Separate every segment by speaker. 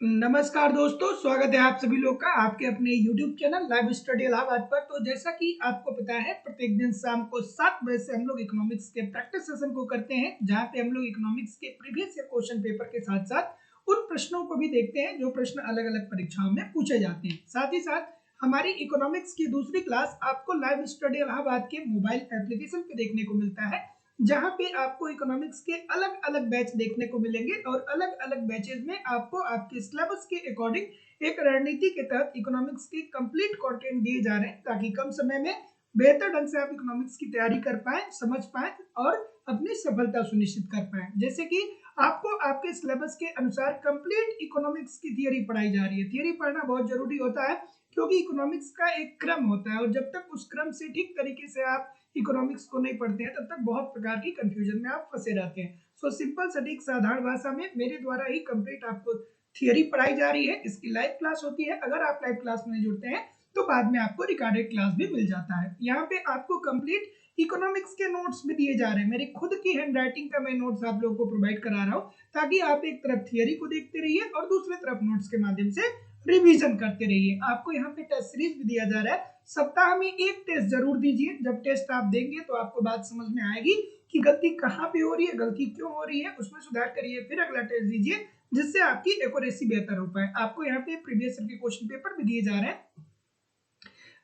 Speaker 1: नमस्कार दोस्तों, स्वागत है आप सभी लोग का आपके अपने YouTube channel live study Allahabad पर। तो जैसा कि आपको पता है, प्रत्येक दिन शाम को 7 बजे से हम लोग इकोनॉमिक्स के प्रैक्टिस सेशन को करते हैं, जहां पे हम लोग इकोनॉमिक्स के प्रीवियस ईयर क्वेश्चन पेपर के साथ साथ उन प्रश्नों को भी देखते हैं जो प्रश्न अलग अलग परीक्षाओं में पूछे जाते हैं। साथ ही साथ हमारी इकोनॉमिक्स की दूसरी क्लास आपको लाइव स्टडी इलाहाबाद के मोबाइल एप्लीकेशन पे देखने को मिलता है, जहां पे आपको इकोनॉमिक्स के अलग अलग बैच देखने को मिलेंगे और अलग अलग बैचेज में आपको आपके सिलेबस के अकॉर्डिंग एक रणनीति के तहत इकोनॉमिक्स के कंप्लीट कंटेंट दिए जा रहे हैं, ताकि कम समय में बेहतर ढंग से आप इकोनॉमिक्स की तैयारी कर पाए, समझ पाए और अपनी सफलता सुनिश्चित कर पाए। जैसे कि आपको आपके सिलेबस के अनुसार कंप्लीट इकोनॉमिक्स की थियरी पढ़ाई जा रही है। थियरी पढ़ना बहुत जरूरी होता है, क्योंकि इकोनॉमिक्स का एक क्रम होता है और जब तक उस क्रम से ठीक तरीके से आप इकोनॉमिक्स को नहीं पढ़ते हैं, तब तक बहुत प्रकार की कंफ्यूजन में आप फंसे रहते हैं। सो सिंपल सटीक साधारण भाषा में मेरे द्वारा ही कंप्लीट आपको थियरी पढ़ाई जा रही है। इसकी लाइव क्लास होती है। अगर आप लाइव क्लास में जुड़ते हैं तो बाद में आपको रिकॉर्डेड क्लास भी मिल जाता है। यहाँ पे आपको कंप्लीट इकोनॉमिक्स के नोट्स भी दिए जा रहे हैं। मेरी खुद की हैंड राइटिंग का मैं नोट्स आप लोगों को प्रोवाइड करा रहा हूँ, ताकि आप एक तरफ थियरी को देखते रहिए और दूसरी तरफ नोट्स के माध्यम से रिवीजन करते रहिए। आपको यहाँ पे टेस्ट सीरीज भी दिया जा रहा है। सप्ताह में एक टेस्ट जरूर दीजिए। जब टेस्ट आप देंगे तो आपको बात समझ में आएगी कि गलती कहाँ पे हो रही है, गलती क्यों हो रही है, उसमें सुधार करिए, फिर अगला टेस्ट दीजिए, जिससे आपकी एक्यूरेसी बेहतर हो पाए। आपको यहाँ पे प्रीवियस ईयर के क्वेश्चन पेपर भी दिए जा रहे हैं।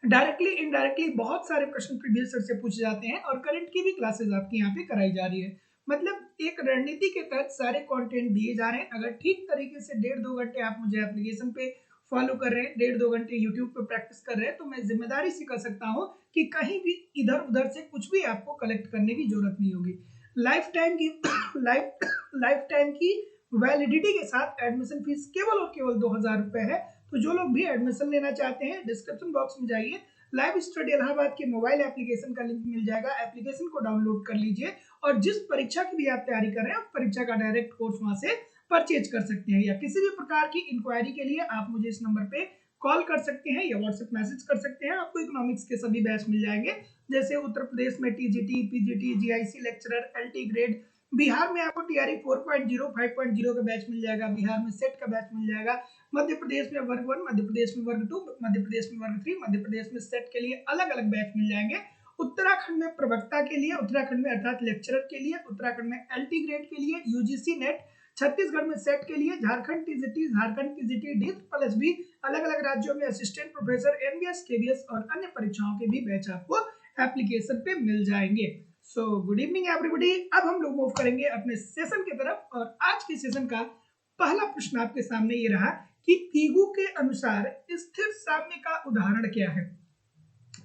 Speaker 1: डायरेक्टली इनडायरेक्टली बहुत सारे प्रश्न प्रीवियस ईयर से पूछे जाते हैं और करंट की भी क्लासेस आपकी यहाँ पे कराई जा रही है। मतलब एक रणनीति के तहत सारे कंटेंट दिए जा रहे हैं। अगर ठीक तरीके से 1.5-2 घंटे आप मुझे एप्लीकेशन पे फॉलो कर रहे हैं, 1.5-2 घंटे यूट्यूब पे प्रैक्टिस कर रहे हैं, तो मैं जिम्मेदारी से कह सकता हूँ कि कहीं भी इधर उधर से कुछ भी आपको कलेक्ट करने की जरूरत नहीं होगी। लाइफ टाइम की लाइफ टाइम की वैलिडिटी के साथ एडमिशन फीस केवल और केवल 2000 रुपए है। तो जो लोग भी एडमिशन लेना चाहते हैं, डिस्क्रिप्शन बॉक्स में जाइए, लाइव स्टडी इलाहाबाद के मोबाइल एप्लीकेशन का लिंक मिल जाएगा। एप्लीकेशन को डाउनलोड कर लीजिए और जिस परीक्षा की भी आप तैयारी कर रहे हैं, उस परीक्षा का डायरेक्ट कोर्स वहां से परचेज कर सकते हैं। या किसी भी प्रकार की इंक्वायरी के लिए आप मुझे इस नंबर पे कॉल कर सकते हैं या व्हाट्सएप मैसेज कर सकते हैं। आपको इकोनॉमिक्स के सभी बैच मिल जाएंगे, जैसे उत्तर प्रदेश में TGT, PGT, GIC lecturer, LT grade. Bihar में आपको टीआरई 4.0, 5.0 का बैच मिल जाएगा। बिहार में सेट का बैच मिल जाएगा। मध्य प्रदेश में वर्ग 1, मध्य प्रदेश में वर्ग 2, मध्य प्रदेश में वर्ग 3, मध्य प्रदेश में सेट के लिए अलग अलग बैच मिल जाएंगे। उत्तराखंड में प्रवक्ता के लिए, उत्तराखंड में अर्थात लेक्चरर के लिए, उत्तराखंड में एलटी ग्रेड के लिए, यूजीसी नेट, छत्तीसगढ़ में सेट के लिए, Jharkhand TGT, Jharkhand TGT D plus भी, अलग अलग राज्यों में असिस्टेंट प्रोफेसर, एमबीएस, केबीएस और अन्य परीक्षाओं के भी बैच आपको एप्लीकेशन पे मिल जाएंगे। So good evening everybody. अब हम लोग मूव करेंगे अपने सेशन की तरफ और आज के सेशन का पहला प्रश्न आपके सामने ये रहा कि पीगू के अनुसार स्थिर साम्य का उदाहरण क्या है।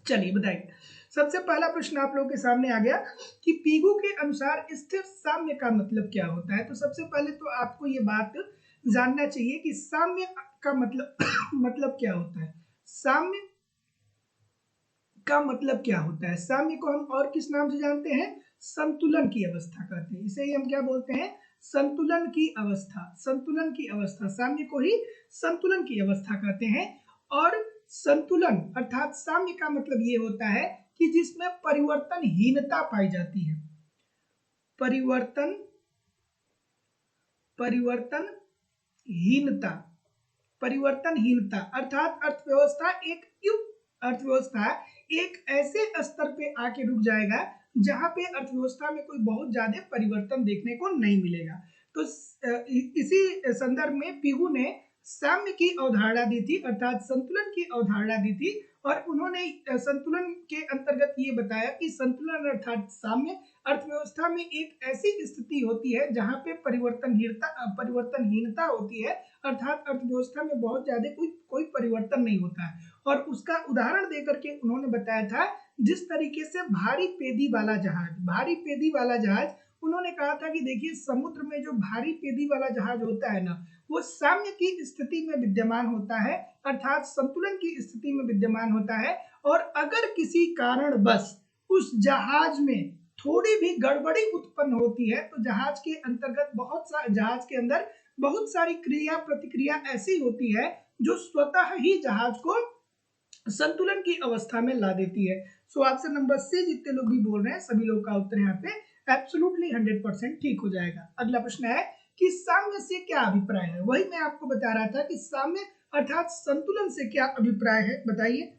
Speaker 1: चलिए बताइए। सबसे पहला प्रश्न आप लोगों के सामने आ गया कि पीगू के अनुसार स्थिर साम्य का मतलब क्या होता है। तो सबसे पहले तो आपको ये बात जानना चाहिए कि साम्य का मतलब क्या होता है। साम्य का मतलब क्या होता है। साम्य को हम और किस नाम से जानते हैं? संतुलन की अवस्था कहते हैं। इसे ही हम क्या बोलते हैं? संतुलन की अवस्था। संतुलन की अवस्था, साम्य को ही संतुलन की अवस्था कहते हैं। और संतुलन अर्थात साम्य का मतलब ये होता है कि जिसमें परिवर्तनहीनता पाई जाती है। परिवर्तनहीनता अर्थात अर्थव्यवस्था एक ऐसे स्तर पे आके रुक जाएगा जहां पे अर्थव्यवस्था में कोई बहुत ज्यादा परिवर्तन देखने को नहीं मिलेगा। तो इसी संदर्भ में पीगू ने साम्य की अवधारणा दी थी, अर्थात संतुलन की अवधारणा दी थी। और उन्होंने संतुलन के अंतर्गत ये बताया कि संतुलन अर्थात साम्य अर्थव्यवस्था में एक ऐसी स्थिति होती है जहां पे परिवर्तनहीनता होती है, अर्थात अर्थव्यवस्था में बहुत ज्यादा कोई परिवर्तन नहीं होता है। और उसका उदाहरण देकर के उन्होंने बताया था, जिस तरीके से भारी पेदी वाला जहाज, उन्होंने कहा था कि देखिए समुद्र में जो भारी पेदी वाला जहाज होता है ना, वो साम्य की स्थिति में विद्यमान होता है, अर्थात संतुलन की स्थिति में विद्यमान होता है। और अगर किसी कारण बस उस जहाज में थोड़ी भी गड़बड़ी उत्पन्न होती है, तो जहाज के अंदर बहुत सारी क्रिया प्रतिक्रिया ऐसी होती है जो स्वतः ही जहाज को संतुलन की अवस्था में ला देती है। सो ऑप्शन नंबर सी जितने लोग भी बोल रहे हैं, सभी लोग का उत्तर यहाँ पे एब्सोल्युटली 100% ठीक हो जाएगा। अगला प्रश्न है कि साम्य से क्या अभिप्राय है। वही मैं आपको बता रहा था कि साम्य अर्थात संतुलन से क्या अभिप्राय है, बताइए।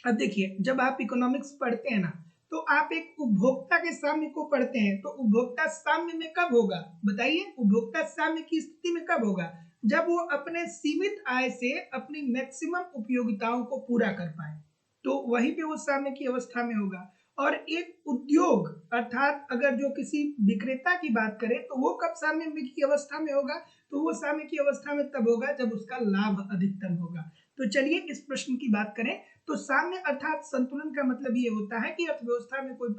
Speaker 1: अब देखिए, जब आप इकोनॉमिक्स पढ़ते हैं ना, तो आप एक उपभोक्ता के साम्य को पढ़ते हैं, तो उपभोक्ता साम्य में कब होगा, बताइए। उपभोक्ता साम्य की स्थिति में कब होगा, जब वो अपने सीमित आय से अपनी मैक्सिमम उपयोगिताओं को पूरा कर पाए, तो वहीं पे वो साम्य की अवस्था में होगा। और एक उद्योग अर्थात अगर जो किसी विक्रेता की बात करें, तो वो कब साम्य की अवस्था में होगा, तो वो साम्य की अवस्था में तब होगा जब उसका लाभ अधिकतम होगा। तो चलिए इस प्रश्न की बात करें, तो साम्य अर्थात संतुलन का मतलब ये होता है कि अर्थव्यवस्था में कोई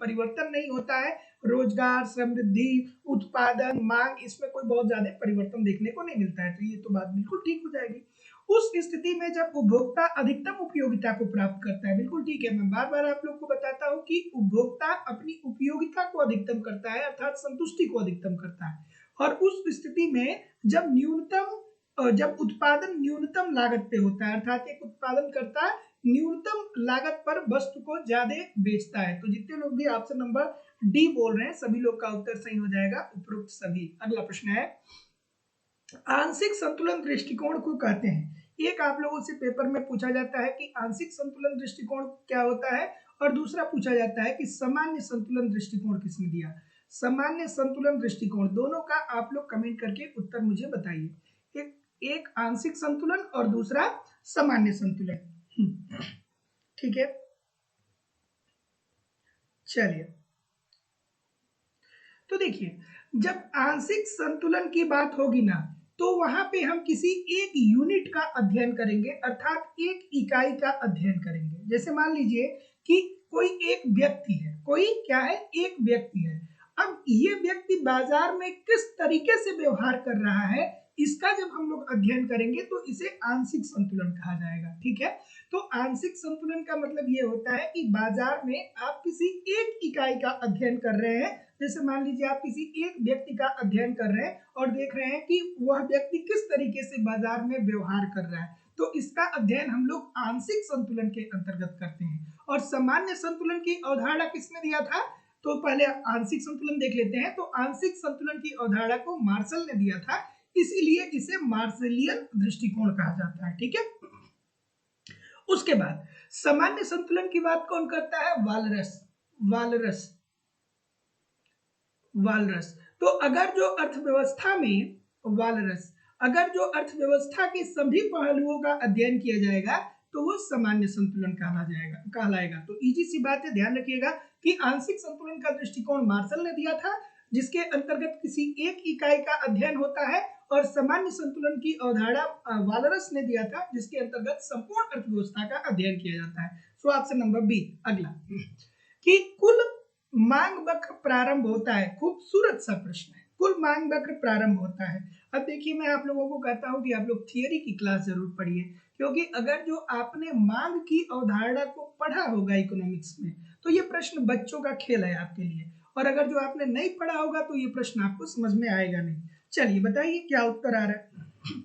Speaker 1: परिवर्तन नहीं होता है, रोजगार, समृद्धि, उत्पादन, मांग, इसमें कोई बहुत ज्यादा परिवर्तन देखने को नहीं मिलता है। तो ये तो बात बिल्कुल ठीक हो जाएगी। उस स्थिति में जब उपभोक्ता अधिकतम उपयोगिता को प्राप्त करता है, बिल्कुल ठीक है, मैं बार बार आप लोग को बताता हूं कि उपभोक्ता अपनी उपयोगिता को अधिकतम करता है अर्थात संतुष्टि को अधिकतम करता है। और उस स्थिति में जब उत्पादन न्यूनतम लागत पे होता है, अर्थात एक उत्पादन करता है न्यूनतम लागत पर वस्तु को ज्यादा बेचता है। तो जितने लोग भी ऑप्शन नंबर डी बोल रहे हैं, सभी लोग का उत्तर सही हो जाएगा, उपरोक्त सभी। अगला प्रश्न है, आंशिक संतुलन दृष्टिकोण को कहते हैं। एक आप लोगों से पेपर में पूछा जाता है कि आंशिक संतुलन दृष्टिकोण क्या होता है, और दूसरा पूछा जाता है कि सामान्य संतुलन दृष्टिकोण किसने दिया। सामान्य संतुलन दृष्टिकोण, दोनों का आप लोग कमेंट करके उत्तर मुझे बताइए। एक आंशिक संतुलन और दूसरा सामान्य संतुलन। ठीक है, चलिए। तो देखिए, जब आंशिक संतुलन की बात होगी ना, तो वहां पे हम किसी एक यूनिट का अध्ययन करेंगे अर्थात एक इकाई का अध्ययन करेंगे। जैसे मान लीजिए कि कोई एक व्यक्ति है, कोई क्या है, एक व्यक्ति है। अब ये व्यक्ति बाजार में किस तरीके से व्यवहार कर रहा है, इसका जब हम लोग अध्ययन करेंगे तो इसे आंशिक संतुलन कहा जाएगा। ठीक है, तो आंशिक संतुलन का मतलब ये होता है कि बाजार में आप किसी एक इकाई का अध्ययन कर रहे हैं। जैसे मान लीजिए आप किसी एक व्यक्ति का अध्ययन कर रहे हैं और देख रहे हैं कि वह व्यक्ति किस तरीके से बाजार में व्यवहार कर रहा है, तो इसका अध्ययन हम लोग आंशिक संतुलन के अंतर्गत करते हैं। और सामान्य संतुलन की अवधारणा किसने दिया था, तो पहले आंशिक संतुलन देख लेते हैं। तो आंशिक संतुलन की अवधारणा को मार्शल ने दिया था, इसीलिए इसे मार्शलियन दृष्टिकोण कहा जाता है। ठीक है, उसके बाद सामान्य संतुलन की बात कौन करता है, वालरस। वालरस वालरस तो अगर जो अर्थव्यवस्था में वालरस अगर जो अर्थव्यवस्था के सभी पहलुओं का अध्ययन किया जाएगा तो वो सामान्य संतुलन कहलाएगा। तो इजी सी बात है, ध्यान रखिएगा कि आंशिक संतुलन का दृष्टिकोण मार्शल ने दिया था, जिसके अंतर्गत किसी एक इकाई का अध्ययन होता है, और सामान्य संतुलन की अवधारणा वालरस ने दिया था, जिसके अंतर्गत संपूर्ण अर्थव्यवस्था का अध्ययन किया जाता है। So option number B. अगला, कि कुल मांग वक्र प्रारंभ होता है। खूबसूरत सा प्रश्न है, कुल मांग वक्र प्रारंभ होता है। अब देखिए, मैं आप लोगों को कहता हूं कि आप लोग थियरी की क्लास जरूर पढ़िए, क्योंकि अगर जो आपने मांग की अवधारणा को पढ़ा होगा इकोनॉमिक्स में, तो ये प्रश्न बच्चों का खेल है आपके लिए, और अगर जो आपने नहीं पढ़ा होगा तो ये प्रश्न आपको समझ में आएगा नहीं। चलिए बताइए क्या उत्तर आ रहा है।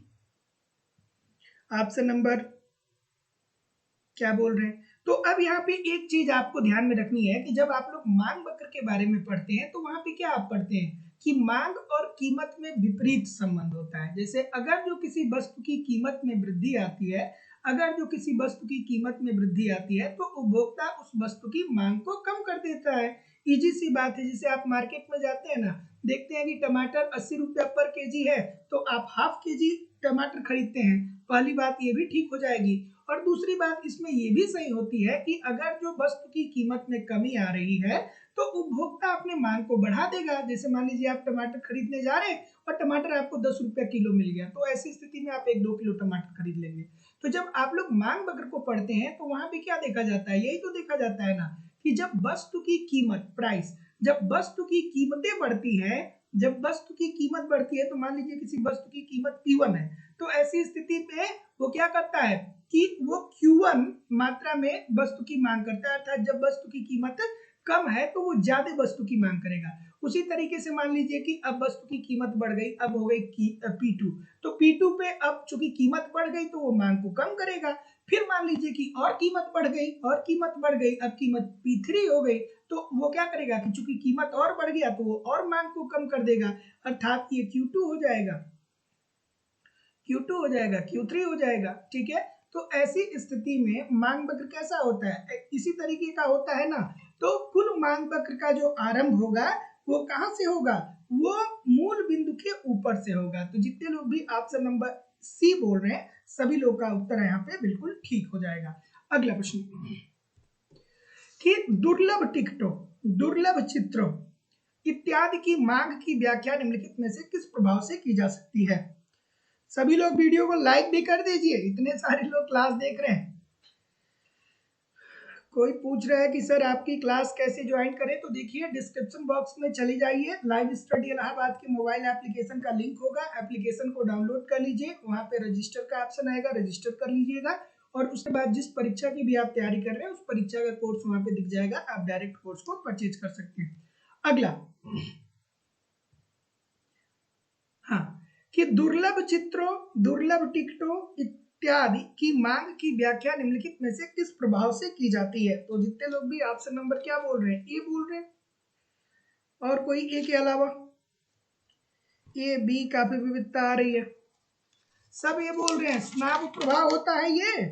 Speaker 1: ऑप्शन नंबर क्या बोल रहे हैं। तो अब यहाँ पे एक चीज आपको ध्यान में रखनी है कि जब आप लोग मांग वक्र के बारे में पढ़ते हैं, तो वहां पे क्या आप पढ़ते हैं कि मांग और कीमत में विपरीत संबंध होता है। जैसे अगर जो किसी वस्तु की कीमत में वृद्धि आती है, अगर जो किसी वस्तु की कीमत में वृद्धि आती है, तो उपभोक्ता उस वस्तु की मांग को कम कर देता है। इजी सी बात है, जैसे आप मार्केट में जाते हैं ना, देखते हैं कि टमाटर 80 रुपया पर केजी है, तो आप हाफ केजी टमाटर खरीदते हैं। पहली बात ये भी ठीक हो जाएगी, और दूसरी बात इसमें ये भी सही होती है कि अगर जो वस्तु की कीमत में कमी आ रही है, तो उपभोक्ता अपने मांग को बढ़ा देगा। जैसे मान लीजिए आप टमाटर खरीदने जा रहे हैं और टमाटर आपको 10 रुपया किलो मिल गया, तो ऐसी स्थिति में आप 1-2 किलो टमाटर खरीद लेंगे। तो जब आप लोग मांग वक्र को पढ़ते हैं, तो वहां पे क्या देखा जाता है, यही तो देखा जाता है ना, कि जब वस्तु की कीमत, प्राइस, जब वस्तु की कीमतें बढ़ती है, जब वस्तु की कीमत बढ़ती है, तो मान लीजिए किसी वस्तु की कीमत P1 है, तो ऐसी स्थिति में वो क्या करता है कि वो Q1 मात्रा में वस्तु की मांग करता है, अर्थात जब वस्तु की कीमत कम है तो वो ज्यादा वस्तु की मांग करेगा। उसी तरीके से मान लीजिए कि अब वस्तु की कीमत बढ़ गई, अब हो गई P2, तो P2 पे अब चूंकि कीमत बढ़ गई तो वो मांग को कम करेगा। फिर मान लीजिए कि और कीमत बढ़ गई, और कीमत बढ़ गई, अब कीमत P3 हो गई, तो वो क्या करेगा कि चूंकि कीमत और बढ़ गया तो वो और मांग को कम कर देगा, अर्थात ये Q2 हो जाएगा, Q2 हो जाएगा, Q3 हो जाएगा। ठीक है, तो ऐसी स्थिति में मांग वक्र कैसा होता है, इसी तरीके का होता है ना। तो कुल मांग वक्र का जो आरंभ होगा वो कहां से होगा, वो मूल बिंदु के ऊपर से होगा। तो जितने लोग भी ऑप्शन नंबर सी बोल रहे हैं सभी लोग का उत्तर यहाँ पे बिल्कुल ठीक हो जाएगा। अगला प्रश्न कि दुर्लभ टिकटों, दुर्लभ चित्रों इत्यादि की मांग की व्याख्या निम्नलिखित में से किस प्रभाव से की जा सकती है। सभी लोग वीडियो को लाइक भी कर दीजिए, इतने सारे लोग क्लास देख रहे हैं। कोई पूछ रहा है कि सर आपकी क्लास कैसे ज्वाइन करें, तो देखिए डिस्क्रिप्शन बॉक्स में चली जाइए, लाइव स्टडी इलाहाबाद के मोबाइल एप्लीकेशन का लिंक होगा, एप्लीकेशन को डाउनलोड कर लीजिए, वहां पे रजिस्टर का ऑप्शन आएगा, रजिस्टर कर लीजिएगा, और उसके बाद जिस परीक्षा की भी आप तैयारी कर रहे हैं उस परीक्षा का कोर्स वहां पे दिख जाएगा, आप डायरेक्ट कोर्स को परचेज कर सकते हैं। अगला, हाँ, कि दुर्लभ चित्रों, दुर्लभ टिकटों इत्यादि की मांग की व्याख्या निम्नलिखित में से किस प्रभाव से की जाती है। तो जितने लोग भी ऑप्शन नंबर क्या बोल रहे हैं, ए बोल रहे हैं, और कोई ए के अलावा, ए बी काफी विविधता आ रही है, सब ये बोल रहे हैं स्नाब प्रभाव होता है ये।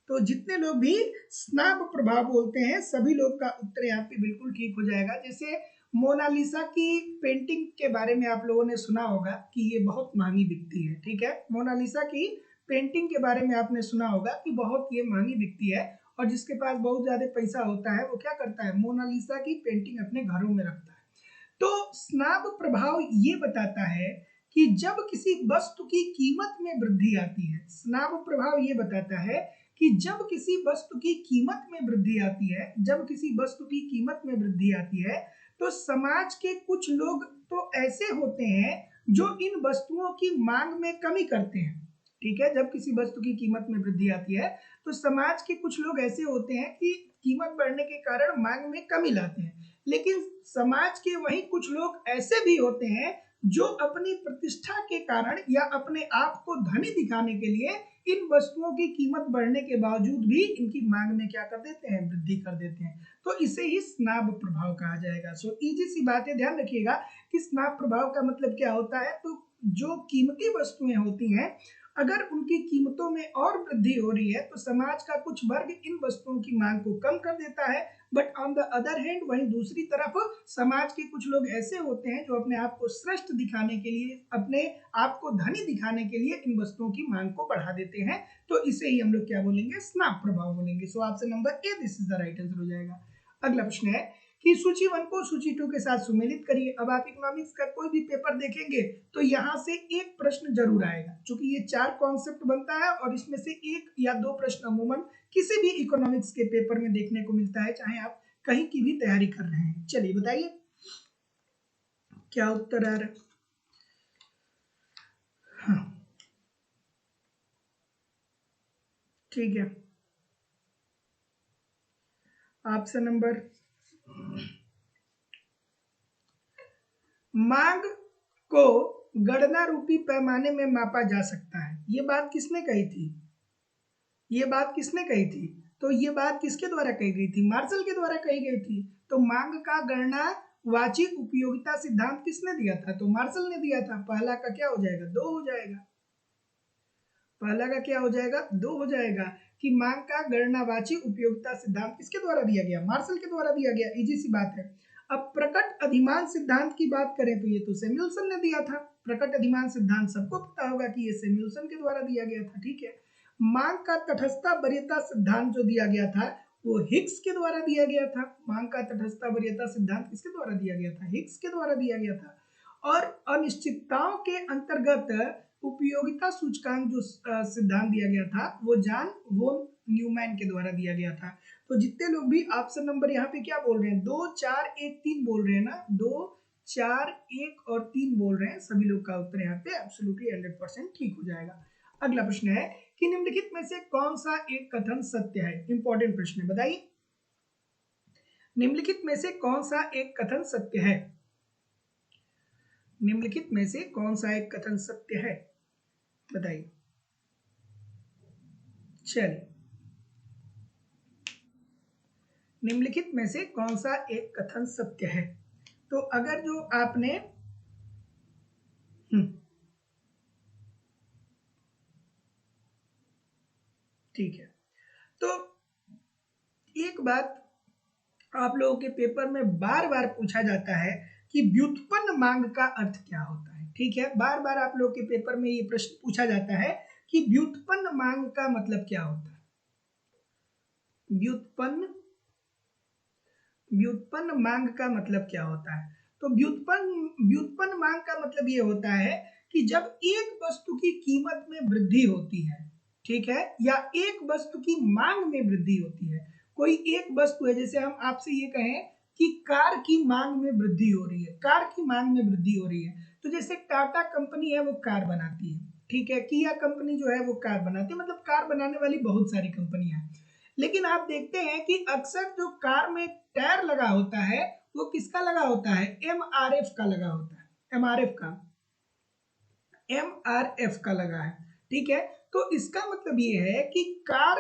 Speaker 1: तो जितने लोग भी स्नाब प्रभाव बोलते हैं सभी लोग का उत्तर यहाँ पे बिल्कुल ठीक हो जाएगा। जैसे मोनालिसा की पेंटिंग के बारे में आप लोगों ने सुना होगा कि ये बहुत महंगी बिकती है। ठीक है, मोनालिसा की पेंटिंग के बारे में आपने सुना होगा कि बहुत ये महंगी बिकती है, और जिसके पास बहुत ज्यादा पैसा होता है वो क्या करता है, मोनालिसा की पेंटिंग अपने घरों में रखता है। तो स्नाब प्रभाव ये बताता है कि जब किसी वस्तु की कीमत में वृद्धि आती है, स्नाब प्रभाव ये बताता है कि जब किसी वस्तु की कीमत में वृद्धि आती है, जब किसी वस्तु की कीमत में वृद्धि आती है तो समाज के कुछ लोग तो ऐसे होते हैं जो इन वस्तुओं की मांग में कमी करते हैं। ठीक है, जब किसी वस्तु की कीमत में वृद्धि आती है तो समाज के कुछ लोग ऐसे होते हैं कि कीमत बढ़ने के कारण मांग में कमी लाते हैं, लेकिन समाज के वही कुछ लोग ऐसे भी होते हैं जो अपनी प्रतिष्ठा के कारण या अपने आप को धनी दिखाने के लिए इन वस्तुओं की कीमत बढ़ने के बावजूद भी इनकी मांग में क्या कर देते हैं, वृद्धि कर देते हैं। तो इसे ही स्नाब प्रभाव कहा जाएगा। सो इजी सी बात है, ध्यान रखिएगा कि स्नाब प्रभाव का मतलब क्या होता है। तो जो कीमती वस्तुएं होती हैं अगर उनकी कीमतों में और वृद्धि हो रही है तो समाज का कुछ वर्ग इन वस्तुओं की मांग को कम कर देता है, but on the other hand वहीं दूसरी तरफ समाज के कुछ लोग ऐसे होते हैं जो अपने आप को श्रेष्ठ दिखाने के लिए, अपने आप को धनी दिखाने के लिए इन वस्तुओं की मांग को बढ़ा देते हैं। तो इसे ही हम लोग क्या बोलेंगे, स्नाब प्रभाव बोलेंगे। सो option number A this is the right answer हो जाएगा। अगला प्रश्न है कि सूची 1 को सूची 2 के साथ सुमेलित करिए। अब आप इकोनॉमिक्स का कोई भी पेपर देखेंगे तो यहाँ से एक प्रश्न जरूर आएगा, क्योंकि ये 4 कॉन्सेप्ट बनता है और इसमें से एक या 2 प्रश्न अमूमन किसी भी इकोनॉमिक्स के पेपर में देखने को मिलता है, चाहे आप कहीं की भी तैयारी कर रहे हैं। चलिए बताइए क्या उत्तर आ रहा है। हाँ, ठीक है, ऑप्शन नंबर, मांग को गणना रूपी पैमाने में मापा जा सकता है। ये बात किसने कही थी, ये बात किसने कही थी, तो ये बात किसके द्वारा कही गई थी, मार्शल के द्वारा कही गई थी। तो मांग का गणना वाची उपयोगिता सिद्धांत किसने दिया था, तो मार्शल ने दिया था। पहला का क्या हो जाएगा, 2 हो जाएगा, पहला का क्या हो जाएगा, 2 हो जाएगा कि मांग का गणनावाची उपयोगिता सिद्धांत किसके द्वारा दिया गया, मार्शल के द्वारा दिया गया। इजी सी बात है। अब प्रकट अधिमान सिद्धांत की बात करें तो ये तो सैमुअल्सन ने दिया था। प्रकट अधिमान सिद्धांत सबको पता होगा कि ये सैमुअल्सन के द्वारा दिया गया था। ठीक है, मांग का तटस्थता वरीयता सिद्धांत जो दिया गया था वो हिग्स के द्वारा दिया गया था। मांग का तटस्थता वरीयता सिद्धांत किसके द्वारा दिया गया था, हिग्स के द्वारा दिया गया था। और अनिश्चितताओं के अंतर्गत उपयोगिता सूचकांक जो सिद्धांत दिया गया था वो जॉन वोन न्यूमैन के द्वारा दिया गया था। तो जितने लोग भी ऑप्शन नंबर यहाँ पे क्या बोल रहे हैं, 2 4 1 3 बोल रहे हैं ना, 2 4 1 और 3 बोल रहे हैं, सभी लोग का उत्तर यहाँ पे एब्सोल्युटली 100% ठीक हो जाएगा। अगला प्रश्न है कि निम्नलिखित में से कौन सा एक कथन सत्य है। इंपॉर्टेंट प्रश्न है, बताइए। निम्नलिखित में से कौन सा एक कथन सत्य है? निम्नलिखित में से कौन सा एक कथन सत्य है, बताइए। चलिए, निम्नलिखित में से कौन सा एक कथन सत्य है? तो अगर जो आपने ठीक है, तो एक बात आप लोगों के पेपर में बार बार पूछा जाता है कि व्युत्पन्न मांग का अर्थ क्या होता है। ठीक है, बार बार आप लोगों के पेपर में ये प्रश्न पूछा जाता है कि व्युत्पन्न मांग का मतलब क्या होता है। व्युत्पन्न मांग का मतलब क्या होता है? तो व्युत्पन्न मांग का मतलब ये होता है कि जब एक वस्तु की कीमत में वृद्धि होती है, ठीक है, या एक वस्तु की मांग में वृद्धि होती है। कोई एक वस्तु है, जैसे हम आपसे ये कहें कि कार की मांग में वृद्धि हो रही है, कार की मांग में वृद्धि हो रही है, तो जैसे टाटा कंपनी है वो कार बनाती है, ठीक है, किया कंपनी जो है वो कार बनाती है, मतलब कार बनाने वाली बहुत सारी कंपनियां हैं। लेकिन आप देखते हैं कि अक्सर जो कार में टायर लगा होता है वो किसका लगा होता है? एमआरएफ का लगा होता है, एमआरएफ का लगा है। ठीक है, तो इसका मतलब ये है कि कार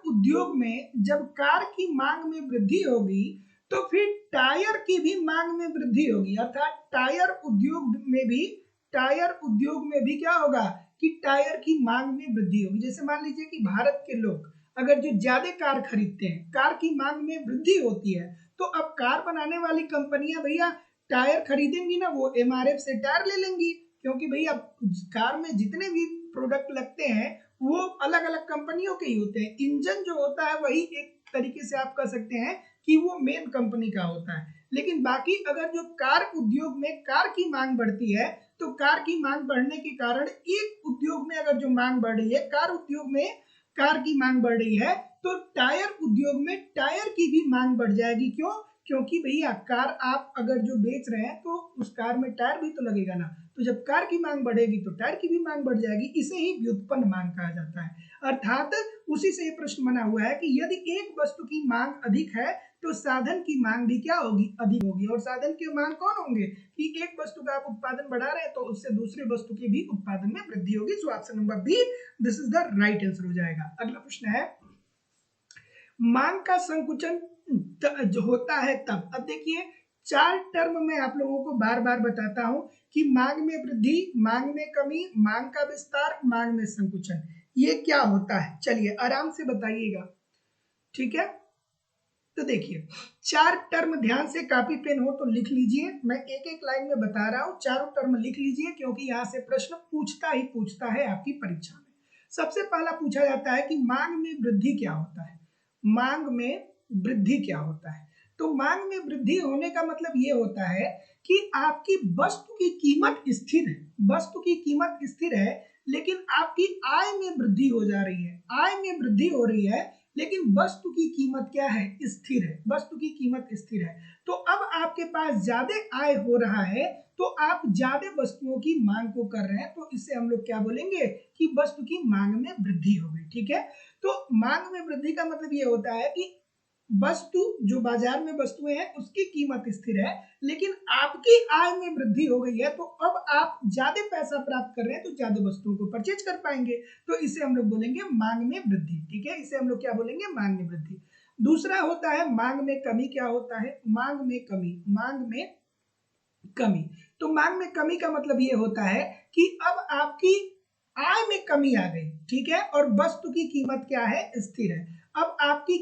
Speaker 1: उद्योग में जब कार की मांग में वृद्धि होगी तो फिर टायर की भी मांग में वृद्धि होगी, अर्थात टायर उद्योग में भी क्या होगा कि टायर की मांग में वृद्धि होगी। जैसे मान लीजिए कि भारत के लोग अगर जो ज्यादा कार खरीदते हैं, कार की मांग में वृद्धि होती है, तो अब कार बनाने वाली कंपनियां भैया टायर खरीदेंगी ना, वो एमआरएफ से टायर ले लेंगी, क्योंकि भैया कार में जितने भी प्रोडक्ट लगते हैं वो अलग अलग कंपनियों के ही होते हैं। इंजन जो होता है वही एक तरीके से आप कह सकते हैं कि वो मेन कंपनी का होता है, लेकिन बाकी अगर जो कार उद्योग में कार की मांग बढ़ती है तो कार की मांग बढ़ने के कारण एक उद्योग में अगर जो मांग बढ़ रही है, कार उद्योग में कार की मांग बढ़ रही है, तो टायर उद्योग में टायर की भी मांग बढ़ जाएगी। क्यों? क्योंकि भैया कार आप अगर जो बेच रहे हैं तो उस कार में टायर भी तो लगेगा ना, तो जब कार की मांग बढ़ेगी तो टायर की भी मांग बढ़ जाएगी। इसे ही व्युत्पन्न मांग कहा जाता है। अर्थात उसी से ये प्रश्न बना हुआ है कि यदि एक वस्तु की मांग अधिक है तो साधन की मांग भी क्या होगी? अधिक होगी। और साधन की मांग कौन होंगे कि एक वस्तु का आप उत्पादन बढ़ा रहे हैं तो उससे दूसरी वस्तु की भी उत्पादन में वृद्धि होगी। So option number B this is the right answer हो जाएगा। अगला प्रश्न है, मांग का संकुचन जो होता है तब। अब देखिए, चार टर्म में आप लोगों को बार बार बताता हूं कि मांग में वृद्धि, मांग में कमी, मांग का विस्तार, मांग में संकुचन, ये क्या होता है? चलिए आराम से बताइएगा, ठीक है। तो देखिए, चार टर्म ध्यान से कॉपी पेन हो तो लिख लीजिए, मैं एक एक लाइन में बता रहा हूं, चारों टर्म लिख लीजिए क्योंकि यहां से प्रश्न पूछता है आपकी परीक्षा में। सबसे पहला पूछा जाता है कि मांग में वृद्धि क्या होता है? मांग में वृद्धि क्या होता है? तो मांग में वृद्धि होने का मतलब ये होता है कि आपकी वस्तु की कीमत स्थिर है, वस्तु की कीमत स्थिर है, लेकिन आपकी आय में वृद्धि हो जा रही है, आय में वृद्धि हो रही है, लेकिन वस्तु की कीमत क्या है? स्थिर है, वस्तु की कीमत स्थिर है। तो अब आपके पास ज्यादा आय हो रहा है तो आप ज्यादा वस्तुओं की मांग को कर रहे हैं, तो इससे हम लोग क्या बोलेंगे कि वस्तु की मांग में वृद्धि हो गई। ठीक है, तो मांग में वृद्धि का मतलब ये होता है कि वस्तु जो बाजार में वस्तुएं हैं उसकी कीमत स्थिर है, लेकिन आपकी आय में वृद्धि हो गई है, तो अब आप ज्यादा पैसा प्राप्त कर रहे हैं तो ज्यादा वस्तुओं को परचेज कर पाएंगे, तो इसे हम लोग बोलेंगे मांग में वृद्धि। ठीक है, इसे हम लोग क्या बोलेंगे? मांग में वृद्धि। दूसरा होता है मांग में कमी। क्या होता है? मांग में कमी। मांग में कमी, तो मांग में कमी का मतलब ये होता है कि अब आपकी आय में कमी आ गई, ठीक है, और वस्तु की कीमत क्या है? स्थिर है। अब आपकी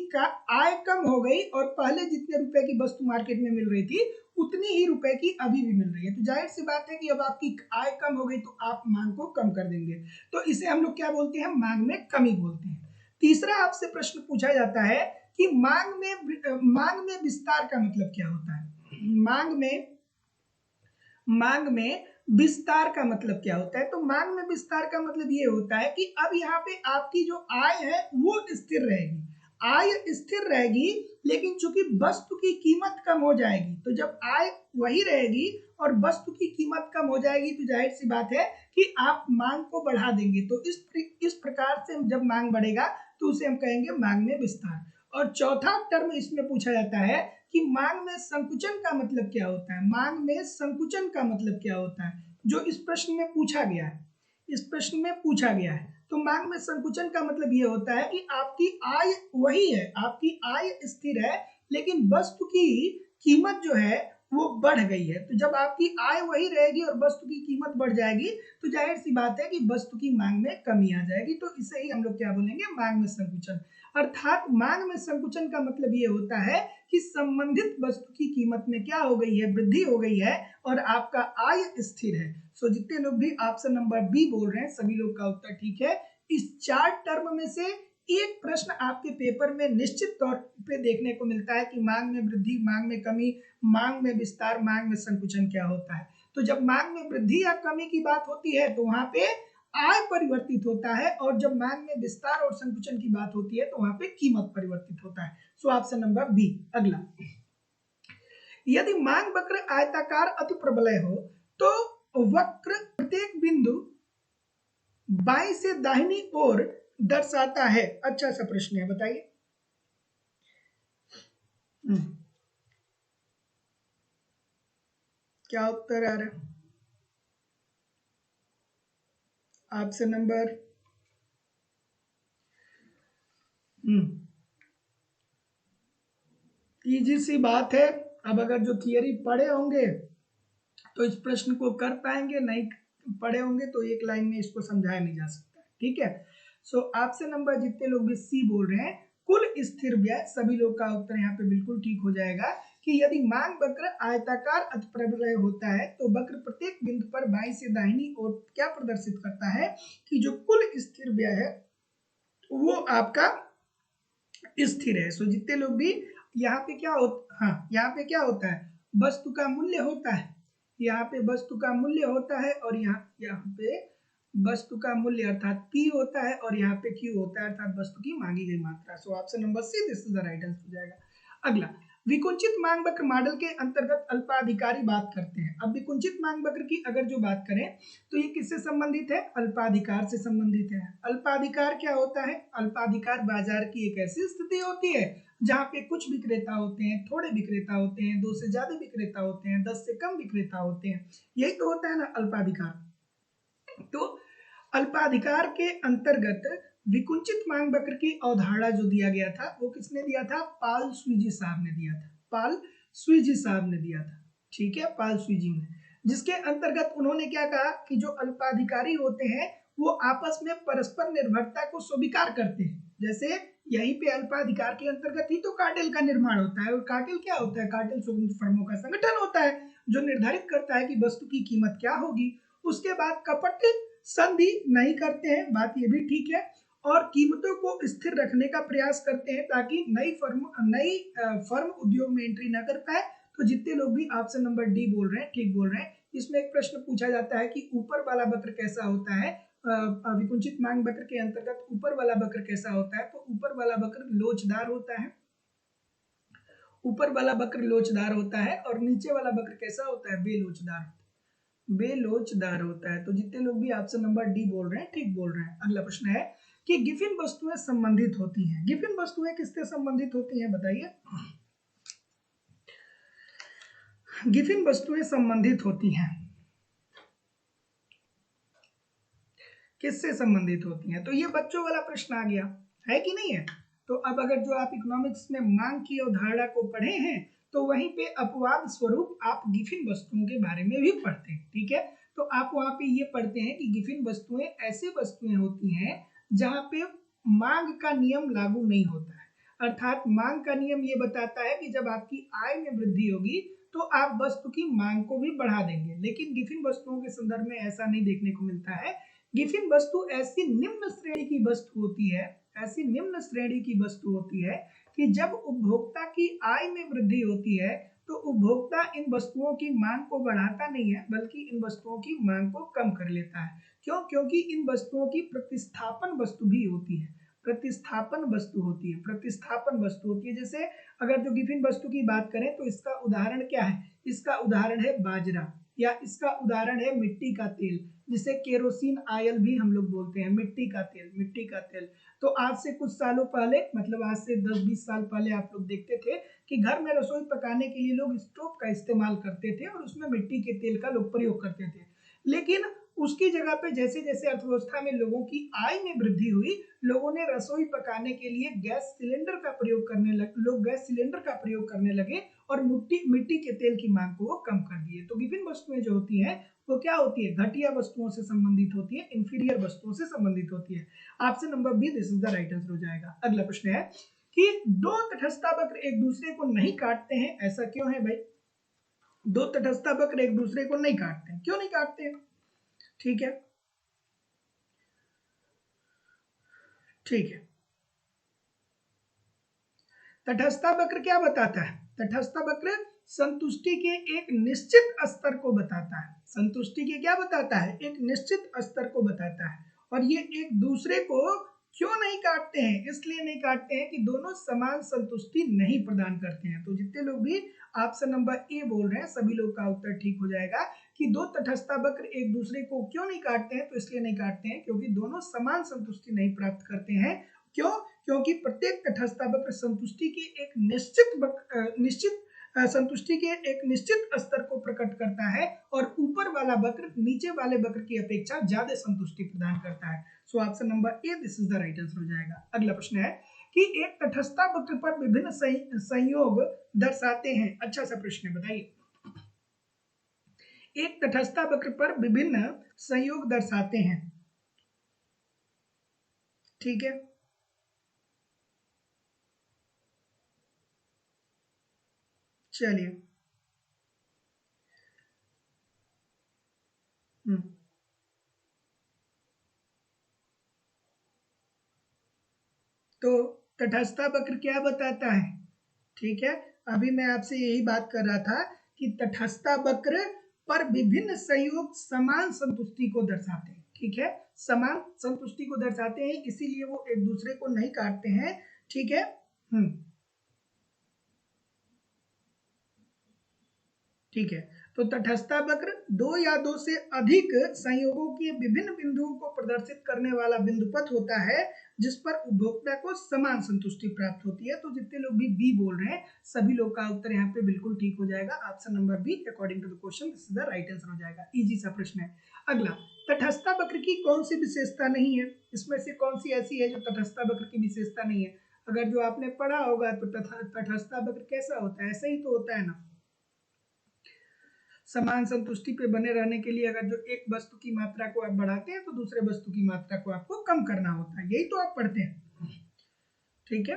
Speaker 1: आय कम हो गई और पहले जितने रुपए की वस्तु मार्केट में मिल रही थी उतनी ही रुपए की अभी भी मिल रही है, तो जाहिर सी बात है कि अब आपकी आय कम हो गई तो आप मांग को कम कर देंगे, तो इसे हम लोग क्या बोलते हैं? मांग में कमी बोलते हैं। तीसरा आपसे प्रश्न पूछा जाता है कि मांग में विस्तार का मतलब क्या होता है? मांग में विस्तार का मतलब क्या होता है? तो मांग में विस्तार का मतलब ये होता है कि अब यहाँ पे आपकी जो आय है वो स्थिर रहेगी, आय स्थिर रहेगी, लेकिन चूंकि वस्तु की कीमत कम हो जाएगी, तो जब आय वही रहेगी और वस्तु की कीमत कम हो जाएगी तो जाहिर सी बात है कि आप मांग को बढ़ा देंगे। तो इस प्रकार से जब मांग बढ़ेगा तो उसे हम कहेंगे मांग में विस्तार। और चौथा टर्म इसमें पूछा जाता है कि मांग में संकुचन का मतलब क्या होता है। मांग में संकुचन का मतलब क्या होता है, जो इस प्रश्न में पूछा गया है, इस प्रश्न में पूछा गया है। तो मांग में संकुचन का मतलब ये होता है कि आपकी आय वही है, आपकी आय स्थिर है, लेकिन वस्तु की कीमत जो है वो बढ़ गई है। तो जब आपकी आय वही रहेगी और वस्तु की कीमत बढ़ जाएगी तो जाहिर सी बात है कि वस्तु की मांग में कमी आ जाएगी। तो इसे ही हम लोग क्या बोलेंगे, मांग में संकुचन। अर्थात मांग में संकुचन का मतलब ये होता है कि संबंधित वस्तु की कीमत में क्या हो गई है, वृद्धि हो गई है और आपका आय स्थिर है। सो जितने लोग भी ऑप्शन नंबर बी बोल रहे हैं सभी लोग का उत्तर ठीक है। इस 4 टर्म में से एक प्रश्न आपके पेपर में निश्चित तौर पे देखने को मिलता है कि मांग में वृद्धि, मांग में कमी, मांग में विस्तार, मांग में संकुचन क्या होता है। तो जब मांग में वृद्धि या कमी की बात होती है तो वहां पे आय परिवर्तित होता है, और जब मांग में विस्तार और संकुचन की बात होती है तो वहां पे कीमत परिवर्तित होता है। So option number B. अगला, यदि मांग वक्र आयताकार अति प्रबलय हो तो वक्र प्रत्येक बिंदु बाईं से दाहिनी ओर दर्शाता है। अच्छा सा प्रश्न है, बताइए। क्या उत्तर आ रहा है? ऑप्शन नंबर इजी सी बात है। अब अगर जो थियरी पढ़े होंगे तो इस प्रश्न को कर पाएंगे, नहीं पढ़े होंगे तो एक लाइन में इसको समझाया नहीं जा सकता। ठीक है। सो ऑप्शन नंबर जितने लोग भी सी बोल रहे हैं, कुल स्थिर व्यय, सभी लोग का उत्तर यहाँ पे बिल्कुल ठीक हो जाएगा कि यदि मांग वक्र आयताकार अति प्रबलय होता है तो वक्र प्रत्येक बिंदु पर बाईं से दाहिनी ओर क्या प्रदर्शित करता है कि जो कुल स्थिर व्यय है वो आपका स्थिर है। सो जितने लोग भी यहाँ पे क्या होता, हाँ यहाँ पे क्या होता है, वस्तु का मूल्य होता है, यहाँ पे वस्तु का मूल्य होता है और यहाँ पे वस्तु का मूल्य अर्थात P होता है और यहाँ पे Q होता है अर्थात वस्तु की मांगी गई मात्रा। सो option number see this is the right answer हो जाएगा। अगला, विकुंचित मांग वक्र मॉडल के अंतर्गत अल्पाधिकारी बात करते हैं। अब विकुंचित मांग वक्र की अगर जो बात करें तो ये किससे संबंधित है, अल्पाधिकार से संबंधित है। अल्पाधिकार क्या होता है, अल्पाधिकार बाजार की एक ऐसी स्थिति होती है जहाँ पे कुछ विक्रेता होते हैं, थोड़े विक्रेता होते हैं, 2 से ज्यादा विक्रेता होते हैं, 10 से कम विक्रेता होते हैं, यही तो होता है ना अल्पाधिकार। तो अल्पाधिकार के अंतर्गत विकुंचित मांग वक्र की अवधारणा जो दिया गया था वो किसने दिया था, पाल स्वीजी साहब ने दिया था, पाल स्वीजी साहब ने दिया था। ठीक है, पाल स्वीजी ने, जिसके अंतर्गत उन्होंने क्या कहा कि जो अल्पाधिकारी होते हैं वो आपस में परस्पर निर्भरता को स्वीकार करते हैं। जैसे यहीं पे अल्पाधिकार के अंतर्गत ही तो कार्टेल का निर्माण होता है, और कार्टेल क्या होता है, कार्टेल स्वतंत्र फर्मों का संगठन होता है जो निर्धारित करता है कि वस्तु की कीमत क्या होगी। उसके बाद कपट संधि नहीं करते हैं, बात ये भी ठीक है, और कीमतों को स्थिर रखने का प्रयास करते हैं ताकि नई फर्म उद्योग में एंट्री ना कर पाए। तो जितने लोग भी ऑप्शन नंबर डी बोल रहे हैं ठीक बोल रहे हैं। इसमें एक प्रश्न पूछा जाता है कि ऊपर वाला वक्र कैसा होता है, विकुंचित मांग वक्र के अंतर्गत ऊपर वाला वक्र कैसा होता है, तो ऊपर वाला वक्र लोचदार होता है, ऊपर वाला वक्र लोचदार होता है और नीचे वाला वक्र कैसा होता है, बेलोचदार, बेलोचदार होता है। तो जितने लोग भी ऑप्शन नंबर डी बोल रहे हैं ठीक बोल रहे हैं। अगला प्रश्न है कि गिफिन वस्तुएं संबंधित होती हैं। गिफिन वस्तुएं किससे संबंधित होती हैं, बताइए। गिफिन वस्तुएं संबंधित होती हैं, किससे संबंधित होती हैं, तो ये बच्चों वाला प्रश्न आ गया है कि नहीं है। तो अब अगर जो आप इकोनॉमिक्स में मांग की अवधारणा को पढ़े हैं तो वहीं पे अपवाद स्वरूप आप गिफिन वस्तुओं के बारे में भी पढ़ते हैं। ठीक है, तो आप वहां पे ये पढ़ते हैं कि गिफिन वस्तुएं ऐसी वस्तुएं होती हैं जहां पे मांग का नियम लागू नहीं होता है। अर्थात मांग का नियम ये बताता है कि जब आपकी आय में वृद्धि होगी तो आप वस्तु की मांग को भी बढ़ा देंगे, लेकिन गिफिन वस्तुओं के संदर्भ में ऐसा नहीं देखने को मिलता है। गिफिन वस्तु ऐसी निम्न श्रेणी की वस्तु होती है, ऐसी निम्न श्रेणी की वस्तु होती है कि जब उपभोक्ता की आय में वृद्धि होती है तो उपभोक्ता इन वस्तुओं की मांग को बढ़ाता नहीं है बल्कि इन वस्तुओं की मांग को कम कर लेता है। क्यों, क्योंकि इन वस्तुओं की प्रतिस्थापन वस्तु भी होती है, प्रतिस्थापन वस्तु होती है, प्रतिस्थापन वस्तु होती है। जैसे अगर जो गिफिन वस्तु की बात करें तो इसका उदाहरण क्या है, इसका उदाहरण है बाजरा। या इसका उदाहरण है मिट्टी का तेल, जिसे केरोसिन ऑयल भी हम लोग बोलते हैं। मिट्टी का तेल, मिट्टी का तेल। तो आज से कुछ सालों पहले, मतलब आज से 10-20 साल पहले आप लोग देखते थे कि घर में रसोई पकाने के लिए लोग स्टोव का इस्तेमाल करते थे और उसमें मिट्टी के तेल का लोग प्रयोग करते थे। लेकिन उसकी जगह पे जैसे जैसे अर्थव्यवस्था में लोगों की आय में वृद्धि हुई, लोगों ने रसोई पकाने के लिए गैस सिलेंडर का प्रयोग करने लगे, लोग गैस सिलेंडर का प्रयोग करने लगे और मिट्टी के तेल की मांग को वो कम कर दिए। तो विभिन्न वस्तुएं जो होती हैं वो क्या होती है, घटिया वस्तुओं से संबंधित होती है, इंफीरियर वस्तुओं से संबंधित होती है। Option number B this is the right answer हो जाएगा। अगला प्रश्न है कि दो तटस्थ वक्र एक दूसरे को नहीं काटते हैं, ऐसा क्यों है भाई? दो तटस्थ वक्र एक दूसरे को नहीं काटते हैं, क्यों नहीं काटते हैं? ठीक है, ठीक है। तटस्थ वक्र क्या बताता है? तटस्थ वक्र संतुष्टि के एक निश्चित स्तर को बताता है। संतुष्टि के क्या बताता है? एक निश्चित स्तर को बताता है। और ये एक दूसरे को क्यों नहीं काटते हैं? इसलिए नहीं काटते हैं कि दोनों समान संतुष्टि नहीं प्रदान करते हैं। तो जितने लोग भी ऑप्शन नंबर ए बोल रहे हैं, सभी लोग का उत्तर ठीक हो जाएगा कि दो तटस्थ वक्र एक दूसरे को क्यों नहीं काटते हैं? तो इसलिए नहीं काटते हैं क्योंकि दोनों समान संतुष्टि नहीं प्राप्त करते हैं। क्यों? क्योंकि प्रत्येक तटस्थ वक्र संतुष्टि के एक संतुष्टि के एक निश्चित स्तर को प्रकट करता है और ऊपर वाला वक्र नीचे वाले वक्र की अपेक्षा ज्यादा संतुष्टि प्रदान करता है। So option number A this is the right answer हो जाएगा। अगला प्रश्न है कि एक तटस्थ वक्र पर विभिन्न संयोग दर्शाते हैं। अच्छा सा प्रश्न है, बताइए। एक तटस्थ वक्र पर विभिन्न संयोग दर्शाते हैं, ठीक है। चलिए, तो तटस्थ वक्र क्या बताता है? ठीक है, अभी मैं आपसे यही बात कर रहा था कि तटस्थ वक्र पर विभिन्न संयोग समान संतुष्टि को दर्शाते हैं। ठीक है, समान संतुष्टि को दर्शाते हैं, इसीलिए वो एक दूसरे को नहीं काटते हैं। ठीक है, ठीक है। तो तटस्थ वक्र दो या दो से अधिक संयोगों के विभिन्न बिंदुओं को प्रदर्शित करने वाला बिंदुपथ होता है जिस पर उपभोक्ता को समान संतुष्टि प्राप्त होती है। तो जितने लोग भी बी बोल रहे हैं, सभी लोग का उत्तर यहाँ पे बिल्कुल ठीक हो जाएगा। Option number B according to the question this is the right answer हो जाएगा। इजी सा प्रश्न है। अगला, तटस्थ वक्र की कौन सी विशेषता नहीं है? इसमें से कौन सी ऐसी है जो तटस्थ वक्र की विशेषता नहीं है? अगर जो आपने पढ़ा होगा तो तटस्थ वक्र कैसा होता है? ऐसा ही तो होता है ना, समान संतुष्टि पे बने रहने के लिए अगर जो एक वस्तु की मात्रा को आप बढ़ाते हैं तो दूसरे वस्तु की मात्रा को आपको कम करना होता है, यही तो आप पढ़ते हैं। ठीक है,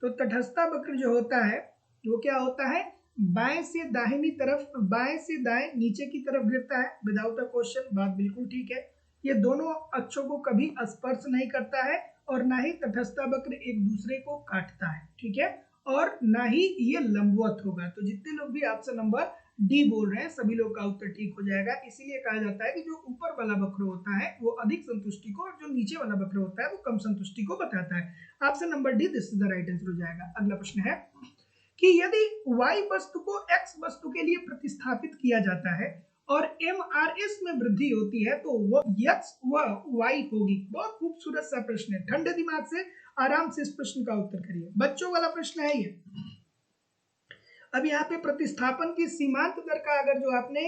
Speaker 1: तो तटस्थ वक्र जो होता है वो क्या होता है? बाएं से दाहिनी तरफ, बाएं से दाएं नीचे की तरफ गिरता है। विदाउट अ क्वेश्चन, बात बिल्कुल ठीक है। ये दोनों अक्षों को कभी स्पर्श नहीं करता है और ना ही तटस्थ वक्र एक दूसरे को काटता है। ठीक है, और ना ही ये लंबवत होगा। तो जितने लोग भी ऑप्शन नंबर डी बोल रहे हैं, सभी लोग का उत्तर ठीक हो जाएगा। इसीलिए कहा जाता है कि जो ऊपर वाला वक्र होता है वो अधिक संतुष्टि को और जो नीचे वाला वक्र होता है वो कम संतुष्टि को बताता है। Option number D this is the right answer हो जाएगा। अगला प्रश्न है कि यदि y वस्तु को x वस्तु के लिए प्रतिस्थापित किया जाता है और MRS में वृद्धि होती है तो x व y होगी। बहुत खूबसूरत सा प्रश्न है, ठंडे दिमाग से आराम से इस प्रश्न का उत्तर करिए। बच्चों वाला प्रश्न है ये। अब यहाँ पे प्रतिस्थापन की सीमांत दर का अगर जो आपने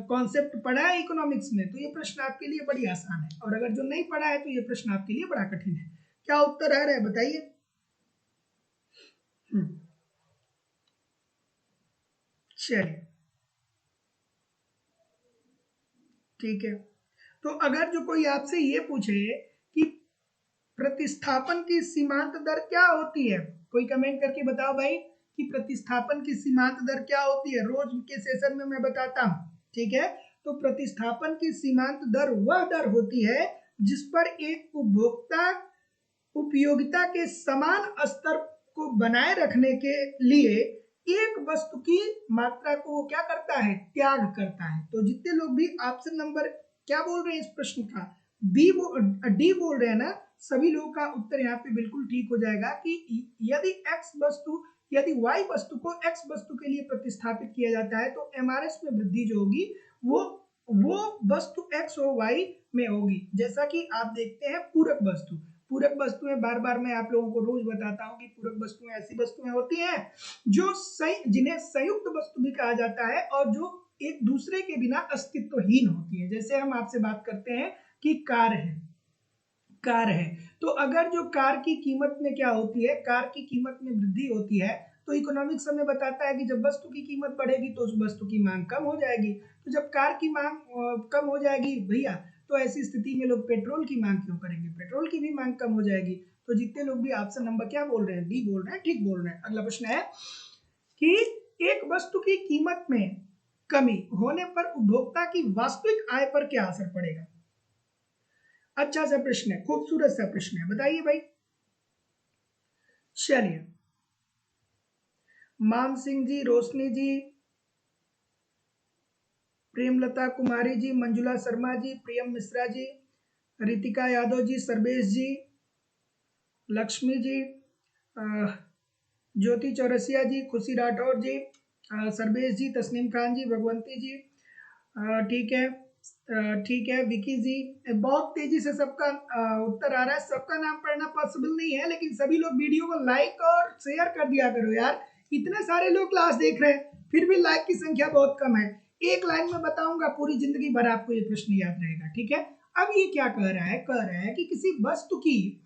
Speaker 1: कॉन्सेप्ट पढ़ा है इकोनॉमिक्स में तो ये प्रश्न आपके लिए बड़ी आसान है, और अगर जो नहीं पढ़ा है तो ये प्रश्न आपके लिए बड़ा कठिन है। क्या उत्तर आ रहा है बताइए? चलिए, ठीक है। तो अगर जो कोई आपसे ये पूछे कि प्रतिस्थापन की सीमांत दर क्या होती है, कोई कमेंट करके बताओ भाई कि प्रतिस्थापन की सीमांत दर क्या होती है। रोज के सेशन में मैं बताता हूँ, ठीक है। तो प्रतिस्थापन की सीमांत दर वह दर होती है जिस पर एक उपभोक्ता उपयोगिता के समान स्तर को बनाए रखने के लिए एक वस्तु की मात्रा को क्या करता है? त्याग करता है। तो जितने लोग भी ऑप्शन नंबर क्या बोल रहे हैं इस प्रश्न का, डी बोल रहे हैं ना, सभी लोगों का उत्तर यहाँ पे बिल्कुल ठीक हो जाएगा कि यदि x वस्तु यदि y वस्तु को x वस्तु के लिए प्रतिस्थापित किया जाता है तो MRS में वृद्धि जो होगी वो वस्तु x और y में होगी। जैसा कि आप देखते हैं पूरक वस्तु, पूरक वस्तुएं बार बार मैं आप लोगों को रोज बताता हूं कि पूरक वस्तुएं ऐसी वस्तुएं होती हैं जो जिन्हें संयुक्त वस्तु भी कहा जाता है और जो एक दूसरे के बिना अस्तित्वहीन होती है। जैसे हम आपसे बात करते हैं कि कार है तो अगर जो कार की कीमत में क्या होती है, कार की कीमत में वृद्धि होती है तो इकोनॉमिक्स हमें बताता है कि जब वस्तु की कीमत बढ़ेगी तो उस वस्तु की मांग कम हो जाएगी। तो जब कार की मांग कम हो जाएगी भैया तो ऐसी स्थिति में लोग पेट्रोल की मांग क्यों करेंगे, पेट्रोल की भी मांग कम हो जाएगी। तो जितने लोग भी ऑप्शन नंबर क्या बोल रहे हैं, डी बोल रहे हैं, ठीक बोल रहे हैं। अगला प्रश्न है कि एक वस्तु की कीमत में कमी होने पर उपभोक्ता की वास्तविक आय पर क्या असर पड़ेगा। अच्छा सा प्रश्न है, खूबसूरत सा प्रश्न है, बताइए भाई। चलिए, मान सिंह जी, रोशनी जी, प्रेमलता कुमारी जी, मंजुला शर्मा जी, प्रियम मिश्रा जी, रितिका यादव जी, सर्वेश जी, लक्ष्मी जी, ज्योति चौरसिया जी, खुशी राठौर जी, सर्वेश जी, तस्नीम खान जी, भगवंती जी, ठीक है विकी जी। बहुत तेजी से सबका उत्तर आ रहा है, सबका नाम पढ़ना पॉसिबल नहीं है लेकिन सभी लोग वीडियो को लाइक और शेयर कर दिया करो यार। इतने सारे लोग क्लास देख रहे हैं फिर भी लाइक की संख्या बहुत कम है। एक लाइन में बताऊंगा, पूरी जिंदगी भर आपको ये प्रश्न याद रहेगा, ठीक है। अब ये क्या कह रहा है कि किसी वस्तु की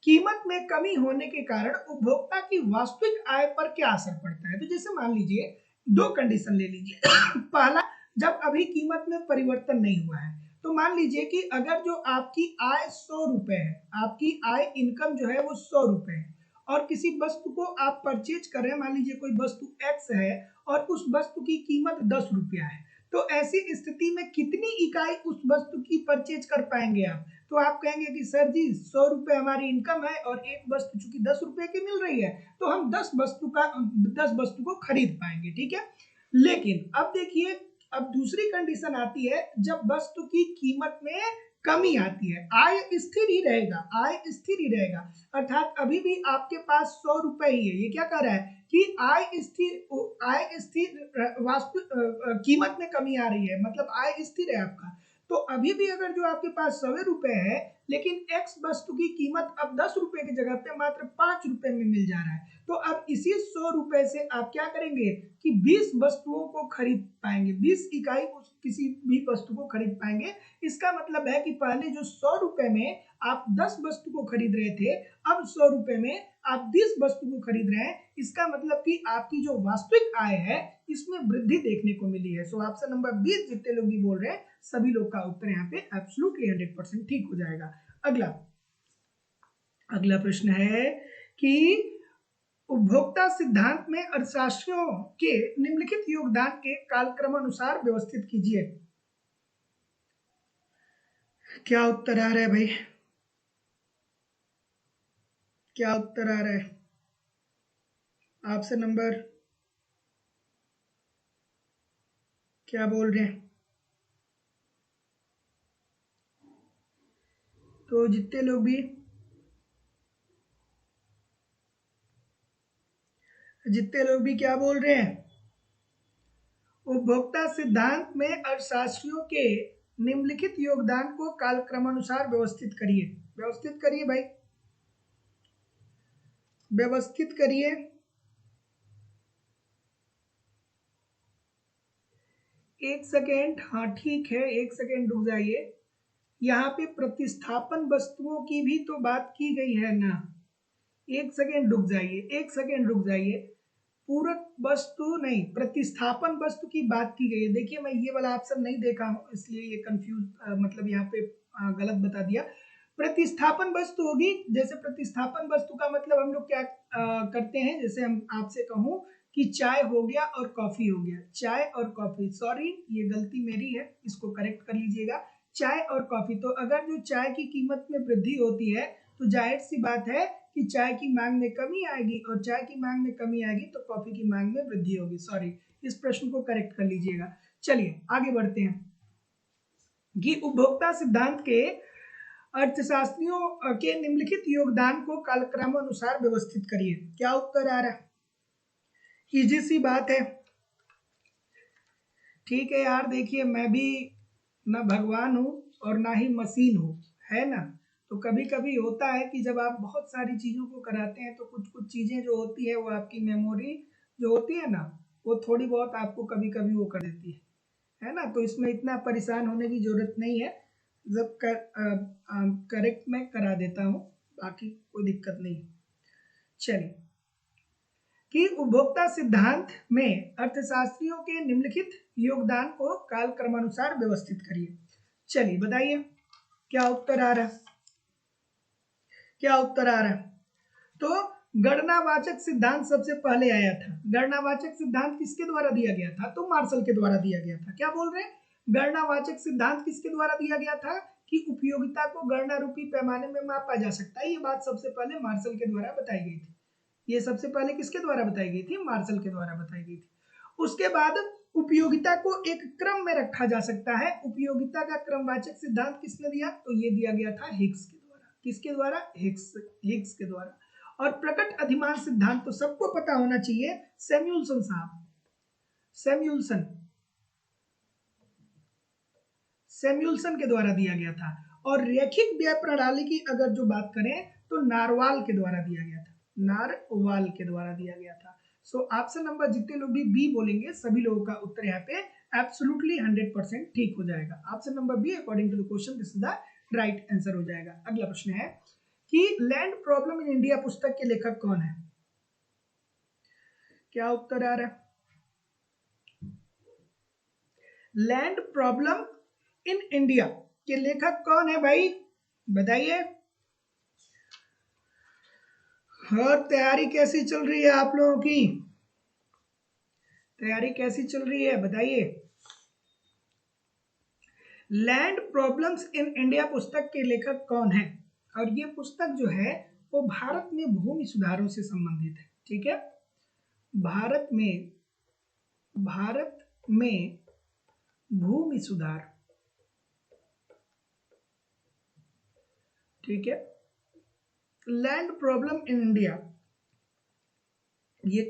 Speaker 1: कीमत में कमी होने के कारण उपभोक्ता की वास्तविक आय पर क्या असर पड़ता है। तो जैसे मान लीजिए दो कंडीशन ले लीजिए पहला, जब अभी कीमत में परिवर्तन नहीं हुआ है तो मान लीजिए कि अगर जो आपकी आय 100 रुपए है, आपकी आय इनकम जो है वो 100 रुपए है और किसी वस्तु को आप परचेज कर रहे हैं, मान लीजिए कोई वस्तु एक्स है और उस वस्तु की कीमत 10 रुपया है, तो ऐसी स्थिति में कितनी इकाई उस वस्तु की परचेज कर पाएंगे आप। तो आप कहेंगे कि सर जी 100 रुपए हमारी इनकम है और एक वस्तु चूंकि 10 रुपए की मिल रही है तो हम 10 वस्तु को खरीद पाएंगे, ठीक है। लेकिन अब देखिए, अब दूसरी कंडीशन आती है जब वस्तु की कीमत में कमी आती है, आय स्थिर ही रहेगा, आय स्थिर ही रहेगा, अर्थात अभी भी आपके पास 100 रुपए ही है। ये क्या कर रहा है कि आय स्थिर वास्तविक कीमत में कमी आ रही है, मतलब आय स्थिर है आपका। तो अभी भी अगर जो आपके पास 100 रुपए है लेकिन एक्स वस्तु की कीमत अब 10 रुपए की जगह पे मात्र 5 रुपए में मिल जा रहा है, तो अब इसी 100 रुपए से आप क्या करेंगे कि 20 वस्तुओं को खरीद पाएंगे, 20 इकाई किसी भी वस्तु को खरीद पाएंगे। इसका मतलब है कि पहले जो 100 रुपए में आप 10 वस्तु को खरीद रहे थे, अब 100 रुपए में आप 20 वस्तु को खरीद रहे हैं। इसका मतलब कि आपकी जो वास्तविक आय है इसमें वृद्धि देखने को मिली है। सो ऑप्शन नंबर 20 जितने लोग भी बोल रहे हैं सभी लोग का उत्तर यहाँ पे एब्सोल्युटली 100% ठीक हो जाएगा। अगला प्रश्न है कि उपभोक्ता सिद्धांत में अर्थशास्त्रियों के निम्नलिखित योगदान के कालक्रमानुसार व्यवस्थित कीजिए। क्या उत्तर आ रहा है भाई, क्या उत्तर आ रहा है? ऑप्शन नंबर क्या बोल रहे हैं? तो जितने लोग भी क्या बोल रहे हैं? उपभोक्ता सिद्धांत में अर्थशास्त्रियों के निम्नलिखित योगदान को कालक्रमानुसार व्यवस्थित करिए। व्यवस्थित करिए भाई, व्यवस्थित करिए। एक सेकेंड, हाँ ठीक है, एक सेकेंड रुक जाइए। यहाँ पे प्रतिस्थापन वस्तुओं की भी तो बात की गई है ना, एक सेकेंड रुक जाइए, एक सेकेंड रुक जाइए। पूरक वस्तु नहीं, प्रतिस्थापन वस्तु की बात की गई है। देखिए मैं ये वाला ऑप्शन नहीं देखा हूँ इसलिए ये कंफ्यूज मतलब यहाँ पे गलत बता दिया। प्रतिस्थापन वस्तु होगी, जैसे प्रतिस्थापन वस्तु का मतलब हम लोग क्या करते हैं, जैसे हम आपसे कहूँ कि चाय हो गया और कॉफी हो गया, चाय और कॉफी, सॉरी ये गलती मेरी है, इसको करेक्ट कर लीजिएगा। चाय और कॉफी, तो अगर जो चाय की कीमत में वृद्धि होती है तो जाहिर सी बात है कि चाय की मांग में कमी आएगी और चाय की मांग में कमी आएगी तो कॉफी की मांग में वृद्धि होगी। सॉरी, इस प्रश्न को करेक्ट कर लीजिएगा। चलिए आगे बढ़ते हैं कि उपभोक्ता सिद्धांत के अर्थशास्त्रियों के निम्नलिखित योगदान को कालक्रमानुसार व्यवस्थित करिए। क्या उत्तर आ रहा है? इजी सी बात है। ठीक है यार, देखिए मैं भी ना भगवान हूँ और ना ही मशीन हूँ, है ना। तो कभी कभी होता है कि जब आप बहुत सारी चीज़ों को कराते हैं तो कुछ कुछ चीज़ें जो होती है वो आपकी मेमोरी जो होती है ना, वो थोड़ी बहुत आपको कभी कभी वो कर देती है ना। तो इसमें इतना परेशान होने की जरूरत नहीं है। जब करेक्ट मैं करा देता हूँ, बाकी कोई दिक्कत नहीं। चलिए, कि उपभोक्ता सिद्धांत में अर्थशास्त्रियों के निम्नलिखित योगदान को कालक्रमानुसार व्यवस्थित करिए। चलिए बताइए क्या उत्तर आ रहा है, क्या उत्तर आ रहा है। तो गणनावाचक सिद्धांत सबसे पहले आया था। गणनावाचक सिद्धांत किसके द्वारा दिया गया था? तो मार्शल के द्वारा दिया गया था। क्या बोल रहे हैं? गणनावाचक सिद्धांत किसके द्वारा दिया गया था? कि उपयोगिता को गणना रूपी पैमाने में मापा जा सकता है। ये बात सबसे पहले मार्शल के द्वारा बताई गई थी। ये सबसे पहले किसके द्वारा बताई गई थी? मार्शल के द्वारा बताई गई थी। उसके बाद उपयोगिता को एक क्रम में रखा जा सकता है। उपयोगिता का क्रमवाचक सिद्धांत किसने दिया? तो ये दिया गया था हिग्स के द्वारा। किसके द्वारा? हिग्स के द्वारा। और प्रकट अधिमान सिद्धांत तो सबको पता होना चाहिए, सैमुअल्सन साहब, सैमुअल्सन के द्वारा दिया गया था। और रैखिक व्यय प्रणाली की अगर जो बात करें तो नारवाल के द्वारा दिया गया था। नारवाल के द्वारा दिया गया था। सो ऑप्शन नंबर जितने लोग भी बी बोलेंगे सभी लोगों का उत्तर यहाँ पे एब्सोल्युटली 100% ठीक हो जाएगा। Option number B according to the question this is the right answer हो जाएगा। अगला प्रश्न है कि लैंड प्रॉब्लम इन इंडिया पुस्तक के लेखक कौन है? क्या उत्तर आ रहा है? लैंड प्रॉब्लम इन इंडिया के लेखक कौन है भाई, बताइए। और तैयारी कैसी चल रही है आप लोगों की? तैयारी कैसी चल रही है बताइए। लैंड प्रॉब्लम्स इन इंडिया पुस्तक के लेखक कौन है? और ये पुस्तक जो है वो भारत में भूमि सुधारों से संबंधित है। ठीक है, भारत में भूमि सुधार। ठीक है, लैंड प्रॉब्लम इन इंडिया, ये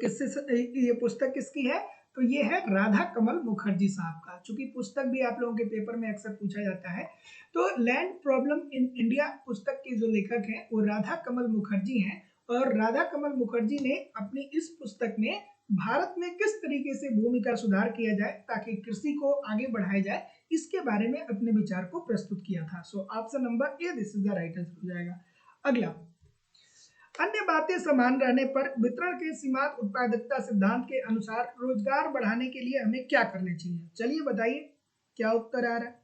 Speaker 1: ये पुस्तक किसकी है? तो ये है राधा कमल मुखर्जी साहब का। चूंकि पुस्तक भी आप लोगों के पेपर में अक्सर पूछा जाता है, तो लैंड प्रॉब्लम इन इंडिया पुस्तक के जो लेखक हैं वो राधा कमल मुखर्जी हैं। और राधा कमल मुखर्जी ने अपनी इस पुस्तक में भारत में किस तरीके से भूमि का सुधार किया जाए ताकि कृषि को आगे बढ़ाया जाए, इसके बारे में अपने विचार को प्रस्तुत किया था। सो option number A this is the right answer हो जाएगा। अगला, अन्य बातें समान रहने पर वितरण के सीमांत उत्पादकता सिद्धांत के अनुसार रोजगार बढ़ाने के लिए हमें क्या करना चाहिए? चलिए बताइए क्या उत्तर आ रहा है।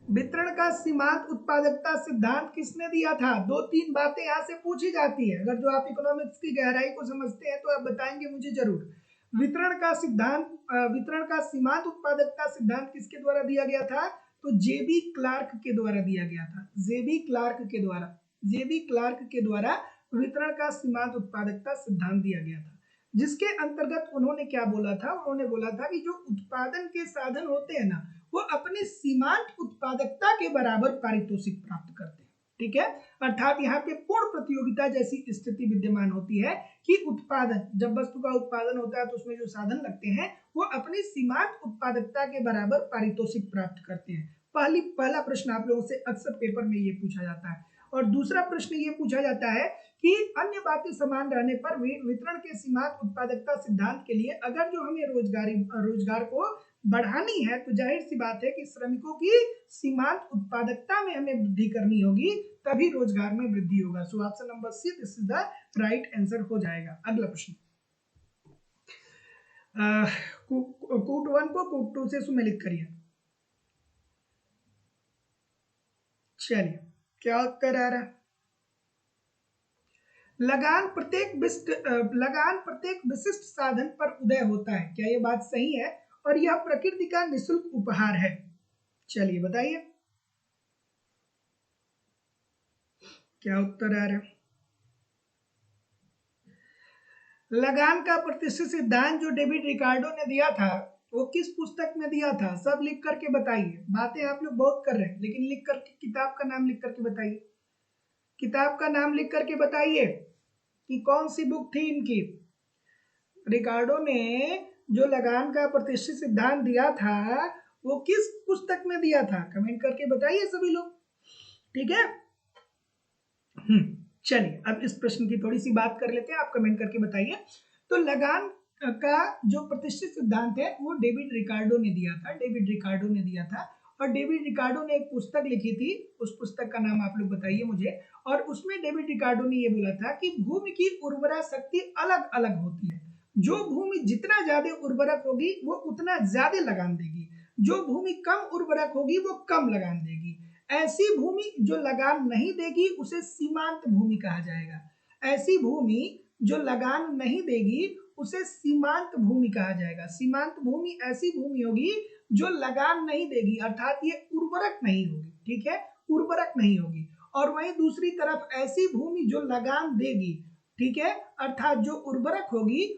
Speaker 1: वितरण का सीमांत उत्पादकता सिद्धांत किसने दिया था? दो तीन बातें यहाँ से पूछी जाती है। अगर जो आप इकोनॉमिक्स की गहराई को समझते हैं तो आप बताएंगे मुझे जरूर। वितरण का सीमांत उत्पादकता सिद्धांत किसके द्वारा दिया गया था? तो जेबी क्लार्क के द्वारा दिया गया था। जेबी क्लार्क के द्वारा वितरण का सीमांत उत्पादकता सिद्धांत दिया गया था, जिसके अंतर्गत उन्होंने क्या बोला था? उन्होंने बोला था कि जो उत्पादन के साधन होते हैं ना, वो अपने सीमांत उत्पादकता के बराबर पारितोषिक प्राप्त करते हैं। ठीक है, अर्थात यहाँ पे पूर्ण प्रतियोगिता जैसी स्थिति विद्यमान होती है कि उत्पादन, जब वस्तु का उत्पादन होता है तो उसमें जो साधन लगते हैं वो अपनी सीमांत उत्पादकता के बराबर पारितोषिक प्राप्त करते हैं। पहला प्रश्न आप लोगों से अक्सर पेपर में ये पूछा जाता है। और दूसरा प्रश्न ये पूछा जाता है कि अन्य बातें समान रहने पर वितरण के सीमांत उत्पादकता सिद्धांत के लिए अगर जो हमें रोजगार को बढ़ानी है तो जाहिर सी बात है कि श्रमिकों की सीमांत उत्पादकता में हमें वृद्धि करनी होगी, तभी रोजगार में वृद्धि होगा। सो option number see this is the right answer हो जाएगा। अगला प्रश्न, कूट 1 को कूट 2 से सुमेलित करिए। चलिए क्या उत्तर आ रहा है? लगान प्रत्येक विशिष्ट साधन पर उदय होता है। क्या ये बात सही है? और यह प्रकृति का निःशुल्क उपहार है। चलिए बताइए क्या उत्तर आ रहा है? लगान का प्रतिष्ठित सिद्धांत जो डेविड रिकार्डो ने दिया था वो किस पुस्तक में दिया था? सब लिख करके बताइए। बातें आप लोग बहुत कर रहे हैं लेकिन लिख करके, किताब का नाम लिख करके बताइए। किताब का नाम लिख करके बताइए कि कौन सी बुक थी इनकी। रिकार्डो ने जो लगान का प्रतिष्ठित सिद्धांत दिया था वो किस पुस्तक में दिया था, कमेंट करके बताइए सभी लोग, ठीक है। चलिए अब इस प्रश्न की थोड़ी सी बात कर लेते हैं, आप कमेंट करके बताइए। तो लगान का जो प्रतिष्ठित सिद्धांत है वो डेविड रिकार्डो ने दिया था, डेविड रिकार्डो ने दिया था। और डेविड रिकार्डो ने एक पुस्तक लिखी थी, उस पुस्तक का नाम आप लोग बताइए मुझे। और उसमें डेविड रिकार्डो ने ये बोला था कि भूमि की उर्वरा शक्ति अलग अलग होती है, जो भूमि जितना ज्यादा उर्वरक होगी वो उतना ज्यादा लगान देगी, जो भूमि कम उर्वरक होगी वो कम लगान देगी। ऐसी भूमि जो लगान नहीं देगी उसे सीमांत भूमि कहा जाएगा। ऐसी भूमि जो लगान नहीं देगी उसे सीमांत भूमि कहा जाएगा। सीमांत भूमि ऐसी भूमि होगी जो लगान नहीं देगी, अर्थात ये उर्वरक नहीं होगी, ठीक है, उर्वरक नहीं होगी। और वहीं दूसरी तरफ ऐसी भूमि जो लगान देगी, ठीक है, अर्थात जो उर्वरक होगी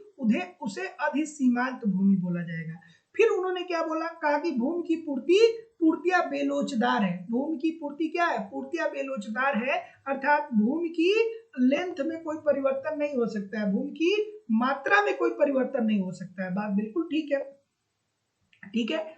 Speaker 1: उसे अधिसीमांत भूमि बोला जाएगा। फिर उन्होंने क्या बोला, कहा कि भूमि की पूर्तियां बेलोचदार है। भूमि की पूर्ति क्या है, पूर्तियां बेलोचदार है, अर्थात भूमि की लेंथ में कोई परिवर्तन नहीं हो सकता है, भूमि की मात्रा में कोई परिवर्तन नहीं हो सकता है। बात बिल्कुल ठीक है, ठीक है।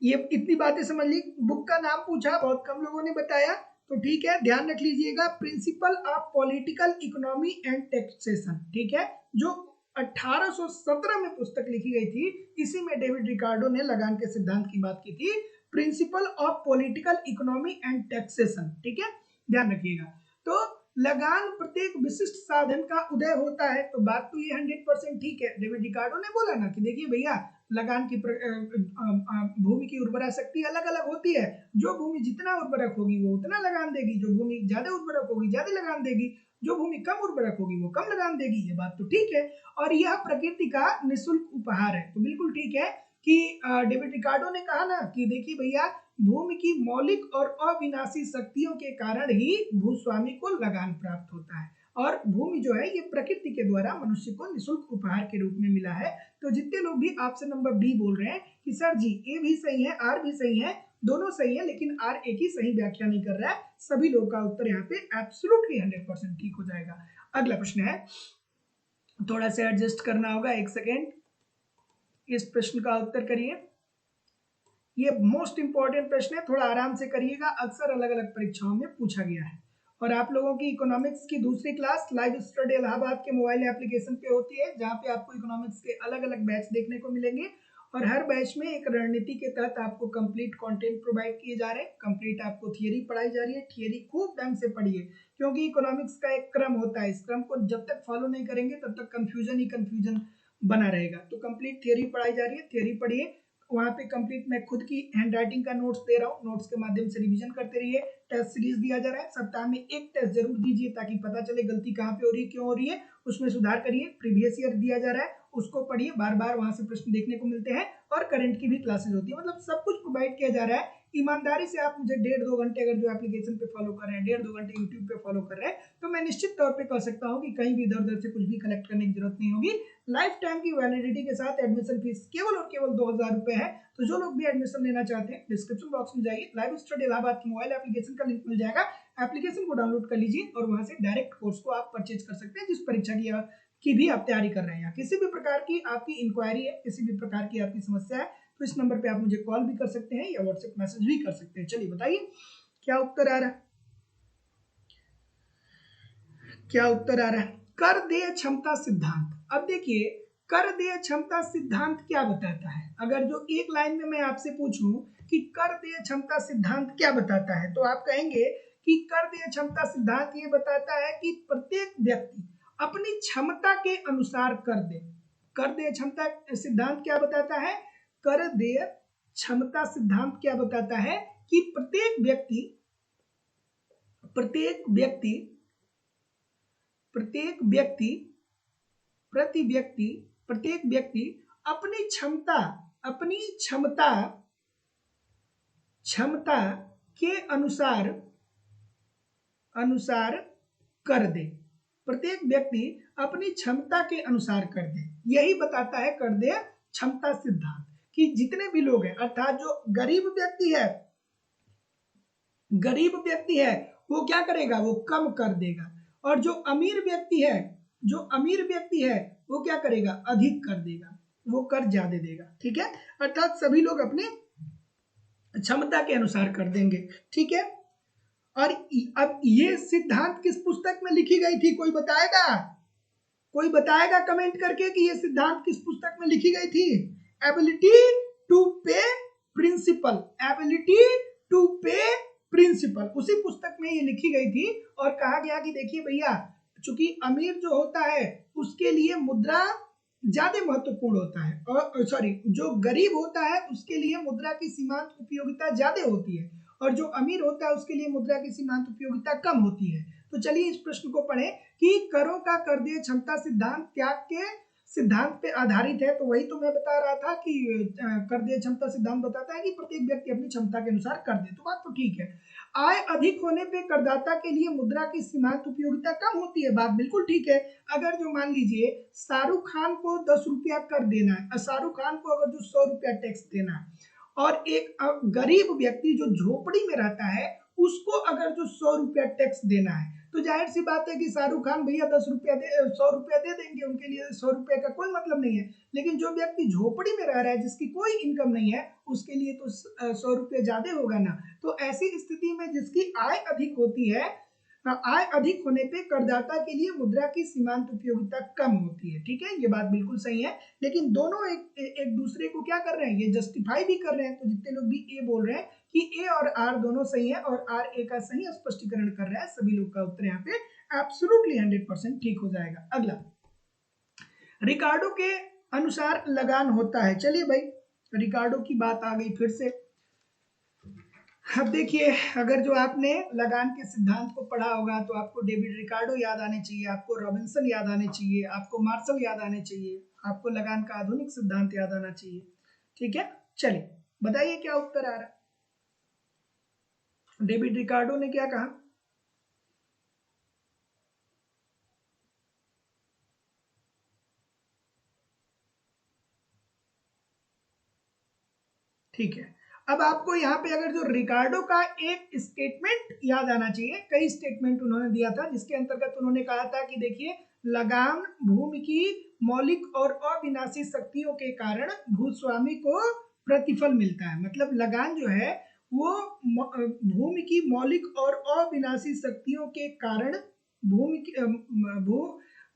Speaker 1: ये इतनी बातें समझ ली। बुक का नाम पूछा, बहुत कम लोगों ने बताया, तो ठीक है, ध्यान रख लीजिएगा, principle of political economy and taxation, ठीक है, जो 1817 में पुस्तक लिखी गई थी, इसी में डेविड रिकार्डो ने लगान के सिद्धांत की बात की थी, principle of political economy and taxation, ठीक है, ध्यान रखिएगा। तो लगान प्रत्येक विशिष्ट साधन का उदय होता है, तो बात तो ये 100% ठीक है। डेविड रिकार्डो ने बोला ना कि देखिए भैया, लगान की भूमि की उर्वरा शक्ति अलग अलग होती है, जो भूमि जितना उर्वरक होगी वो उतना लगान देगी, जो भूमि ज्यादा उर्वरक होगी ज्यादा लगान देगी, जो भूमि कम उर्वरक होगी वो कम लगान देगी। ये बात तो ठीक है, और यह प्रकृति का निःशुल्क उपहार है, तो बिल्कुल ठीक है कि डेविड रिकार्डो ने कहा ना कि देखिए भैया, भूमि की मौलिक और अविनाशी शक्तियों के कारण ही भूस्वामी को लगान प्राप्त होता है, और भूमि जो है ये प्रकृति के द्वारा मनुष्य को निःशुल्क उपहार के रूप में मिला है। तो जितने लोग भी ऑप्शन नंबर बी बोल रहे हैं कि सर जी ए भी सही है आर भी सही है, दोनों सही है, लेकिन आर एक ही सही व्याख्या नहीं कर रहा है, सभी लोग का उत्तर यहाँ पे एब्सोल्युटली 100% ठीक हो जाएगा। अगला प्रश्न है, थोड़ा सा एडजस्ट करना होगा, एक सेकेंड, इस प्रश्न का उत्तर करिए। ये मोस्ट इंपॉर्टेंट प्रश्न है, थोड़ा आराम से करिएगा, अक्सर अलग अलग परीक्षाओं में पूछा गया है। और आप लोगों की इकोनॉमिक्स की दूसरी क्लास लाइव स्टडी इलाहाबाद के मोबाइल एप्लीकेशन पे होती है, जहाँ पे आपको इकोनॉमिक्स के अलग अलग बैच देखने को मिलेंगे, और हर बैच में एक रणनीति के तहत आपको कंप्लीट कंटेंट प्रोवाइड किए जा रहे हैं, कंप्लीट आपको थियरी पढ़ाई जा रही है। थियरी खूब ढंग से पढ़िए, क्योंकि इकोनॉमिक्स का एक क्रम होता है, इस क्रम को जब तक फॉलो नहीं करेंगे तब तक कंफ्यूजन ही कंफ्यूजन बना रहेगा। तो कंप्लीट थियरी पढ़ाई जा रही है, थियरी पढ़िए, वहाँ पे कंप्लीट मैं खुद की हैंडराइटिंग का नोट्स दे रहा हूँ, नोट्स के माध्यम से रिवीजन करते रहिए। टेस्ट सीरीज दिया जा रहा है, सप्ताह में एक टेस्ट जरूर दीजिए ताकि पता चले गलती कहाँ पे हो रही है, क्यों हो रही है, उसमें सुधार करिए। प्रीवियस ईयर दिया जा रहा है, उसको पढ़िए, बार बार वहां से प्रश्न देखने को मिलते हैं, और करंट की भी क्लासेस होती है, मतलब सब कुछ प्रोवाइड किया जा रहा है। ईमानदारी से आप मुझे 1.5-2 घंटे अगर जो एप्लीकेशन पे फॉलो कर रहे हैं, 1.5-2 घंटे यूट्यूब पे फॉलो कर रहे हैं, तो मैं निश्चित तौर पे कह सकता हूँ कि कहीं भी इधर उधर से कुछ भी कलेक्ट करने की जरूरत नहीं होगी। लाइफ टाइम की वैलिडिटी के साथ एडमिशन फीस केवल और केवल 2000 रुपए है। तो जो लोग भी एडमिशन लेना चाहते हैं, डिस्क्रिप्शन बॉक्स में जाइए, लाइव स्टडी इलाहाबाद की मोबाइल एप्लीकेशन का लिंक मिल जाएगा, एप्लीकेशन को डाउनलोड कर लीजिए और वहां से डायरेक्ट कोर्स को आप परचेज कर सकते हैं, जिस परीक्षा की भी आप तैयारी कर रहे हैं। किसी भी प्रकार की आपकी इंक्वायरी है, किसी भी प्रकार की आपकी समस्या है, तो इस नंबर पे आप मुझे कॉल भी कर सकते हैं या व्हाट्सएप मैसेज भी कर सकते हैं। चलिए बताइए क्या उत्तर आ रहा है, क्या उत्तर आ रहा है। कर देय क्षमता सिद्धांत। अब देखिए, कर देय क्षमता सिद्धांत क्या बताता है, अगर जो एक लाइन में मैं आपसे पूछूं कि कर देय क्षमता सिद्धांत क्या बताता है, तो आप कहेंगे कि कर देय क्षमता सिद्धांत ये बताता है कि प्रत्येक व्यक्ति अपनी क्षमता के अनुसार कर दे। कर देय क्षमता सिद्धांत क्या बताता है, कर देय क्षमता सिद्धांत क्या बताता है कि प्रत्येक व्यक्ति प्रत्येक व्यक्ति अपनी क्षमता के अनुसार कर दे। प्रत्येक व्यक्ति अपनी क्षमता के अनुसार कर दे, यही बताता है कर दे क्षमता सिद्धांत, कि जितने भी लोग हैं, अर्थात जो गरीब व्यक्ति है वो क्या करेगा, वो कम कर देगा। और जो अमीर व्यक्ति है, जो अमीर व्यक्ति है वो क्या करेगा, अधिक कर देगा, वो कर ज्यादा देगा। ठीक है, अर्थात सभी लोग अपनी क्षमता के अनुसार कर देंगे। ठीक है, और अब ये सिद्धांत किस पुस्तक में लिखी गई थी, कोई बताएगा, कोई बताएगा कमेंट करके कि ये सिद्धांत किस पुस्तक में लिखी गई थी। एबिलिटी टू पे प्रिंसिपल, एबिलिटी टू पे प्रिंसिपल, उसी पुस्तक में ये लिखी गई थी। और कहा गया कि देखिए भैया, चूंकि अमीर जो होता है उसके लिए मुद्रा ज्यादा महत्वपूर्ण होता है, और सॉरी, जो गरीब होता है उसके लिए मुद्रा की सीमांत उपयोगिता ज्यादा होती है, और जो अमीर होता है उसके लिए मुद्रा की सीमांत उपयोगिता कम होती है। तो चलिए इस प्रश्न को पढ़ें कि करों का कर देय क्षमता सिद्धांत त्याग के सिद्धांत पे आधारित है। तो वही तो मैं बता रहा था कि कर देय क्षमता सिद्धांत बताता है कि प्रत्येक व्यक्ति अपनी क्षमता के अनुसार कर दे, तो बात तो ठीक है। आय अधिक होने पे करदाता के लिए मुद्रा की सीमांत उपयोगिता कम होती है, बात बिल्कुल ठीक है। अगर जो मान लीजिए शाहरुख खान को 10 रुपया कर देना है, शाहरुख खान को अगर जो 100 रुपया टैक्स देना है, और एक गरीब व्यक्ति जो झोपड़ी में रहता है उसको अगर जो 100 रुपया टैक्स देना है, तो जाहिर सी बात है कि शाहरुख खान भैया 10 रुपया 100 रुपया दे देंगे, उनके लिए 100 रुपये का कोई मतलब नहीं है। लेकिन जो व्यक्ति झोपड़ी में रह रहा है, जिसकी कोई इनकम नहीं है, उसके लिए तो 100 रुपये ज्यादा होगा ना। तो ऐसी स्थिति में जिसकी आय अधिक होती है, आय अधिक होने पे करदाता के लिए मुद्रा की सीमांत उपयोगिता कम होती है। ठीक है, ये बात बिल्कुल सही है। लेकिन दोनों एक दूसरे को क्या कर रहे हैं, ये जस्टिफाई भी कर रहे हैं। तो जितने लोग भी ए बोल रहे हैं कि ए और आर दोनों सही है, और आर ए का सही स्पष्टीकरण कर रहा है, सभी लोग का उत्तर यहाँ पे एब्सोल्युटली 100% ठीक हो जाएगा। अगला, रिकार्डो के अनुसार लगान होता है। चलिए भाई, रिकार्डो की बात आ गई फिर से। अब देखिए, अगर जो आपने लगान के सिद्धांत को पढ़ा होगा तो आपको डेविड रिकार्डो याद आने चाहिए, आपको रॉबिन्सन याद आने चाहिए, आपको मार्शल याद आने चाहिए, आपको लगान का आधुनिक सिद्धांत याद आना चाहिए। ठीक है, चलिए बताइए क्या उत्तर आ रहा है। डेविड रिकार्डो ने क्या कहा, ठीक है। अब आपको यहाँ पे अगर जो रिकार्डो का एक स्टेटमेंट याद आना चाहिए, कई स्टेटमेंट उन्होंने दिया था जिसके अंतर्गत उन्होंने कहा था कि देखिए, लगान भूमि की मौलिक और अविनाशी शक्तियों के कारण भूस्वामी को प्रतिफल मिलता है। मतलब लगान जो है वो भूमि की मौलिक और अविनाशी शक्तियों के कारण भूमि की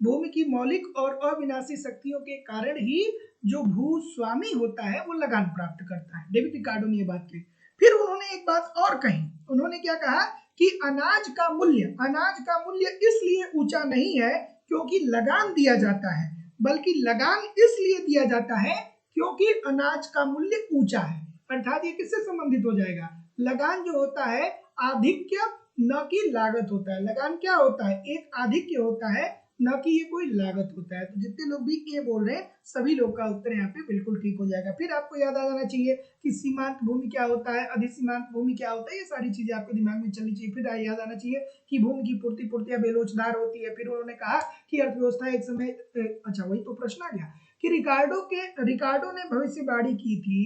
Speaker 1: भूमि की मौलिक और अविनाशी शक्तियों के कारण ही जो भूस्वामी होता है वो लगान प्राप्त करता है। डेविड रिकार्डो ने ये बात कही। फिर उन्होंने एक बात और कही, उन्होंने क्या कहा कि अनाज का मूल्य इसलिए ऊंचा नहीं है क्योंकि लगान दिया जाता है, बल्कि लगान इसलिए दिया जाता है क्योंकि अनाज का मूल्य ऊंचा है। अर्थात ये किससे संबंधित हो जाएगा, लगान जो होता है आधिक्य न कि लागत होता है। लगान क्या होता है, एक आधिक्य होता है, न कि ये कोई लागत होता है। तो जितने लोग भी ये बोल रहे हैं सभी लोग का उत्तर यहाँ पे बिल्कुल ठीक हो जाएगा। फिर आपको याद आ जाना चाहिए कि सीमांत भूमि क्या होता है, अधिसीमांत भूमि क्या होता है, ये सारी चीजें आपके दिमाग में चलनी चाहिए। फिर याद आना चाहिए कि भूमि की पूर्ति पूर्तियां बेलोचदार होती है। फिर उन्होंने कहा कि अर्थव्यवस्था एक समय, अच्छा वही तो प्रश्न आ गया कि रिकार्डो ने भविष्यवाणी की थी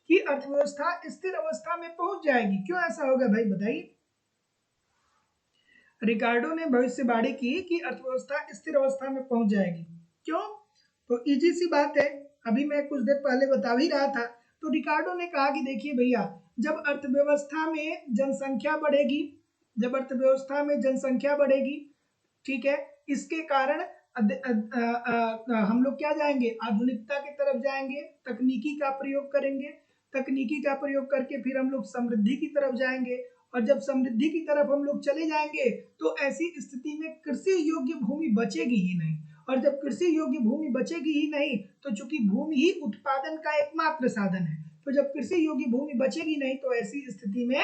Speaker 1: कि अर्थव्यवस्था स्थिर अवस्था में पहुंच जाएगी। क्यों ऐसा होगा भाई बताइए। रिकार्डो ने भविष्यवाणी की कि अर्थव्यवस्था स्थिर अवस्था में पहुंच जाएगी। क्यों, तो इजी सी बात है, अभी मैं कुछ देर पहले बता ही रहा था। तो रिकार्डो ने कहा कि देखिए भैया, जब अर्थव्यवस्था में जनसंख्या बढ़ेगी, जब अर्थव्यवस्था में जनसंख्या बढ़ेगी, ठीक है, इसके कारण हम लोग क्या जाएंगे, आधुनिकता की तरफ जाएंगे, तकनीकी का प्रयोग करेंगे, तकनीकी का प्रयोग करके फिर हम लोग समृद्धि की तरफ जाएंगे। और जब समृद्धि की तरफ हम लोग चले जाएंगे तो ऐसी स्थिति में कृषि योग्य भूमि बचेगी ही नहीं। और जब कृषि योग्य भूमि बचेगी ही नहीं, तो चूंकि भूमि ही उत्पादन का एकमात्र साधन है, तो जब कृषि योग्य भूमि बचेगी नहीं तो ऐसी स्थिति में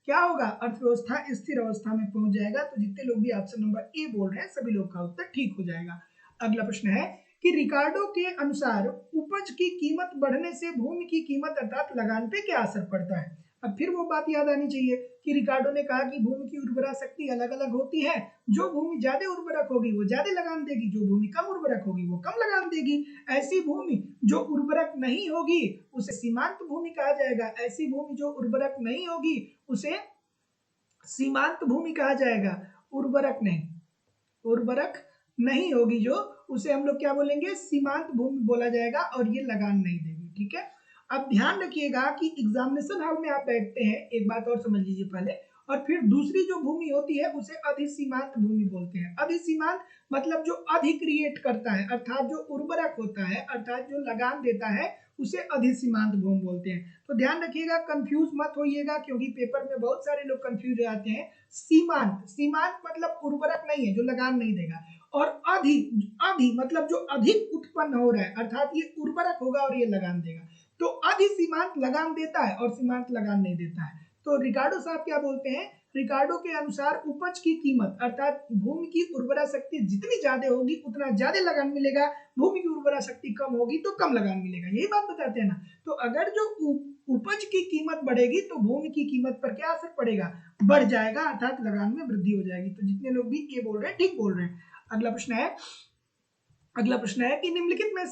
Speaker 1: क्या होगा, अर्थव्यवस्था स्थिर अवस्था में पहुंच जाएगा। तो जितने लोग भी ऑप्शन नंबर ए बोल रहे हैं सभी लोग का उत्तर ठीक हो जाएगा। अगला प्रश्न है कि रिकार्डो के अनुसार उपज की कीमत बढ़ने से भूमि की कीमत अर्थात लगान पे क्या असर पड़ता है। अब फिर वो बात याद आनी चाहिए कि रिकार्डो ने कहा कि भूमि की उर्वरा शक्ति अलग अलग होती है, जो भूमि ज्यादा उर्वरक होगी वो ज्यादा लगान देगी, जो भूमि कम उर्वरक होगी वो कम लगान देगी। ऐसी भूमि जो उर्वरक नहीं होगी उसे सीमांत भूमि कहा जाएगा, ऐसी भूमि जो उर्वरक नहीं होगी उसे सीमांत भूमि कहा जाएगा, उर्वरक नहीं, उर्वरक नहीं होगी जो, उसे हम लोग क्या बोलेंगे, सीमांत भूमि बोला जाएगा और ये लगान नहीं देगी। ठीक है, अब ध्यान रखिएगा कि एग्जामिनेशन हॉल में आप बैठते हैं, एक बात और समझ लीजिए पहले, और फिर दूसरी जो भूमि होती है उसे अधिसीमांत भूमि बोलते हैं। अधिसीमांत मतलब जो अधिक्रिएट करता है, अर्थात जो उर्वरक होता है, अर्थात जो लगान देता है, उसे अधिसीमांत भूमि बोलते हैं। तो ध्यान रखिएगा, कंफ्यूज मत होइएगा, क्योंकि पेपर में बहुत सारे लोग कंफ्यूज हो जाते हैं। सीमांत, सीमांत मतलब उर्वरक नहीं है, जो लगान नहीं देगा, और अधि, अधि मतलब जो अधिक उत्पन्न हो रहा है, अर्थात ये उर्वरक होगा और ये लगान देगा। तो अधिसीमांत लगान देता है और सीमांत लगान नहीं देता है। तो रिकार्डो साहब क्या बोलते हैं, रिकार्डो के अनुसार उपज की कीमत, अर्थात भूमि की उर्वरा शक्ति जितनी ज्यादा होगी उतना ज्यादा लगान मिलेगा, भूमि की उर्वरा शक्ति कम होगी तो कम लगान मिलेगा, यही बात बताते हैं ना। तो अगर जो उपज की कीमत बढ़ेगी तो भूमि की कीमत पर क्या असर पड़ेगा, बढ़ जाएगा, अर्थात लगान में वृद्धि हो जाएगी। तो जितने लोग भी ये बोल रहे हैं ठीक बोल रहे हैं। अगला प्रश्न है, अगला प्रश्न है कि निम्नलिखित में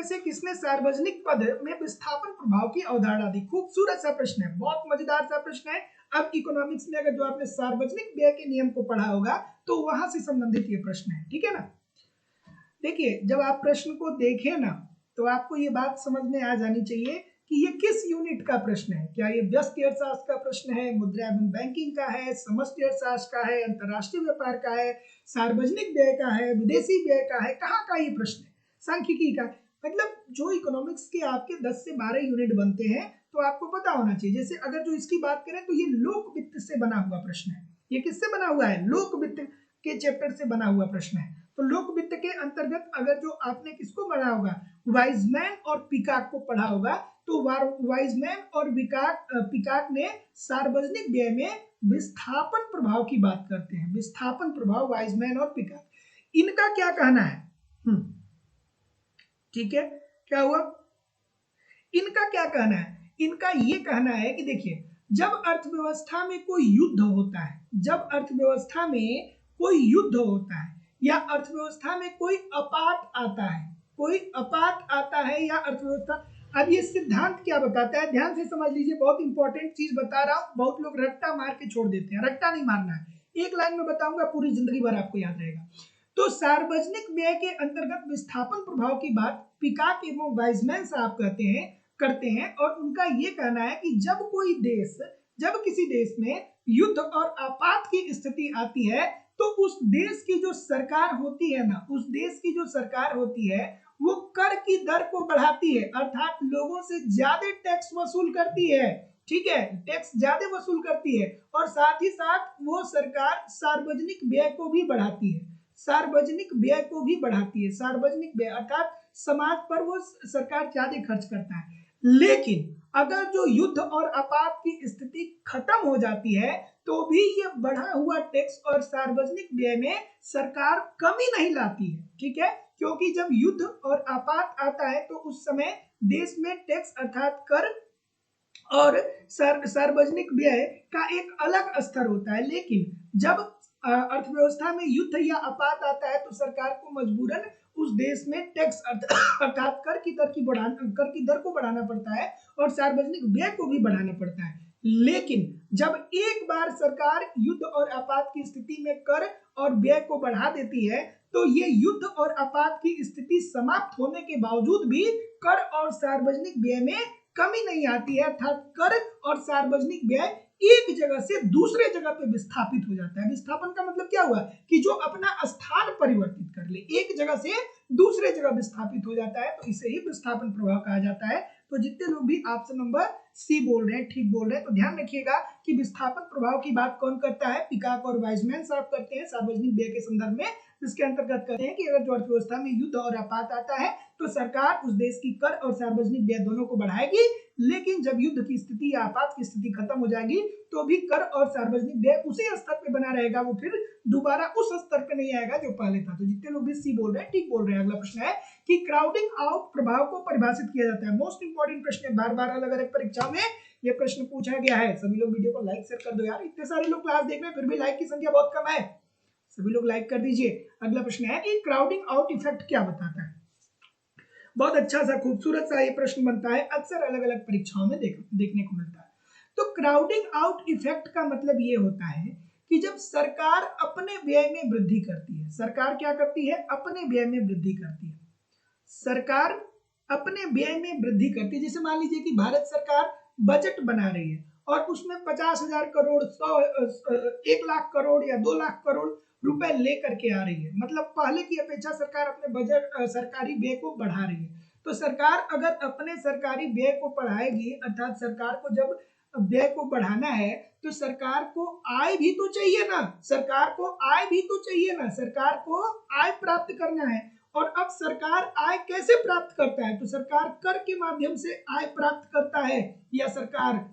Speaker 1: से किसने सार्वजनिक पद में विस्थापन प्रभाव की अवधारणा दी। खूबसूरत सा प्रश्न है, बहुत मजेदार सा प्रश्न है। अब इकोनॉमिक्स में अगर जो आपने सार्वजनिक व्यय के नियम को पढ़ा होगा तो वहां से संबंधित ये प्रश्न है। ठीक है ना, देखिए जब आप प्रश्न को देखें ना तो आपको ये बात समझ में आ जानी चाहिए कि ये किस यूनिट का प्रश्न है। क्या ये व्यष्टि अर्थशास्त्र का प्रश्न है, मुद्रा एवं बैंकिंग का है, समष्टि अर्थशास्त्र का है, अंतरराष्ट्रीय व्यापार का है, सार्वजनिक व्यय का है, विदेशी व्यय का है, कहाँ का ये प्रश्न है, सांख्यिकी का। मतलब जो इकोनॉमिक्स के आपके 10 से 12 यूनिट बनते हैं तो आपको पता होना चाहिए। जैसे अगर जो इसकी बात करें तो ये लोक वित्त से बना हुआ प्रश्न है। ये किससे बना हुआ है, लोक वित्त के चैप्टर से बना हुआ प्रश्न है। तो लोक वित्त के अंतर्गत अगर जो आपने किसको पढ़ा होगा, वाइजमैन और पिकाक को पढ़ा होगा, तो वाइजमैन और पिकाक ने सार्वजनिक व्यय में विस्थापन प्रभाव की बात करते हैं। विस्थापन प्रभाव, वाइजमैन और पिकाक, इनका क्या कहना है। ठीक है, क्या हुआ, इनका क्या कहना है, इनका ये कहना है कि देखिए जब अर्थव्यवस्था में कोई युद्ध होता है, जब अर्थव्यवस्था में कोई युद्ध होता है या अर्थव्यवस्था में कोई आपात आता है, कोई आपात आता है या अर्थव्यवस्था, अब ये सिद्धांत क्या बताता है, ध्यान से समझ लीजिए, बहुत इंपॉर्टेंट चीज बता रहा हूं। बहुत लोग रट्टा मार के छोड़ देते हैं, रट्टा नहीं मारना है, एक लाइन में बताऊंगा, पूरी जिंदगी भर आपको याद रहेगा। तो सार्वजनिक व्यय के अंतर्गत विस्थापन प्रभाव की बात पिकाक एवं वाइजमैन साहब करते हैं और उनका ये कहना है कि जब किसी देश में युद्ध और आपात की स्थिति आती है तो उस देश की जो सरकार होती है ना, उस देश की जो सरकार होती है वो कर की दर को बढ़ाती है, अर्थात लोगों से ज्यादा टैक्स वसूल करती है। ठीक है, टैक्स ज्यादा वसूल करती है और साथ ही साथ वो सरकार सार्वजनिक व्यय को भी बढ़ाती है, सार्वजनिक व्यय को भी बढ़ाती है, सार्वजनिक व्यय अर्थात समाज पर वो सरकार ज्यादा खर्च करता है। लेकिन अगर जो युद्ध और आपात की स्थिति खत्म हो जाती है तो भी ये बढ़ा हुआ टैक्स और सार्वजनिक व्यय में सरकार कमी नहीं लाती है। ठीक है, क्योंकि जब युद्ध और आपात आता है तो उस समय देश में टैक्स अर्थात कर और सार्वजनिक व्यय का एक अलग स्तर होता है। लेकिन जब अर्थव्यवस्था में युद्ध या आपात आता है तो सरकार को मजबूरन उस देश में टैक्स अर्थात कर की दर को बढ़ाना पड़ता है और सार्वजनिक व्यय को भी बढ़ाना पड़ता है। लेकिन जब एक बार सरकार युद्ध और आपात की स्थिति में कर और व्यय को बढ़ा देती है तो ये युद्ध और आपात की स्थिति समाप्त होने के बावजूद भी कर और सार्वजनिक व्यय में कमी नहीं आती है, अर्थात कर और सार्वजनिक व्यय एक जगह से दूसरे जगह पे विस्थापित हो जाता है। विस्थापन का मतलब क्या हुआ कि जो अपना स्थान परिवर्तित कर ले, एक जगह से दूसरे जगह विस्थापित हो जाता है, तो इसे ही विस्थापन प्रभाव कहा जाता है। तो जितने लोग भी ऑप्शन नंबर सी बोल रहे हैं ठीक बोल रहे हैं। तो ध्यान रखिएगा कि विस्थापन प्रभाव की बात कौन करता है, पिकाक और वाइजमैन साहब करते हैं सार्वजनिक व्यय के संदर्भ में, जिसके अंतर्गत कहते हैं कि अगर जो अर्थव्यवस्था में युद्ध और आपात आता है तो सरकार उस देश की कर और सार्वजनिक व्यय दोनों को बढ़ाएगी, लेकिन जब युद्ध की स्थिति या आपात की स्थिति खत्म हो जाएगी तो भी कर और सार्वजनिक व्यय उसी स्तर पे बना रहेगा, वो फिर दोबारा उस स्तर पे नहीं आएगा जो पहले था। तो जितने लोग भी सी बोल रहे हैं ठीक बोल रहे हैं। अगला प्रश्न है कि क्राउडिंग आउट प्रभाव को परिभाषित किया जाता है। मोस्ट इंपोर्टेंट प्रश्न है, बार बार अलग अलग परीक्षाओं में ये प्रश्न पूछा गया है। सभी लोग वीडियो को लाइक शेयर कर दो यार, इतने सारे लोग क्लास देख रहे हैं फिर भी लाइक की संख्या बहुत कम है, सभी लोग लाइक कर दीजिए। अगला प्रश्न है कि क्राउडिंग आउट इफेक्ट क्या बताता है। बहुत अच्छा सा खूबसूरत सा ये प्रश्न बनता है, अक्सर अलग अलग परीक्षाओं में देखने को मिलता है। तो क्राउडिंग आउट इफेक्ट का मतलब ये होता है कि जब सरकार अपने व्यय में वृद्धि करती है, सरकार क्या करती है, अपने व्यय में वृद्धि करती है, सरकार अपने व्यय में वृद्धि करती है। जैसे मान लीजिए कि भारत सरकार बजट बना रही है और उसमें 50,000 करोड़, 1 लाख करोड़ या 2 लाख करोड़ रुपए लेकर के आ रही है, मतलब पहले की अपेक्षा सरकार अपने बजट सरकारी व्यय को बढ़ा रही है। तो सरकार अगर अपने सरकारी व्यय को बढ़ाएगी, अर्थात सरकार को जब व्यय को बढ़ाना है तो सरकार को आय भी तो चाहिए ना, सरकार को आय भी तो चाहिए ना, सरकार को आय प्राप्त करना है। और अब सरकार आय कैसे प्राप्त करता है, तो सरकार कर के माध्यम से आय प्राप्त करता है या सरकार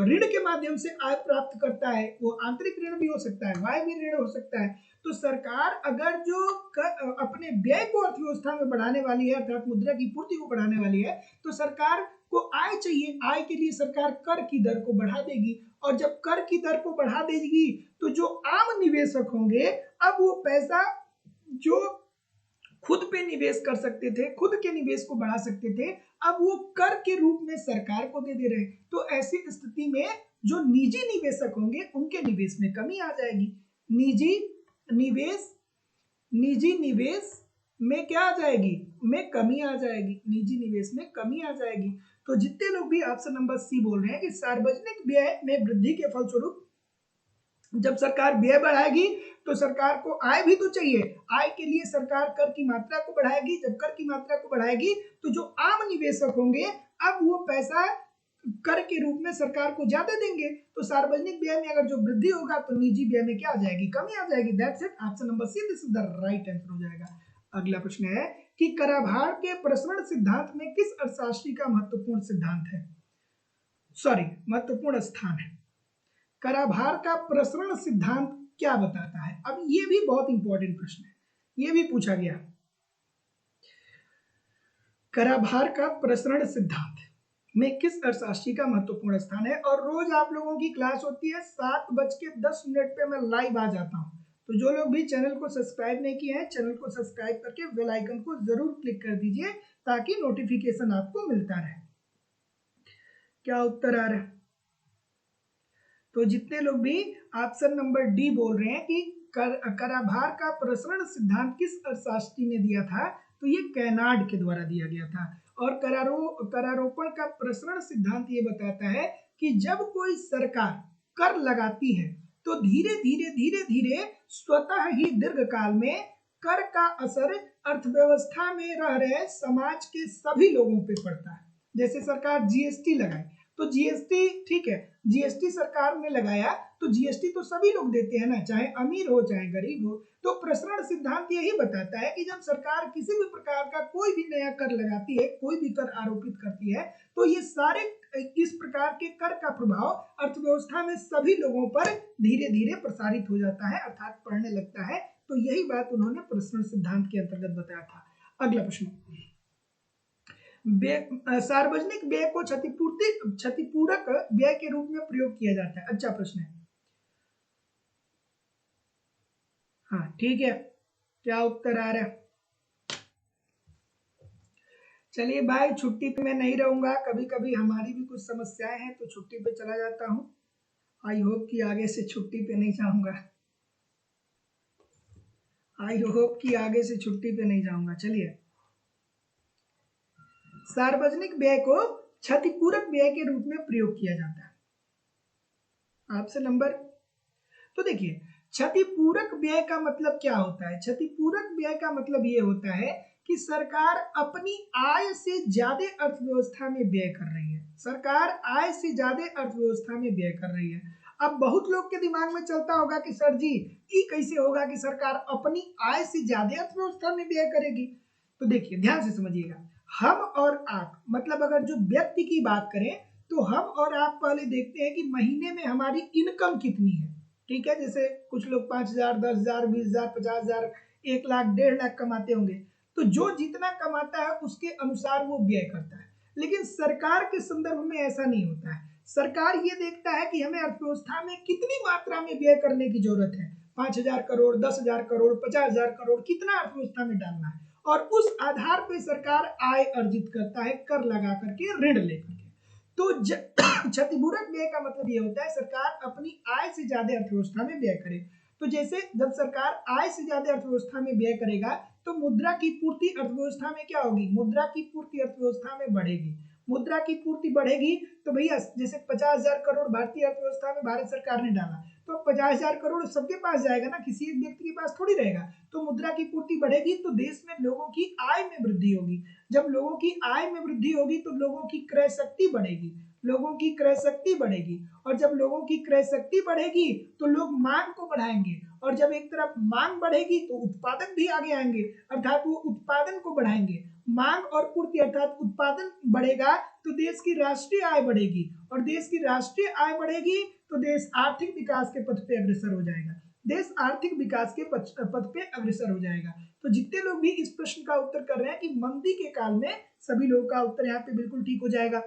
Speaker 1: ऋण के माध्यम से आय प्राप्त करता है। वो आंतरिक ऋण भी हो सकता है, बाह्य भी ऋण हो सकता है। तो सरकार अगर जो अपने व्यय को अर्थव्यवस्था में बढ़ाने वाली है, अर्थात मुद्रा की पूर्ति को बढ़ाने वाली है, तो सरकार को आय चाहिए, आय के लिए सरकार कर की दर को बढ़ा देगी। और जब कर की दर को बढ़ा देगी तो जो आम निवेशक होंगे, अब वो पैसा जो खुद पे निवेश कर सकते थे, खुद के निवेश को बढ़ा सकते थे, अब वो कर के रूप में सरकार को दे रहे। तो ऐसी स्थिति में जो निजी निवेशक होंगे उनके निवेश में कमी आ जाएगी। निजी निवेश में क्या आ जाएगी, में कमी आ जाएगी, निजी निवेश में कमी आ जाएगी। तो जितने लोग भी ऑप्शन नंबर सी बोल रहे हैं कि सार्वजनिक व्यय में वृद्धि के फलस्वरूप जब सरकार व्यय बढ़ाएगी तो सरकार को आय भी तो चाहिए, आय के लिए सरकार कर की मात्रा को बढ़ाएगी। जब कर की मात्रा को बढ़ाएगी तो जो आम निवेशक होंगे अब वो पैसा कर के रूप में सरकार को ज्यादा देंगे। तो सार्वजनिक व्यय में अगर जो वृद्धि होगा तो निजी व्यय में क्या आ जाएगी, कमी आ जाएगी। That's it, option number see this is the right answer हो जाएगा। अगला प्रश्न है कि कराभार के प्रसरण सिद्धांत में किस अर्थशास्त्री का महत्वपूर्ण सिद्धांत है, सॉरी महत्वपूर्ण स्थान है। कराभार का प्रसरण सिद्धांत क्या बताता है। अब ये भी बहुत इंपॉर्टेंट प्रश्न है, ये भी पूछा गया। कराभार का प्रसरण सिद्धांत में किस अर्थशास्त्री का महत्वपूर्ण स्थान है। और रोज आप लोगों की क्लास होती है 7:10 पे मैं लाइव आ जाता हूं। तो जो लोग भी चैनल को सब्सक्राइब नहीं किए हैं, चैनल को सब्सक्राइब करके बेल आइकन को जरूर क्लिक कर दीजिए ताकि नोटिफिकेशन आपको मिलता रहे। क्या उत्तर आ रहा है। तो जितने लोग भी ऑप्शन नंबर डी बोल रहे हैं कि कराभार का प्रसरण सिद्धांत किस अर्थशास्त्री ने दिया था, तो ये कैनाड के द्वारा दिया गया था। और करारोपण का प्रसरण सिद्धांत ये बताता है कि जब कोई सरकार कर लगाती है तो धीरे धीरे स्वतः ही दीर्घकाल में कर का असर अर्थव्यवस्था में रह रहे समाज के सभी लोगों पे पड़ता है। जैसे सरकार जीएसटी लगाई तो जीएसटी ठीक है, जीएसटी सरकार ने लगाया तो जीएसटी तो सभी लोग देते हैं ना, चाहे अमीर हो चाहे गरीब हो। तो प्रसरण सिद्धांत यही बताता है कि जब सरकार किसी भी प्रकार का कोई भी नया कर लगाती है, कोई भी कर आरोपित करती है, तो ये सारे इस प्रकार के कर का प्रभाव अर्थव्यवस्था में सभी लोगों पर धीरे धीरे प्रसारित हो जाता है, अर्थात पड़ने लगता है। तो यही बात उन्होंने प्रसरण सिद्धांत के अंतर्गत बताया था। अगला प्रश्न, सार्वजनिक व्यय को क्षतिपूरक व्यय के रूप में प्रयोग किया जाता है। अच्छा प्रश्न है, हाँ ठीक है। क्या उत्तर आ रहा है। चलिए भाई, छुट्टी पे मैं नहीं रहूंगा, कभी कभी हमारी भी कुछ समस्याएं हैं तो छुट्टी पे चला जाता हूं। आई होप कि आगे से छुट्टी पे नहीं जाऊंगा, आई होप कि आगे से छुट्टी पे नहीं जाऊंगा। चलिए, सार्वजनिक व्यय को क्षतिपूरक व्यय के रूप में प्रयोग किया जाता है। ऑप्शन नंबर, तो देखिए क्षतिपूरक व्यय का मतलब क्या होता है। क्षतिपूरक व्यय का मतलब ये होता है कि सरकार अपनी आय से ज्यादा अर्थव्यवस्था में व्यय कर रही है, सरकार आय से ज्यादा अर्थव्यवस्था में व्यय कर रही है। अब बहुत लोग के दिमाग में चलता होगा कि सर जी ये कैसे होगा कि सरकार अपनी आय से ज्यादा अर्थव्यवस्था में व्यय करेगी। तो देखिए ध्यान से समझिएगा, हम और आप, मतलब अगर जो व्यक्ति की बात करें तो हम और आप पहले देखते हैं कि महीने में हमारी इनकम कितनी है। ठीक है, जैसे कुछ लोग 5,000, 10,000, 20,000, 50,000, 1 लाख, 1.5 लाख कमाते होंगे। तो जो जितना कमाता है उसके अनुसार वो व्यय करता है। लेकिन सरकार के संदर्भ में ऐसा नहीं होता है। सरकार ये देखता है कि हमें अर्थव्यवस्था में कितनी मात्रा में व्यय करने की जरूरत है, 5,000 करोड़, 10,000 करोड़, 50,000 करोड़, कितना अर्थव्यवस्था में डालना है। और उस आधार पर सरकार आय अर्जित करता है कर लगा करके, ऋण लेकर के। तो क्षतिपूरक व्यय का मतलब ये होता है सरकार अपनी आय से ज्यादा अर्थव्यवस्था में व्यय करे। तो जैसे जब सरकार आय से ज्यादा अर्थव्यवस्था में व्यय करेगा तो मुद्रा की पूर्ति अर्थव्यवस्था में क्या होगी, मुद्रा की पूर्ति अर्थव्यवस्था में बढ़ेगी। मुद्रा की पूर्ति बढ़ेगी तो भैया जैसे 50,000 करोड़ भारतीय अर्थव्यवस्था में भारत सरकार ने डाला तो 50,000 करोड़ सबके पास जाएगा ना, किसी एक व्यक्ति के पास थोड़ी रहेगा। तो मुद्रा की पूर्ति बढ़ेगी तो देश में लोगों की आय में वृद्धि होगी। जब लोगों की आय में वृद्धि होगी तो लोगों की क्रय शक्ति बढ़ेगी, लोगों की क्रय शक्ति बढ़ेगी, और जब लोगों की क्रय शक्ति बढ़ेगी तो लोग मांग को बढ़ाएंगे, और जब एक तरफ मांग बढ़ेगी तो उत्पादक भी आगे आएंगे, अर्थात वो उत्पादन को बढ़ाएंगे। मांग और पूर्ति अर्थात उत्पादन बढ़ेगा तो देश की राष्ट्रीय आय बढ़ेगी, और देश की राष्ट्रीय आय बढ़ेगी तो देश आर्थिक विकास के पथ पे अग्रसर हो जाएगा, देश आर्थिक विकास के पथ पे अग्रसर हो जाएगा। तो जितने लोग भी इस प्रश्न का उत्तर कर रहे हैं कि मंदी के काल में, सभी लोगों का उत्तर यहाँ पे बिल्कुल ठीक हो जाएगा।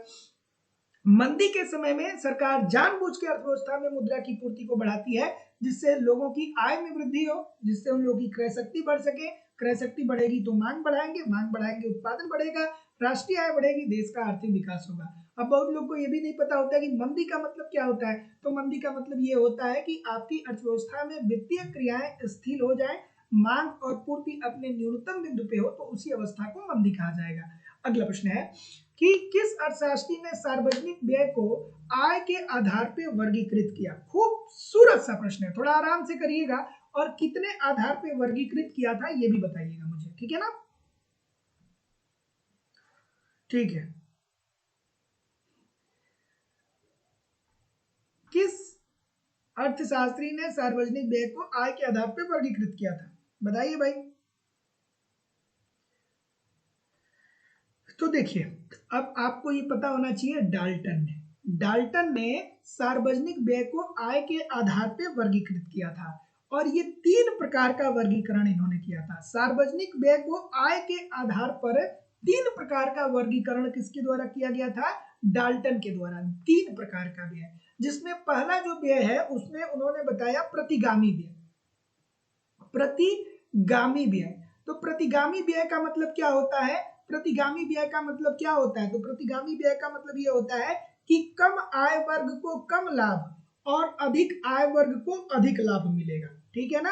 Speaker 1: मंदी के समय में सरकार जानबूझ के अर्थव्यवस्था में मुद्रा की पूर्ति को बढ़ाती है जिससे लोगों की आय में वृद्धि हो, जिससे उन लोगों की क्रय शक्ति बढ़ सके। क्रय शक्ति बढ़ेगी तो मांग बढ़ाएंगे, मांग बढ़ाएंगे उत्पादन बढ़ेगा, राष्ट्रीय आय बढ़ेगी, देश का आर्थिक विकास होगा। अब बहुत लोग को ये भी नहीं पता होता है कि मंदी का मतलब क्या होता है। तो मंदी का मतलब ये होता है कि आपकी अर्थव्यवस्था में वित्तीय क्रियाएं स्थिर हो जाए, मांग और पूर्ति अपने न्यूनतम बिंदु पे हो, तो उसी अवस्था को मंदी कहा जाएगा। अगला प्रश्न है कि किस अर्थशास्त्री ने सार्वजनिक व्यय को आय के आधार पे वर्गीकृत किया। खूबसूरत सा प्रश्न है, थोड़ा आराम से करिएगा, और कितने आधार पे वर्गीकृत किया था ये भी बताइएगा मुझे, ठीक है ना। ठीक है, किस अर्थशास्त्री ने सार्वजनिक व्यय को आय के आधार पे वर्गीकृत किया था, बताइए भाई। तो देखिए, अब आपको ये पता होना चाहिए, डाल्टन ने सार्वजनिक व्यय को आय के आधार पे वर्गीकृत किया था, और ये 3 प्रकार का वर्गीकरण इन्होंने किया था। सार्वजनिक व्यय को आय के आधार पर 3 प्रकार का वर्गीकरण किसके द्वारा किया गया था, डाल्टन के द्वारा। 3 प्रकार का व्यय, जिसमें पहला जो व्यय है उसमें उन्होंने बताया प्रतिगामी व्यय। प्रतिगामी व्यय, तो प्रतिगामी व्यय का मतलब क्या होता है, प्रतिगामी व्यय का मतलब क्या होता है, तो प्रतिगामी व्यय का मतलब ये होता है कि कम आय वर्ग को कम लाभ और अधिक आय वर्ग को अधिक लाभ मिलेगा, ठीक है ना।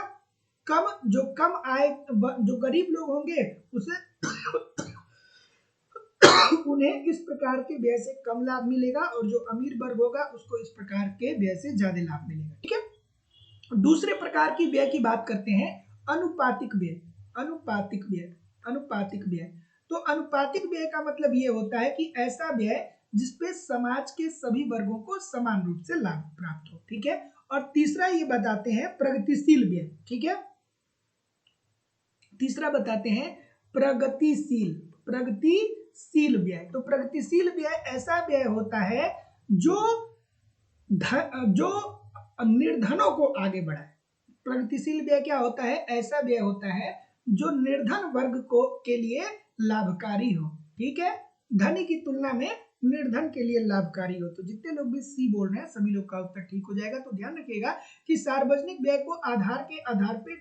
Speaker 1: कम आय, जो गरीब लोग होंगे उसे उन्हें इस प्रकार के व्यय से कम लाभ मिलेगा, और जो अमीर वर्ग होगा उसको इस प्रकार के व्यय से ज्यादा लाभ मिलेगा, ठीक है। दूसरे प्रकार की व्यय की बात करते हैं, अनुपातिक व्यय। अनुपातिक व्यय, अनुपातिक व्यय, तो अनुपातिक व्यय का मतलब ये होता है कि ऐसा व्यय जिसपे समाज के सभी वर्गों को समान रूप से लाभ प्राप्त हो, ठीक है। और तीसरा ये बताते हैं प्रगतिशील व्यय, ठीक है। तीसरा बताते हैं प्रगतिशील, प्रगतिशील व्यय। तो प्रगतिशील व्यय ऐसा व्यय होता है जो जो निर्धनों को आगे बढ़ाए। प्रगतिशील व्यय क्या होता है, ऐसा व्यय होता है जो निर्धन वर्ग को के लिए लाभकारी हो, ठीक है, धनी की तुलना में निर्धन के लिए लाभकारी हो। तो जितने लोग भी सी बोल रहे हैं सभी लोग का उत्तर ठीक हो जाएगा। तो ध्यान रखिएगा कि सार्वजनिक व्यय को आधार के आधार पे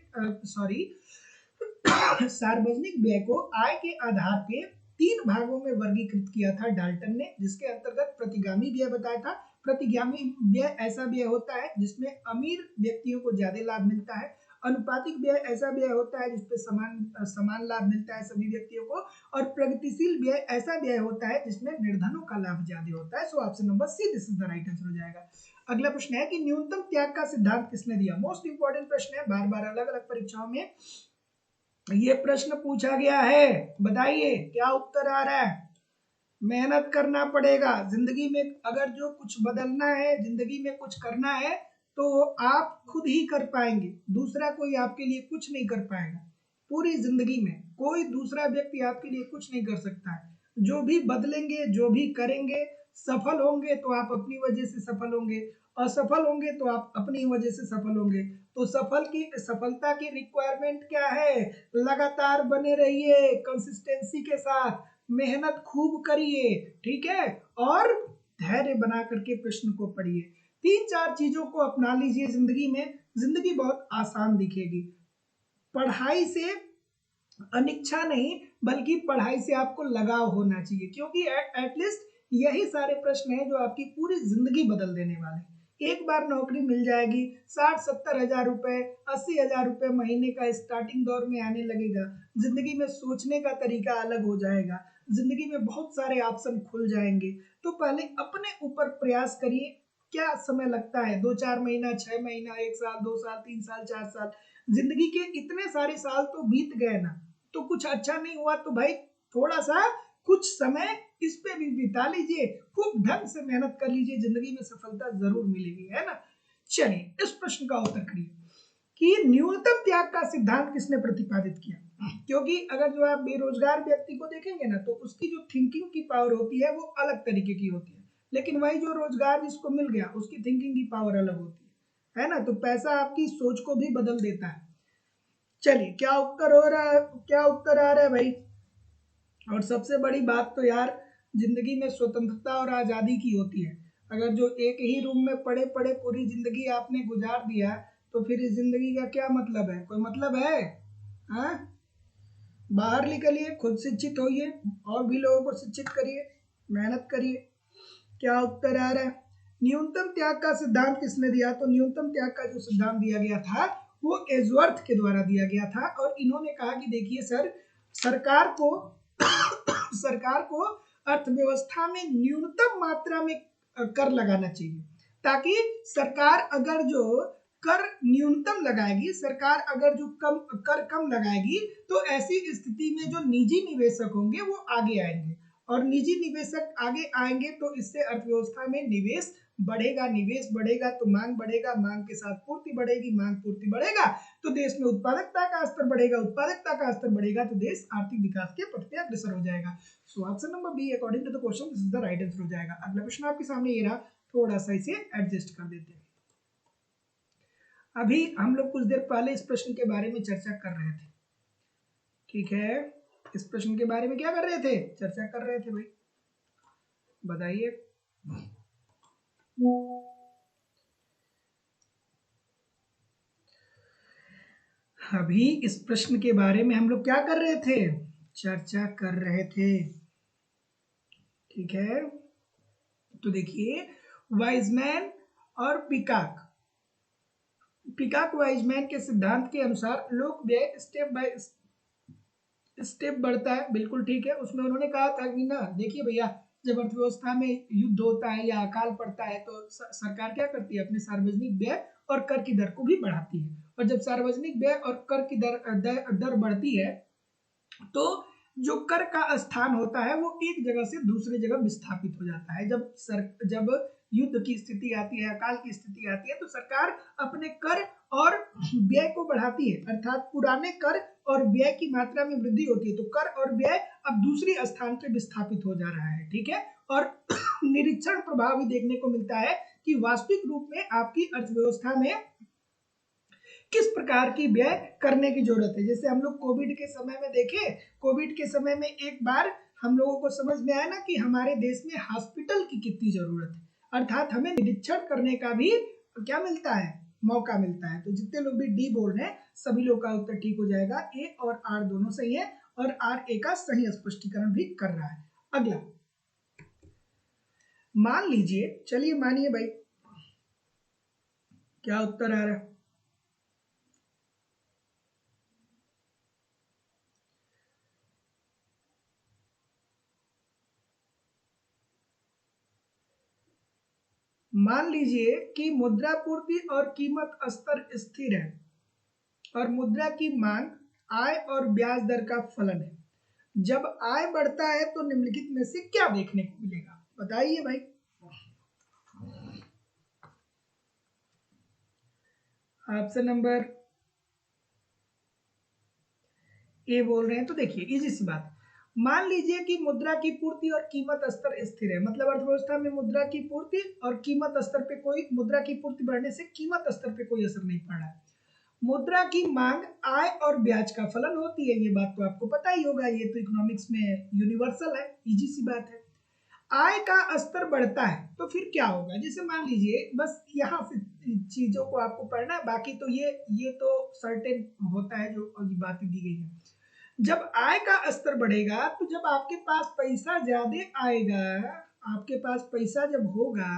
Speaker 1: सार्वजनिक व्यय को आय के आधार पे 3 भागों में वर्गीकृत किया था डाल्टन ने, जिसके अंतर्गत प्रतिगामी व्यय बताया था। प्रतिगामी व्यय ऐसा व्यय होता है जिसमें अमीर व्यक्तियों को ज्यादा लाभ मिलता है। अनुपातिक व्यय ऐसा व्यय होता है जिसपे समान लाभ मिलता है सभी व्यक्तियों को। और प्रगतिशील व्यय ऐसा व्यय होता है जिसमें निर्धनों का लाभ ज्यादा होता है। So option number see this is the right answer हो जाएगा। अगला प्रश्न है कि न्यूनतम त्याग का सिद्धांत किसने दिया। मोस्ट इंपॉर्टेंट प्रश्न है, बार बार अलग अलग परीक्षाओं में ये प्रश्न पूछा गया है। बताइए क्या उत्तर आ रहा है। मेहनत करना पड़ेगा जिंदगी में, अगर जो कुछ बदलना है जिंदगी में कुछ करना है तो आप खुद ही कर पाएंगे, दूसरा कोई आपके लिए कुछ नहीं कर पाएगा। पूरी जिंदगी में कोई दूसरा व्यक्ति आपके लिए कुछ नहीं कर सकता है। जो भी बदलेंगे, जो भी करेंगे, सफल होंगे तो आप अपनी वजह से सफल होंगे, असफल होंगे तो आप अपनी वजह से सफल होंगे। तो सफलता की रिक्वायरमेंट क्या है, लगातार बने रहिए, कंसिस्टेंसी के साथ मेहनत खूब करिए, ठीक है, और धैर्य बना करके प्रश्न को पढ़िए। 3-4 चीजों को अपना लीजिए जिंदगी में, जिंदगी बहुत आसान दिखेगी। पढ़ाई से अनिच्छा नहीं बल्कि पढ़ाई से आपको लगाव होना चाहिए, क्योंकि एटलीस्ट यही सारे प्रश्न हैं जो आपकी पूरी जिंदगी बदल देने वाले हैं। एक बार नौकरी मिल जाएगी, 60-70 हजार रुपए, 80 हजार रुपए महीने का स्टार्टिंग दौर में आने लगेगा। जिंदगी में सोचने का तरीका अलग हो जाएगा, जिंदगी में बहुत सारे ऑप्शन खुल जाएंगे। तो पहले अपने ऊपर प्रयास करिए। क्या समय लगता है, 2-4 महीना, 6 महीना, 1 साल, 2 साल, 3 साल, 4 साल, जिंदगी के इतने सारे साल तो बीत गए ना। तो कुछ अच्छा नहीं हुआ तो भाई थोड़ा सा कुछ समय इस पे भी बिता लीजिए, खूब ढंग से मेहनत कर लीजिए, जिंदगी में सफलता जरूर मिलेगी, है ना। चलिए इस प्रश्न का उत्तर करिए कि न्यूनतम त्याग का सिद्धांत किसने प्रतिपादित किया। क्योंकि अगर जो आप बेरोजगार व्यक्ति को देखेंगे ना तो उसकी जो थिंकिंग की पावर होती है वो अलग तरीके की होती है, लेकिन वही जो रोजगार जिसको मिल गया उसकी थिंकिंग की पावर अलग होती है ना। तो पैसा आपकी सोच को भी बदल देता है। चलिए क्या उत्तर हो रहा है, क्या उत्तर आ रहा है भाई। और सबसे बड़ी बात तो यार जिंदगी में स्वतंत्रता और आज़ादी की होती है। अगर जो एक ही रूम में पड़े पड़े पूरी जिंदगी आपने गुजार दिया तो फिर इस जिंदगी का क्या मतलब है, कोई मतलब है? हाँ, बाहर निकलिए, खुद शिक्षित होइए, और भी लोगों को शिक्षित करिए, मेहनत करिए। क्या उत्तर आ रहा है? न्यूनतम त्याग का सिद्धांत किसने दिया? तो न्यूनतम त्याग का जो सिद्धांत दिया गया था वो एजवर्थ के द्वारा दिया गया था। और इन्होंने कहा कि देखिए सर, सरकार को सरकार को अर्थव्यवस्था में न्यूनतम मात्रा में कर लगाना चाहिए, ताकि सरकार अगर जो कर न्यूनतम लगाएगी, सरकार अगर जो कम लगाएगी तो ऐसी स्थिति में जो निजी निवेशक होंगे वो आगे आएंगे, और निजी निवेशक आगे आएंगे तो इससे अर्थव्यवस्था में निवेश बढ़ेगा, निवेश बढ़ेगा तो मांग बढ़ेगा, मांग के साथ पूर्ति बढ़ेगी, मांग पूर्ति बढ़ेगा तो देश में उत्पादकता का स्तर बढ़ेगा, उत्पादकता का स्तर बढ़ेगा तो देश आर्थिक विकास के पथ पे अग्रसर हो जाएगा। So option number B according to the question this is the right answer हो जाएगा। अगला प्रश्न आपके सामने ये रहा, थोड़ा सा इसे एडजस्ट कर देते हैं। अभी हम लोग कुछ देर पहले इस प्रश्न के बारे में चर्चा कर रहे थे, ठीक है। इस प्रश्न के बारे में क्या कर रहे थे, चर्चा कर रहे थे भाई, बताइए। अभी इस प्रश्न के बारे में हम लोग क्या कर रहे थे, चर्चा कर रहे थे, ठीक है। तो देखिए वाइजमैन और पिकाक, पिकाक वाइजमैन के सिद्धांत के अनुसार लोक व्यय स्टेप बाय स्टेप बढ़ता है, बिल्कुल ठीक है। उसमें उन्होंने कहा था कि ना देखिए भैया, जब अर्थव्यवस्था में युद्ध होता है या अकाल पड़ता है तो सरकार क्या करती है, अपने सार्वजनिक व्यय और कर की दर को भी बढ़ाती है। और जब सार्वजनिक व्यय और कर की दर बढ़ती है तो जो कर का स्थान होता है वो एक जगह से दूसरे जगह विस्थापित हो जाता है। जब युद्ध की स्थिति आती है, अकाल की स्थिति आती है तो सरकार अपने कर और व्यय को बढ़ाती है, अर्थात पुराने कर और व्यय की मात्रा में वृद्धि होती है तो कर और व्यय अब दूसरी स्थान पे विस्थापित हो जा रहा है, ठीक है। और निरीक्षण प्रभाव भी देखने को मिलता है कि वास्तविक रूप में आपकी अर्थव्यवस्था में किस प्रकार की व्यय करने की जरूरत है। जैसे हम लोग कोविड के समय में देखे, कोविड के समय में एक बार हम लोगों को समझ में आया ना कि हमारे देश में हॉस्पिटल की कितनी जरूरत है, अर्थात हमें निरीक्षण करने का भी क्या मिलता है, मौका मिलता है। तो जितने लोग भी डी बोल रहे हैं सभी लोग का उत्तर ठीक हो जाएगा, ए और आर दोनों सही है, और आर ए का सही स्पष्टीकरण भी कर रहा है। अगला मान लीजिए, चलिए मानिए भाई, क्या उत्तर आ रहा है, मान लीजिए कि मुद्रापूर्ति और कीमत स्तर स्थिर है और मुद्रा की मांग आय और ब्याज दर का फलन है। जब आय बढ़ता है तो निम्नलिखित में से क्या देखने को मिलेगा, बताइए भाई। ऑप्शन नंबर ए बोल रहे हैं तो देखिए इजी सी बात, मान लीजिए कि मुद्रा की पूर्ति और कीमत स्तर स्थिर है, मतलब अर्थव्यवस्था में मुद्रा की पूर्ति और कीमत स्तर पे कोई, मुद्रा की पूर्ति बढ़ने से कीमत स्तर पे कोई असर नहीं पड़ रहा है। मुद्रा की मांग आय और ब्याज का फलन होती है, ये बात तो आपको पता ही होगा, ये तो इकोनॉमिक्स में यूनिवर्सल है, इजी सी बात है। आय का स्तर बढ़ता है तो फिर क्या होगा, जैसे मान लीजिए, बस यहाँ से चीजों को आपको पढ़ना है, बाकी तो ये तो सर्टेन होता है जो बातें दी गई है। जब आय का स्तर बढ़ेगा तो जब आपके पास पैसा ज्यादा आएगा आपके पास पैसा जब होगा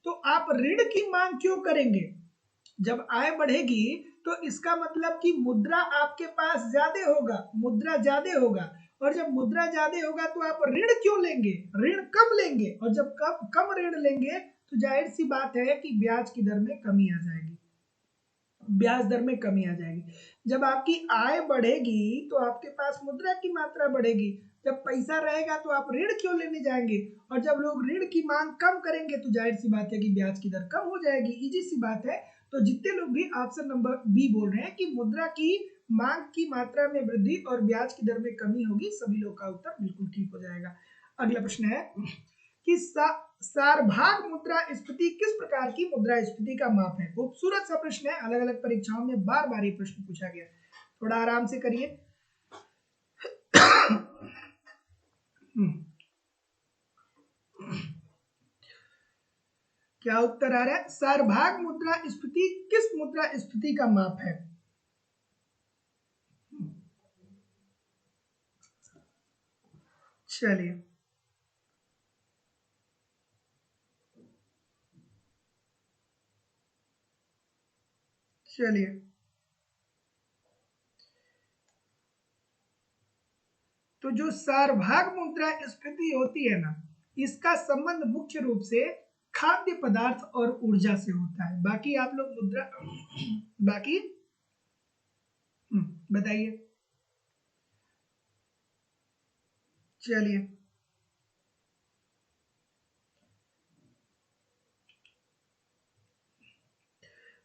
Speaker 1: तो आप ऋण की मांग क्यों करेंगे? जब आय बढ़ेगी तो इसका मतलब कि मुद्रा आपके पास ज्यादा होगा, मुद्रा ज्यादा होगा, और जब मुद्रा ज्यादा होगा तो आप ऋण क्यों लेंगे? ऋण कम लेंगे, और जब कम ऋण लेंगे तो जाहिर सी बात है कि ब्याज की दर में कमी आ जाएगी, ब्याज दर में कमी आ जाएगी। जब आपकी आय बढ़ेगी तो आपके पास मुद्रा की मात्रा बढ़ेगी, जब पैसा रहेगा तो आप ऋण क्यों लेने जाएंगे, और जब लोग ऋण की मांग कम करेंगे तो जाहिर सी बात है कि ब्याज की दर कम हो जाएगी, इजी सी बात है। तो जितने लोग भी ऑप्शन नंबर बी बोल रहे हैं कि मुद्रा की मांग की मात्रा में वृद्धि और ब्याज की दर में कमी होगी, सभी लोग का उत्तर बिल्कुल ठीक हो जाएगा। अगला प्रश्न है कि सार्वभाग मुद्रास्फीति किस प्रकार की मुद्रास्फीति का माप है? खूबसूरत सा प्रश्न है, अलग अलग परीक्षाओं में बार बार ये प्रश्न पूछा गया, थोड़ा आराम से करिए। क्या उत्तर आ रहा है? सार्वभाग मुद्रास्फीति किस मुद्रास्फीति का माप है? चलिए, चलिए तो जो सार्वभाग मुद्रास्फीति होती है ना, इसका संबंध मुख्य रूप से खाद्य पदार्थ और ऊर्जा से होता है। बाकी आप लोग मुद्रा बाकी बताइए। चलिए,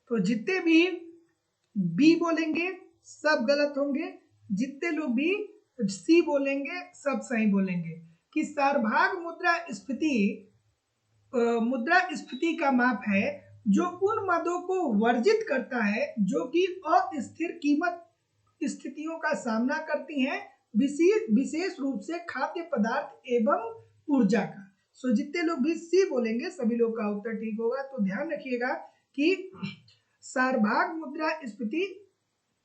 Speaker 1: तो जितने भी बी बोलेंगे सब गलत होंगे, जितने लोग भी सी बोलेंगे सब सही बोलेंगे। कि सार्वभाग मुद्रास्फीति का माप है जो उन मदों को वर्जित करता है जो कि अस्थिर कीमत स्थितियों का सामना करती हैं, विशेष रूप से खाद्य पदार्थ एवं ऊर्जा का। सो जितने लोग भी सी बोलेंगे सभी लोग का उत्तर ठीक होगा। तो ध्यान रखिएगा कि सार्वभाग मुद्रास्फीति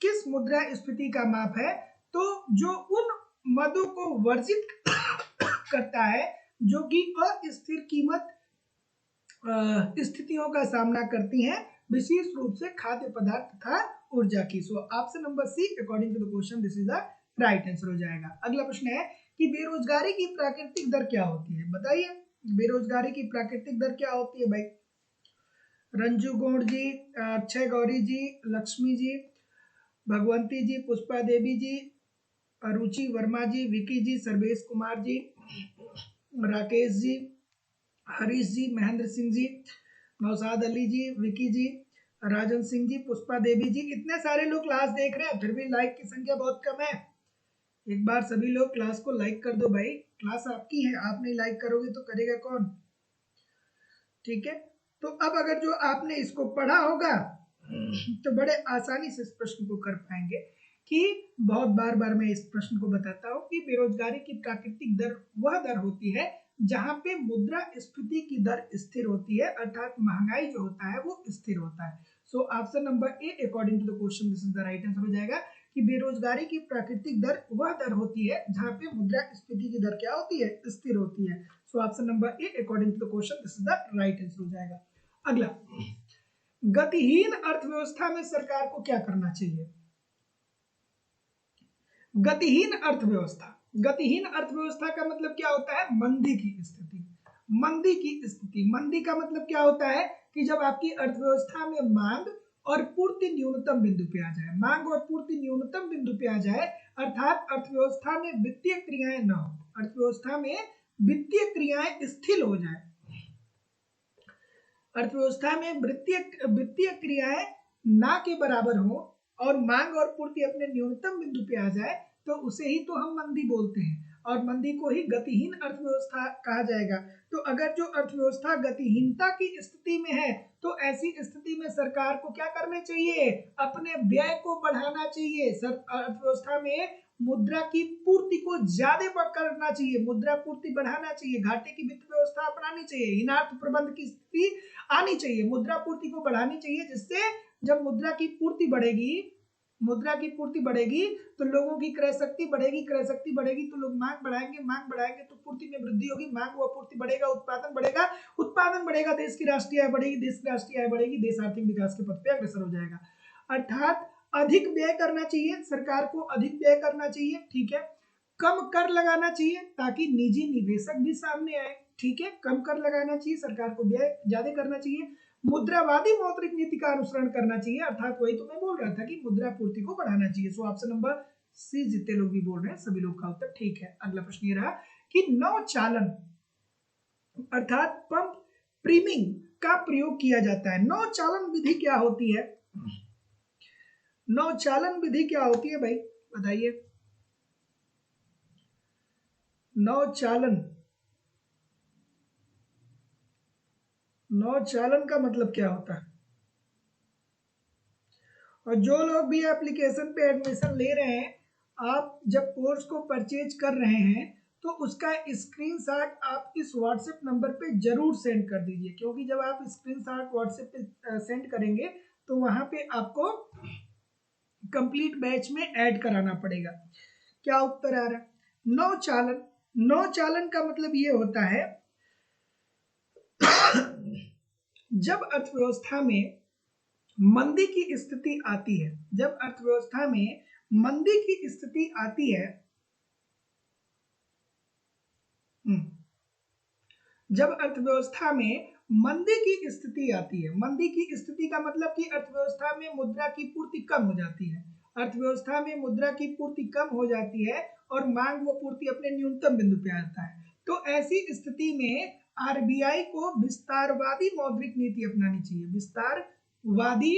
Speaker 1: किस मुद्रास्फीति का माप है? तो जो उन मदों को वर्जित करता है जो कि अस्थिर कीमत स्थितियों का सामना करती हैं, विशेष रूप से खाद्य पदार्थ तथा ऊर्जा की। So option number C according to the question this is the right answer हो जाएगा। अगला प्रश्न है कि बेरोजगारी की प्राकृतिक दर क्या होती है? बताइए, बेरोजगारी की प्राकृतिक दर क्या होती है भाई? रंजू गौड़ जी, अक्षय गौरी जी, लक्ष्मी जी, भगवंती जी, पुष्पा देवी जी, रुचि वर्मा जी, विकी जी, सर्वेश कुमार जी, राकेश जी, हरीश जी, महेंद्र सिंह जी, नौसाद अली जी, विकी जी, राजन सिंह जी, पुष्पा देवी जी। इतने सारे लोग क्लास देख रहे हैं फिर भी लाइक की संख्या बहुत कम है। एक बार सभी लोग क्लास को लाइक कर दो भाई, क्लास आपकी है, आप नहीं लाइक करोगे तो करेगा कौन? ठीक है, तो अब अगर जो आपने इसको पढ़ा होगा तो बड़े आसानी से इस प्रश्न को कर पाएंगे। कि बहुत बार बार मैं इस प्रश्न को बताता हूँ कि बेरोजगारी की प्राकृतिक दर वह दर होती है जहां पे मुद्रास्फीति की दर स्थिर होती है, अर्थात महंगाई जो होता है वो स्थिर होता है। So option number A according to the question this is the right answer हो जाएगा कि बेरोजगारी की प्राकृतिक दर वह दर होती है जहां पे मुद्रास्फीति की दर क्या होती है? स्थिर होती है। So option number A according to the question this is the right answer हो जाएगा। अगला, गतिहीन अर्थव्यवस्था में सरकार को क्या करना चाहिए? गतिहीन अर्थव्यवस्था, गतिहीन अर्थव्यवस्था का मतलब क्या होता है? मंदी की स्थिति, मंदी की स्थिति। मंदी का मतलब क्या होता है? कि जब आपकी अर्थव्यवस्था में मांग और पूर्ति न्यूनतम बिंदु पे आ जाए, मांग और पूर्ति न्यूनतम बिंदु पे आ जाए, अर्थात अर्थव्यवस्था में वित्तीय क्रियाएं न हो, अर्थव्यवस्था में वित्तीय क्रियाएं स्थिर हो जाए, अर्थव्यवस्था में वित्तीय क्रियाएं ना के बराबर हो और मांग और पूर्ति अपने न्यूनतम बिंदु पे आ जाए, तो उसे ही तो हम मंदी बोलते हैं, और मंदी को ही गतिहीन अर्थव्यवस्था कहा जाएगा। तो अगर जो अर्थव्यवस्था गतिहीनता की स्थिति में है तो ऐसी स्थिति में सरकार को क्या करना चाहिए? अपने व्यय को बढ़ाना चाहिए। अर्थव्यवस्था में मुद्रा की पूर्ति को ज्यादा करना चाहिए, मुद्रा पूर्ति बढ़ाना चाहिए, घाटे की वित्त व्यवस्था अपनानी चाहिए, हीनार्थ प्रबंध की स्थिति आनी चाहिए, मुद्रा पूर्ति को बढ़ानी चाहिए, जिससे जब मुद्रा की पूर्ति बढ़ेगी मुद्रा की पूर्ति बढ़ेगी तो लोगों की क्रय शक्ति बढ़ेगी, क्रय शक्ति बढ़ेगी तो लोग मांग बढ़ाएंगे, मांग बढ़ाएंगे तो पूर्ति में वृद्धि होगी, मांग व पूर्ति बढ़ेगा, उत्पादन बढ़ेगा, उत्पादन बढ़ेगा, देश की राष्ट्रीय आय बढ़ेगी, देश की राष्ट्रीय आय बढ़ेगी, देश आर्थिक विकास के पथ पे अग्रसर हो जाएगा। अर्थात अधिक व्यय करना चाहिए, सरकार को अधिक व्यय करना चाहिए, ठीक है। कम कर लगाना चाहिए ताकि निजी निवेशक भी सामने आए, ठीक है। कम कर लगाना चाहिए, सरकार को व्यय ज्यादा करना चाहिए। मुद्रावादी मौद्रिक नीति का अनुसरण करना चाहिए, अर्थात वही तो मैं बोल रहा था कि मुद्रा पूर्ति को बढ़ाना चाहिए। सो ऑप्शन नंबर सी जितने लोग भी बोल रहे हैं सभी लोग का उत्तर ठीक है। अगला प्रश्न ये रहा कि नौचालन अर्थात पंप प्रीमिंग का प्रयोग किया जाता है। नौचालन विधि क्या होती है? नौचालन विधि क्या होती है भाई, बताइए। नौचालन, नौचालन का मतलब क्या होता है? और जो लोग भी एप्लीकेशन पे एडमिशन ले रहे हैं, आप जब कोर्स को परचेज कर रहे हैं तो उसका स्क्रीनशॉट आप इस व्हाट्सएप नंबर पे जरूर सेंड कर दीजिए, क्योंकि जब आप स्क्रीनशॉट व्हाट्सएप पे सेंड करेंगे तो वहां पे आपको कंप्लीट बैच में ऐड कराना पड़ेगा। क्या उत्तर आ रहा है? नौचालन, नौचालन का मतलब ये होता है जब अर्थव्यवस्था में मंदी की स्थिति आती है, जब अर्थव्यवस्था में मंदी की स्थिति आती है, जब अर्थव्यवस्था में मंदी की स्थिति आती है, मंदी की स्थिति का मतलब कि अर्थव्यवस्था में मुद्रा की पूर्ति कम हो जाती है, अर्थव्यवस्था में मुद्रा की पूर्ति कम हो जाती है और मांग व पूर्ति अपने न्यूनतम बिंदु पे आता है, तो ऐसी स्थिति में आरबीआई को विस्तारवादी मौद्रिक नीति अपनानी चाहिए, विस्तारवादी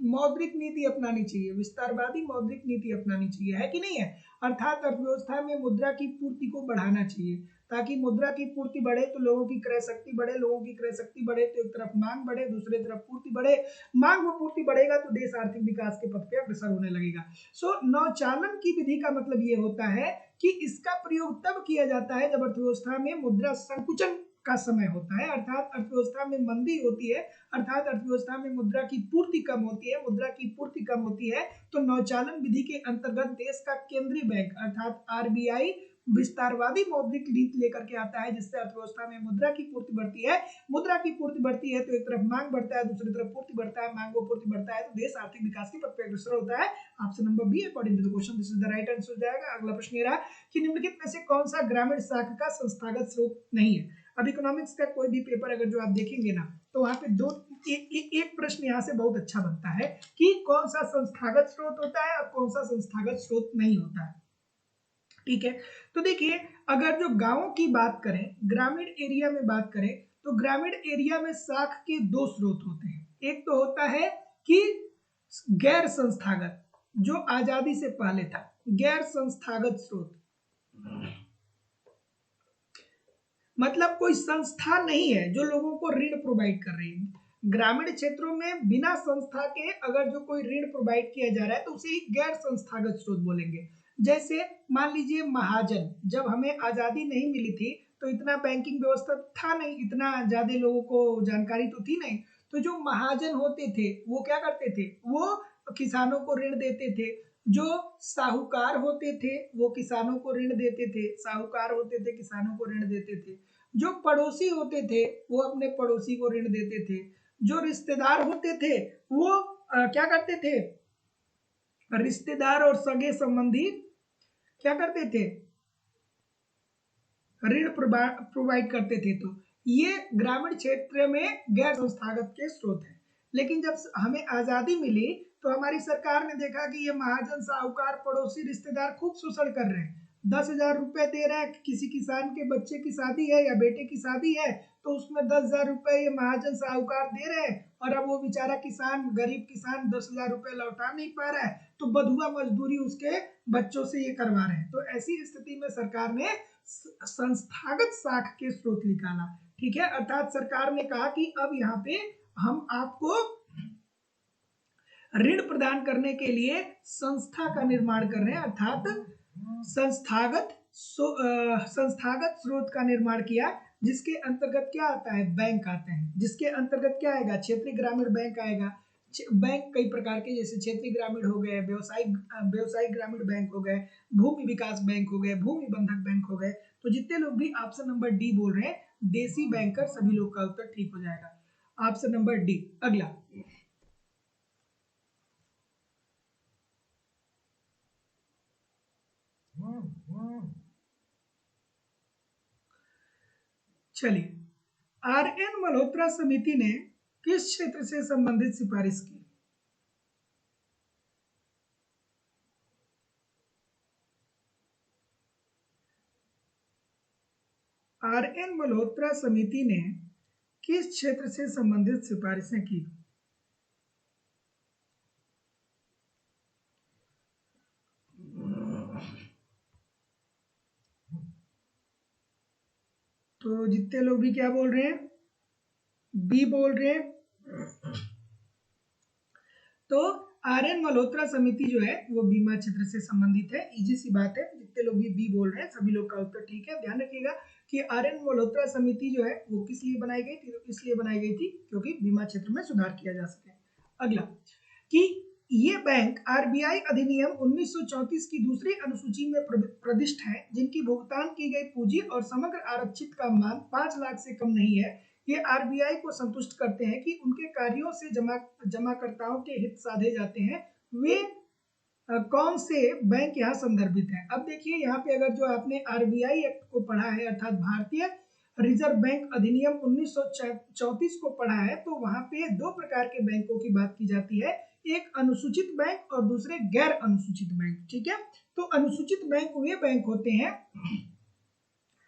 Speaker 1: मौद्रिक नीति अपनानी चाहिए, विस्तारवादी मौद्रिक नीति अपनानी चाहिए, है कि नहीं है। अर्थात अर्थव्यवस्था में मुद्रा की पूर्ति को बढ़ाना चाहिए, ताकि मुद्रा की पूर्ति बढ़े तो लोगों की क्रय शक्ति बढ़े, लोगों की क्रय शक्ति बढ़े तो एक तरफ मांग बढ़े, दूसरे तरफ पूर्ति बढ़े, मांग व पूर्ति बढ़ेगा तो देश आर्थिक विकास के पथ पे अग्रसर होने लगेगा। सो नौचालन की विधि का मतलब ये होता है कि इसका प्रयोग तब किया जाता है जब अर्थव्यवस्था में मुद्रा संकुचन का समय होता है, अर्थात अर्थव्यवस्था में मंदी होती है, अर्थात अर्थव्यवस्था में मुद्रा की पूर्ति कम होती है, मुद्रा की पूर्ति कम होती है तो नौचालन विधि के अंतर्गत देश का केंद्रीय बैंक अर्थात आरबीआई विस्तारवादी मौद्रिक नीति लेकर के आता है, जिससे अर्थव्यवस्था में मुद्रा की पूर्ति बढ़ती है, मुद्रा की पूर्ति बढ़ती है तो एक तरफ मांग बढ़ता है, दूसरी तरफ पूर्ति बढ़ता है, मांग व पूर्ति बढ़ता है तो देश आर्थिक विकास के पथ पे अग्रसर होता है। Option number B according to the question this is the right answer हो जाएगा। अगला प्रश्न ये रहा कि निम्नलिखित में से कौन सा ग्रामीण शाखा का संस्थागत स्रोत नहीं है। अब इकोनॉमिक्स का कोई भी पेपर अगर जो आप देखेंगे ना तो वहां पे दो एक प्रश्न यहाँ से बहुत अच्छा बनता है कि कौन सा संस्थागत स्रोत होता है और कौन सा संस्थागत स्रोत नहीं होता है, ठीक है। तो देखिए अगर जो गांवों की बात करें, ग्रामीण एरिया में बात करें तो ग्रामीण एरिया में शाख के दो स्रोत होते हैं, एक तो होता है कि गैर संस्थागत, जो आजादी से पहले था, गैर संस्थागत स्रोत मतलब कोई संस्था नहीं है जो लोगों को ऋण प्रोवाइड कर रही है। ग्रामीण क्षेत्रों में बिना संस्था के अगर जो कोई ऋण प्रोवाइड किया जा रहा है तो उसे ही गैर संस्थागत स्रोत बोलेंगे। जैसे मान लीजिए महाजन, जब हमें आजादी नहीं मिली थी तो इतना बैंकिंग व्यवस्था था नहीं, इतना ज्यादा लोगों को जानकारी तो थी नहीं, तो जो महाजन होते थे वो क्या करते थे, वो किसानों को ऋण देते थे, जो साहूकार होते थे वो किसानों को ऋण देते थे, साहूकार होते थे किसानों को ऋण देते थे, जो पड़ोसी होते थे वो अपने पड़ोसी को ऋण देते थे, जो रिश्तेदार होते थे वो क्या करते थे, रिश्तेदार और सगे संबंधी क्या करते थे, ऋण प्रोवाइड करते थे। तो ये ग्रामीण क्षेत्र में गैर संस्थागत के स्रोत है। लेकिन जब हमें आजादी मिली तो हमारी सरकार ने देखा कि ये महाजन साहूकार पड़ोसी रिश्तेदार खूब शोषण कर रहे हैं, 10,000 रुपए दे रहे हैं, किसी किसान के बच्चे की शादी है या बेटे की शादी है तो उसमें 10,000 रुपए ये महाजन साहूकार दे रहे हैं और अब वो बेचारा किसान, गरीब किसान 10,000 रुपए लौटा नहीं पा रहा है तो बधुआ मजदूरी उसके बच्चों से ये करवा रहे हैं। तो ऐसी स्थिति में सरकार ने संस्थागत शाख के स्रोत निकाला, ठीक है। अर्थात सरकार ने कहा कि अब यहाँ पे हम आपको ऋण प्रदान करने के लिए संस्था का निर्माण कर रहे हैं, अर्थात संस्थागत स्रोत का निर्माण किया, जिसके अंतर्गत क्या आता है, बैंक आते हैं, जिसके अंतर्गत क्या आएगा, क्षेत्रीय ग्रामीण बैंक आएगा, बैंक कई प्रकार के, जैसे क्षेत्रीय ग्रामीण हो गए, व्यवसायिक ग्रामीण बैंक हो गए, भूमि विकास बैंक हो गए, भूमि बंधक बैंक हो गए। तो जितने लोग भी ऑप्शन नंबर डी बोल रहे हैं देसी बैंकर, सभी लोग का उत्तर ठीक हो जाएगा, ऑप्शन नंबर डी। अगला, चलिए, आर.एन. मल्होत्रा समिति ने किस क्षेत्र से संबंधित सिफारिश की? आर.एन. मल्होत्रा समिति ने किस क्षेत्र से संबंधित सिफारिशें की? तो जितने लोग भी क्या बोल रहे हैं, बी बोल रहे हैं। तो आर.एन. मल्होत्रा समिति जो है वो बीमा क्षेत्र से संबंधित है, इजी सी बात है। जितने लोग भी बी बोल रहे हैं सभी लोग का उत्तर ठीक है। ध्यान रखिएगा कि आर.एन. मल्होत्रा समिति जो है वो किस लिए बनाई गई थी? तो इसलिए बनाई गई थी क्योंकि बीमा क्षेत्र में सुधार किया जा सके। अगला, कि ये बैंक आरबीआई अधिनियम 1934 की दूसरी अनुसूची में प्रविष्ट है, जिनकी भुगतान की गई पूंजी और समग्र आरक्षित का मान 5 लाख से कम नहीं है। ये आरबीआई को संतुष्ट करते हैं कि उनके कार्यों से जमाकर्ताओं के हित साधे जाते हैं। वे कौन से बैंक यहाँ संदर्भित हैं? अब देखिए यहाँ पे अगर जो आपने आरबीआई एक्ट को पढ़ा है, अर्थात भारतीय रिजर्व बैंक अधिनियम 1934 को पढ़ा है, तो वहां पे दो प्रकार के बैंकों की बात की जाती है, एक अनुसूचित बैंक और दूसरे गैर अनुसूचित बैंक। ठीक है, तो अनुसूचित बैंक वे बैंक होते हैं,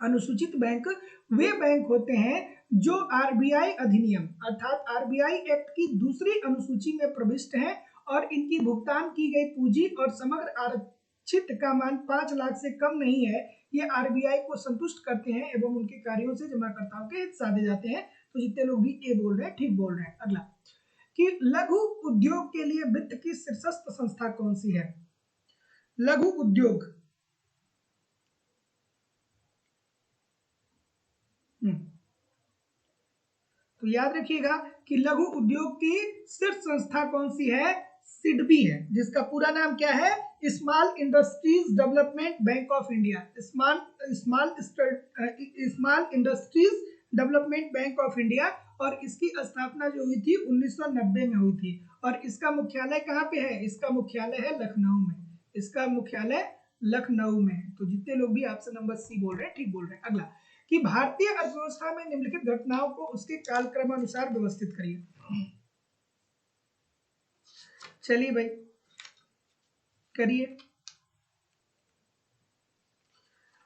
Speaker 1: अनुसूचित बैंक वे बैंक होते हैं जो आरबीआई अधिनियम अर्थात आरबीआई एक्ट की दूसरी अनुसूची में प्रविष्ट हैं और इनकी भुगतान की गई पूंजी और समग्र आरक्षित का मान 5 लाख से कम नहीं है। ये आरबीआई को संतुष्ट करते हैं एवं उनके कार्यों से जमाकर्ताओं के हित साधे जाते हैं। तो जितने लोग भी ए बोल रहे हैं ठीक बोल रहे हैं। अगला, कि लघु उद्योग के लिए वित्त की शीर्षस्थ संस्था कौन सी है? लघु उद्योग, तो याद रखिएगा कि लघु उद्योग की शीर्ष संस्था कौन सी है? सिडबी है, जिसका पूरा नाम क्या है? Small industries development bank of India. Small industries development bank of India. और इसकी स्थापना जो हुई थी 1990 में हुई थी। और इसका मुख्यालय कहाँ पे है? इसका मुख्यालय है लखनऊ में। इसका मुख्यालय लखनऊ में है। तो जितने लोग भी ऑप्शन नंबर सी बोल रहे हैं ठीक बोल रहे हैं। अगला, कि भारतीय अर्थव्यवस्था में निम्नलिखित घटनाओं को उसके कालक्रमानुसार व्यवस्थित करिए। चलिए भाई करिए।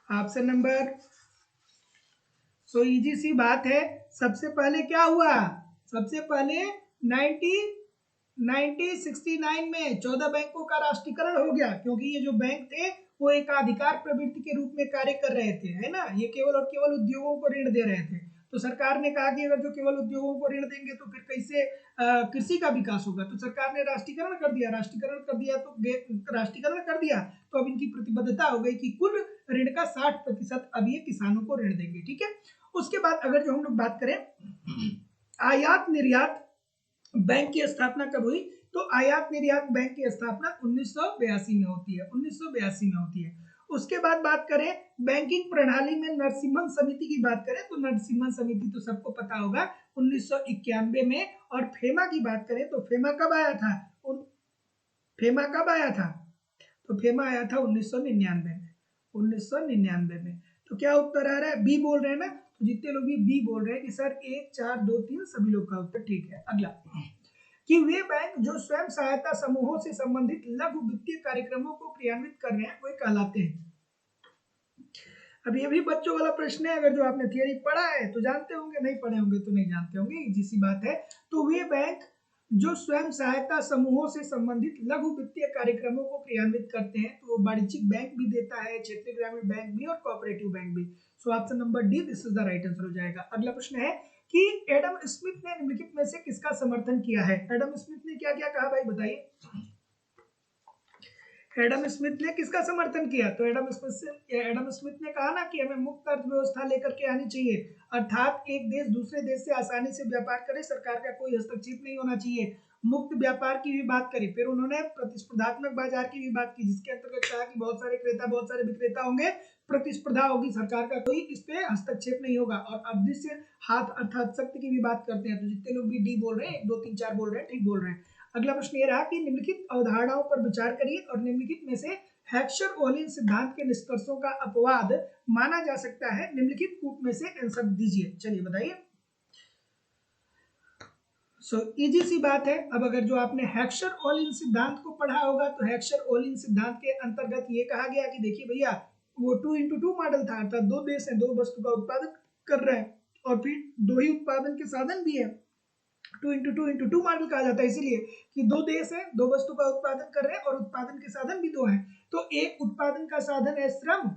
Speaker 1: ऑप्शन नंबर, सो इजी सी बात है। सबसे पहले क्या हुआ? सबसे पहले 1969 में 14 बैंकों का राष्ट्रीयकरण हो गया, क्योंकि ये जो बैंक थे वो एक अधिकार प्रवृत्ति के रूप में कार्य कर रहे थे, है ना। ये केवल और केवल उद्योगों को ऋण दे रहे थे। तो सरकार ने कहा कि अगर जो केवल उद्योगों को ऋण देंगे तो फिर कैसे कृषि का विकास होगा। तो सरकार ने राष्ट्रीयकरण कर दिया। राष्ट्रीयकरण कर दिया तो अब इनकी प्रतिबद्धता हो गई कि कुल ऋण का 60% अब ये किसानों को ऋण देंगे। ठीक है, उसके बाद अगर जो हम लोग बात करें आयात निर्यात बैंक की स्थापना कब हुई? तो आयात निर्यात बैंक की स्थापना 1982 में होती है। 1982 में होती है। उसके बाद बात करें बैंकिंग प्रणाली में नरसिम्हन समिति की बात करें तो नरसिम्हन समिति तो सबको पता होगा 1991 में। और फेमा की बात करें तो फेमा कब आया था? फेमा कब आया था? तो फेमा आया था 1999 में। 1999 में। तो क्या उत्तर आ रहा है? बी बोल रहे हैं ना। तो जितने लोग भी बी बोल रहे हैं कि सर 1 4 2 3 सभी लोग का उत्तर ठीक है। अगला, कि वे बैंक जो स्वयं सहायता समूहों से संबंधित लघु वित्तीय कार्यक्रमों को क्रियान्वित कर रहे हैं वे कहलाते हैं। अब ये भी बच्चों वाला प्रश्न है। अगर जो आपने थियरी पढ़ा है तो जानते होंगे, नहीं पढ़े होंगे तो नहीं जानते होंगे, इजी सी बात है। तो वे बैंक जो स्वयं सहायता समूहों से संबंधित लघु वित्तीय कार्यक्रमों को क्रियान्वित करते हैं, तो वो वाणिज्यिक बैंक भी देता है, क्षेत्रीय ग्रामीण बैंक भी और कोऑपरेटिव बैंक भी। सो option number D this is the right answer हो जाएगा। अगला प्रश्न है कि एडम स्मिथ ने निम्नलिखित में से किसका समर्थन किया है? एडम स्मिथ ने क्या क्या कहा भाई बताइए। एडम स्मिथ ने किसका समर्थन किया? तो एडम स्मिथ ने कहा ना कि हमें मुक्त अर्थव्यवस्था लेकर के आनी चाहिए, अर्थात एक देश दूसरे देश से आसानी से व्यापार करे, सरकार का कोई हस्तक्षेप नहीं होना चाहिए। मुक्त व्यापार की भी बात करी, फिर उन्होंने प्रतिस्पर्धात्मक बाजार की भी बात की, जिसके अंतर्गत कहा कि बहुत सारे क्रेता बहुत सारे विक्रेता होंगे, प्रतिस्पर्धा होगी, सरकार का कोई इस पे हस्तक्षेप नहीं होगा। और अदृश्य हाथ अर्थात शक्ति की भी बात करते हैं। तो जितने लोग भी डी बोल रहे हैं, 1 2 3 4 बोल रहे हैं, ठीक बोल रहे हैं। अगला प्रश्न ये रहा कि निम्नलिखित अवधारणाओं पर विचार करिए और निम्नलिखित में से हेक्सर-ओलिन सिद्धांत के निष्कर्षों का अपवाद माना जा सकता है, निम्नलिखित कूट में से आंसर दीजिए। चलिए बताइए। इजी सी बात है। अब अगर जो आपने हेक्सर-ओलिन सिद्धांत को पढ़ा होगा तो हेक्सर-ओलिन सिद्धांत के अंतर्गत ये कहा गया कि देखिए भैया, वो 2x2 मॉडल था, अर्थात 2 देश हैं, 2 वस्तु का उत्पादन कर रहे हैं और फिर 2 ही उत्पादन के साधन भी है। 2x2 मॉडल कहा जाता है इसीलिए कि 2 देश हैं, 2 वस्तु का उत्पादन कर रहे हैं और उत्पादन के साधन भी 2 हैं। तो एक उत्पादन का साधन है श्रम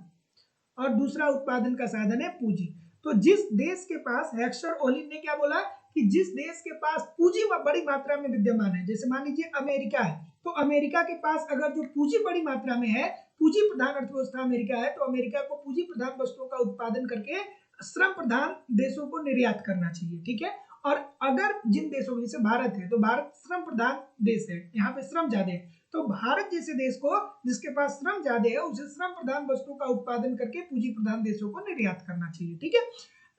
Speaker 1: और दूसरा उत्पादन का साधन है पूंजी। तो जिस देश के पास, हेक्सर-ओलिन ने क्या बोला कि जिस देश के पास पूंजी बड़ी मात्रा में विद्यमान है, जैसे मान लीजिए अमेरिका है, तो अमेरिका के पास अगर जो पूंजी बड़ी मात्रा में है, पूंजी प्रधान अर्थव्यवस्था अमेरिका है, तो अमेरिका को पूंजी प्रधान वस्तुओं का उत्पादन करके श्रम प्रधान देशों को निर्यात करना चाहिए, ठीक है। और अगर जिन देशों में, जैसे भारत है, तो भारत श्रम प्रधान देश है, यहाँ पे श्रम ज्यादा है, तो भारत जैसे देश को, जिसके पास श्रम ज्यादा है, उसे श्रम प्रधान वस्तु का उत्पादन करके पूंजी प्रधान देशों को निर्यात करना चाहिए, ठीक है।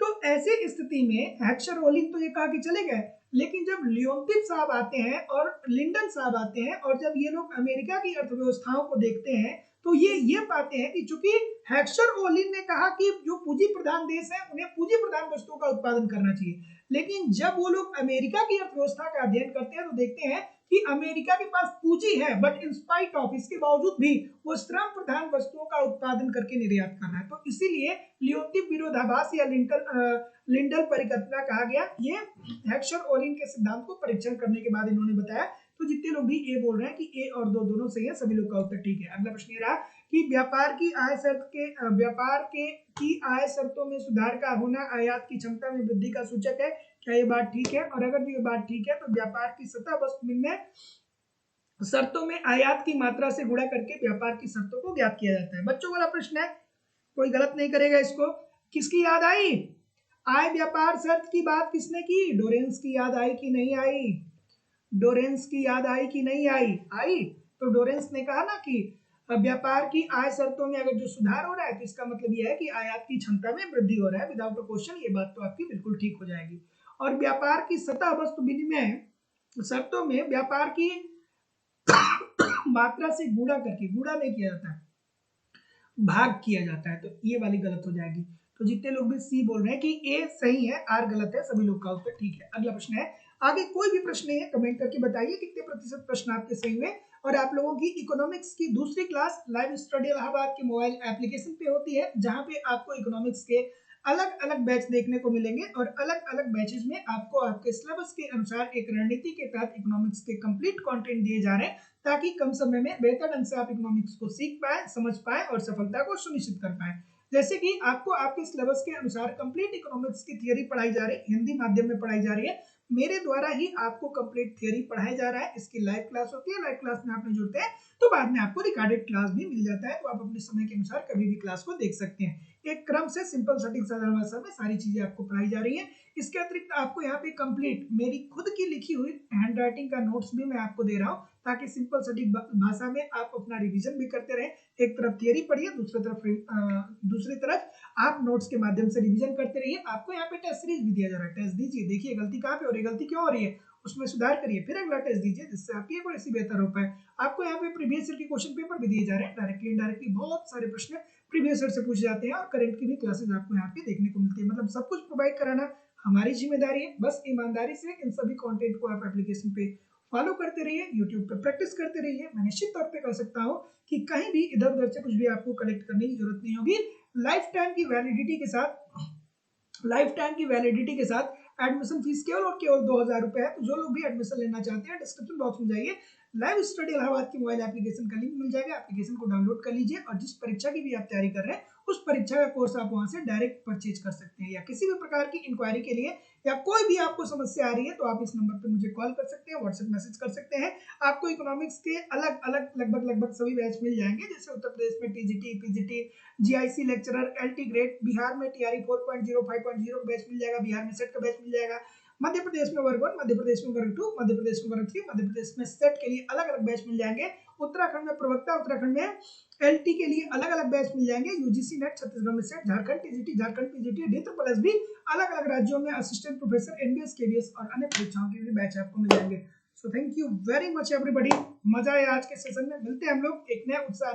Speaker 1: तो ऐसी स्थिति में हेक्सर-ओलिन तो ये कहा कि चले गए, लेकिन जब लियोन्तिफ साहब आते हैं और लिंडन साहब आते हैं और जब ये लोग अमेरिका की अर्थव्यवस्थाओं को देखते हैं, तो ये पाते हैं कि चूंकि हेक्सर-ओलिन ने कहा कि जो पूंजी प्रधान देश है उन्हें पूंजी प्रधान वस्तुओं का उत्पादन करना चाहिए, लेकिन जब वो लोग अमेरिका की अर्थव्यवस्था का अध्ययन करते हैं तो देखते हैं कि अमेरिका के पास पूंजी है, बट इन स्पाइट ऑफ, इसके बावजूद भी वो श्रम प्रधान वस्तुओं का उत्पादन करके निर्यात कर रहा है। तो इसीलिए लियोन्तिफ विरोधाभास या लिंडल परिकल्पना कहा गया। ये हेक्सर-ओलिन के सिद्धांत को परीक्षण करने के बाद इन्होंने बताया। तो जितने लोग भी ए बोल रहे हैं कि ए और दो दोनों सही है, सभी लोग का उत्तर ठीक है। अगला प्रश्न ये रहा कि व्यापार की आय शर्तों में सुधार का होना आयात की क्षमता में वृद्धि का सूचक है। क्या ये बात ठीक है? और अगर ये बात ठीक है तो व्यापार की सतह वस्तु विनिमय शर्तों में आयात की मात्रा से गुणा करके व्यापार की शर्तों को ज्ञात किया जाता है। बच्चों वाला प्रश्न है, कोई गलत नहीं करेगा इसको। किसकी याद आई? आय व्यापार शर्त की बात किसने की? डोरेंस की याद आई कि नहीं आई? डोरेंस की याद आई कि नहीं आई? आई। तो डोरेंस ने कहा ना कि व्यापार की आय शर्तों में अगर जो सुधार हो रहा है तो इसका मतलब यह है कि आयात की क्षमता में वृद्धि हो रहा है। विदाउट अ क्वेश्चन ये बात तो आपकी बिल्कुल ठीक हो जाएगी। और व्यापार की सतह वस्तु विनिमय शर्तों में व्यापार की मात्रा से गुणा करके, गुणा नहीं किया जाता है, भाग किया जाता है, तो ये वाली गलत हो जाएगी। तो जितने लोग भी सी बोल रहे हैं कि ए सही है, आर गलत है, सभी लोग का उत्तर ठीक है। अगला प्रश्न है, आगे कोई भी प्रश्न है कमेंट करके बताइए कितने प्रतिशत प्रश्न आपके सही हुए। और आप लोगों की इकोनॉमिक्स की दूसरी क्लास लाइव स्टडी इलाहाबाद के मोबाइल एप्लीकेशन पे होती है, जहां पे आपको इकोनॉमिक्स के अलग अलग बैच देखने को मिलेंगे और अलग अलग बैचेस में आपको आपके सिलेबस के अनुसार एक रणनीति के तहत इकोनॉमिक्स के कंप्लीट कंटेंट दिए जा रहे हैं, ताकि कम समय में बेहतर ढंग से आप इकोनॉमिक्स को सीख पाए, समझ पाए और सफलता को सुनिश्चित कर पाए। जैसे कि आपको आपके सिलेबस के अनुसार कंप्लीट इकोनॉमिक्स की थियरी पढ़ाई जा रही है, हिंदी माध्यम में पढ़ाई जा रही है, मेरे द्वारा ही आपको कंप्लीट थियरी पढ़ाया जा रहा है। इसकी लाइव क्लास होती है, लाइव क्लास में आपने जुड़ते हैं तो बाद में आपको रिकॉर्डेड क्लास भी मिल जाता है, तो आप अपने समय के अनुसार कभी भी क्लास को देख सकते हैं। एक क्रम से सिंपल सटीक साधारण भाषा में सारी चीजें आपको पढ़ाई जा रही है। इसके अतिरिक्त आपको यहाँ पे कंप्लीट मेरी खुद की लिखी हुई हैंड राइटिंग का नोट्स भी मैं आपको दे रहा हूँ, ताकि सिंपल सटीक भाषा में आप अपना रिवीजन भी करते रहें। एक तरफ थियरी पढ़िए, दूसरी तरफ आप नोट्स के माध्यम से रिवीजन करते रहिए। आपको यहाँ पे टेस्ट सीरीज भी दिया जा रहा है, टेस्ट दीजिए, देखिए गलती कहाँ पे हो रही है, गलती क्यों हो रही है, उसमें सुधार करिए, फिर अगला टेस्ट दीजिए, जिससे आपकी पॉलिसी बेहतर हो पाए। आपको यहाँ पे प्रीवियस ईयर के क्वेश्चन पेपर भी दिए जा रहे हैं, डायरेक्टली इनडायरेक्टली बहुत सारे प्रश्न प्रीवियस ईयर से पूछे जाते हैं और करंट की भी क्लासेस आपको यहाँ पे देखने को मिलती है। मतलब सब कुछ प्रोवाइड कराना हमारी जिम्मेदारी है, बस ईमानदारी से इन सभी कंटेंट को आप एप्लीकेशन पे फॉलो करते रहिए, यूट्यूब पे प्रैक्टिस करते रहिए। मैं निश्चित तौर पे कह सकता हूँ कि कहीं भी इधर उधर से कुछ भी आपको कलेक्ट करने की जरूरत नहीं होगी। लाइफ टाइम की वैलिडिटी के साथ एडमिशन फीस केवल और केवल 2000 रुपए है। तो जो लोग भी एडमिशन लेना चाहते हैं, डिस्क्रिप्शन बॉक्स में जाइए, लाइव स्टडी इलाहाबाद की मोबाइल एप्लीकेशन का लिंक मिल जाएगा, एप्लीकेशन को डाउनलोड कर लीजिए और जिस परीक्षा की भी आप तैयारी कर रहे हैं उस परीक्षा का कोर्स आप वहां से डायरेक्ट परचेज कर सकते हैं। या किसी भी प्रकार की इंक्वायरी के लिए या कोई भी आपको समस्या आ रही है तो आप इस नंबर पे मुझे कॉल कर सकते हैं, व्हाट्सएप मैसेज कर सकते हैं। आपको इकोनॉमिक्स के अलग अलग लगभग सभी बैच मिल जाएंगे, जैसे उत्तर प्रदेश में TGT, PGT, GIC lecturer, LT grade, Bihar में टीआरई 4.0 5.0 का बैच मिल जाएगा, बिहार में सेट का बैच मिल जाएगा, मध्य प्रदेश में वर्ग 1, मध्य प्रदेश में वर्ग 2, मध्य प्रदेश में वर्ग 3, मध्य प्रदेश में सेट के लिए अलग अलग बैच मिल जाएंगे। उत्तराखंड में प्रवक्ता, उत्तराखंड में एलटी के लिए अलग अलग बैच मिल जाएंगे। यूजीसी नेट, छत्तीसगढ़ में set, Jharkhand TGT, Jharkhand PGT, D भी अलग अलग राज्यों में असिस्टेंट प्रोफेसर, एनबीएस, केडीएस और अन्य परीक्षाओं के लिए बैच आपको मिल जाएंगे। So thank you very much everybody, मजा आया आज के सेशन में। मिलते हैं हम लोग एक नया उत्साह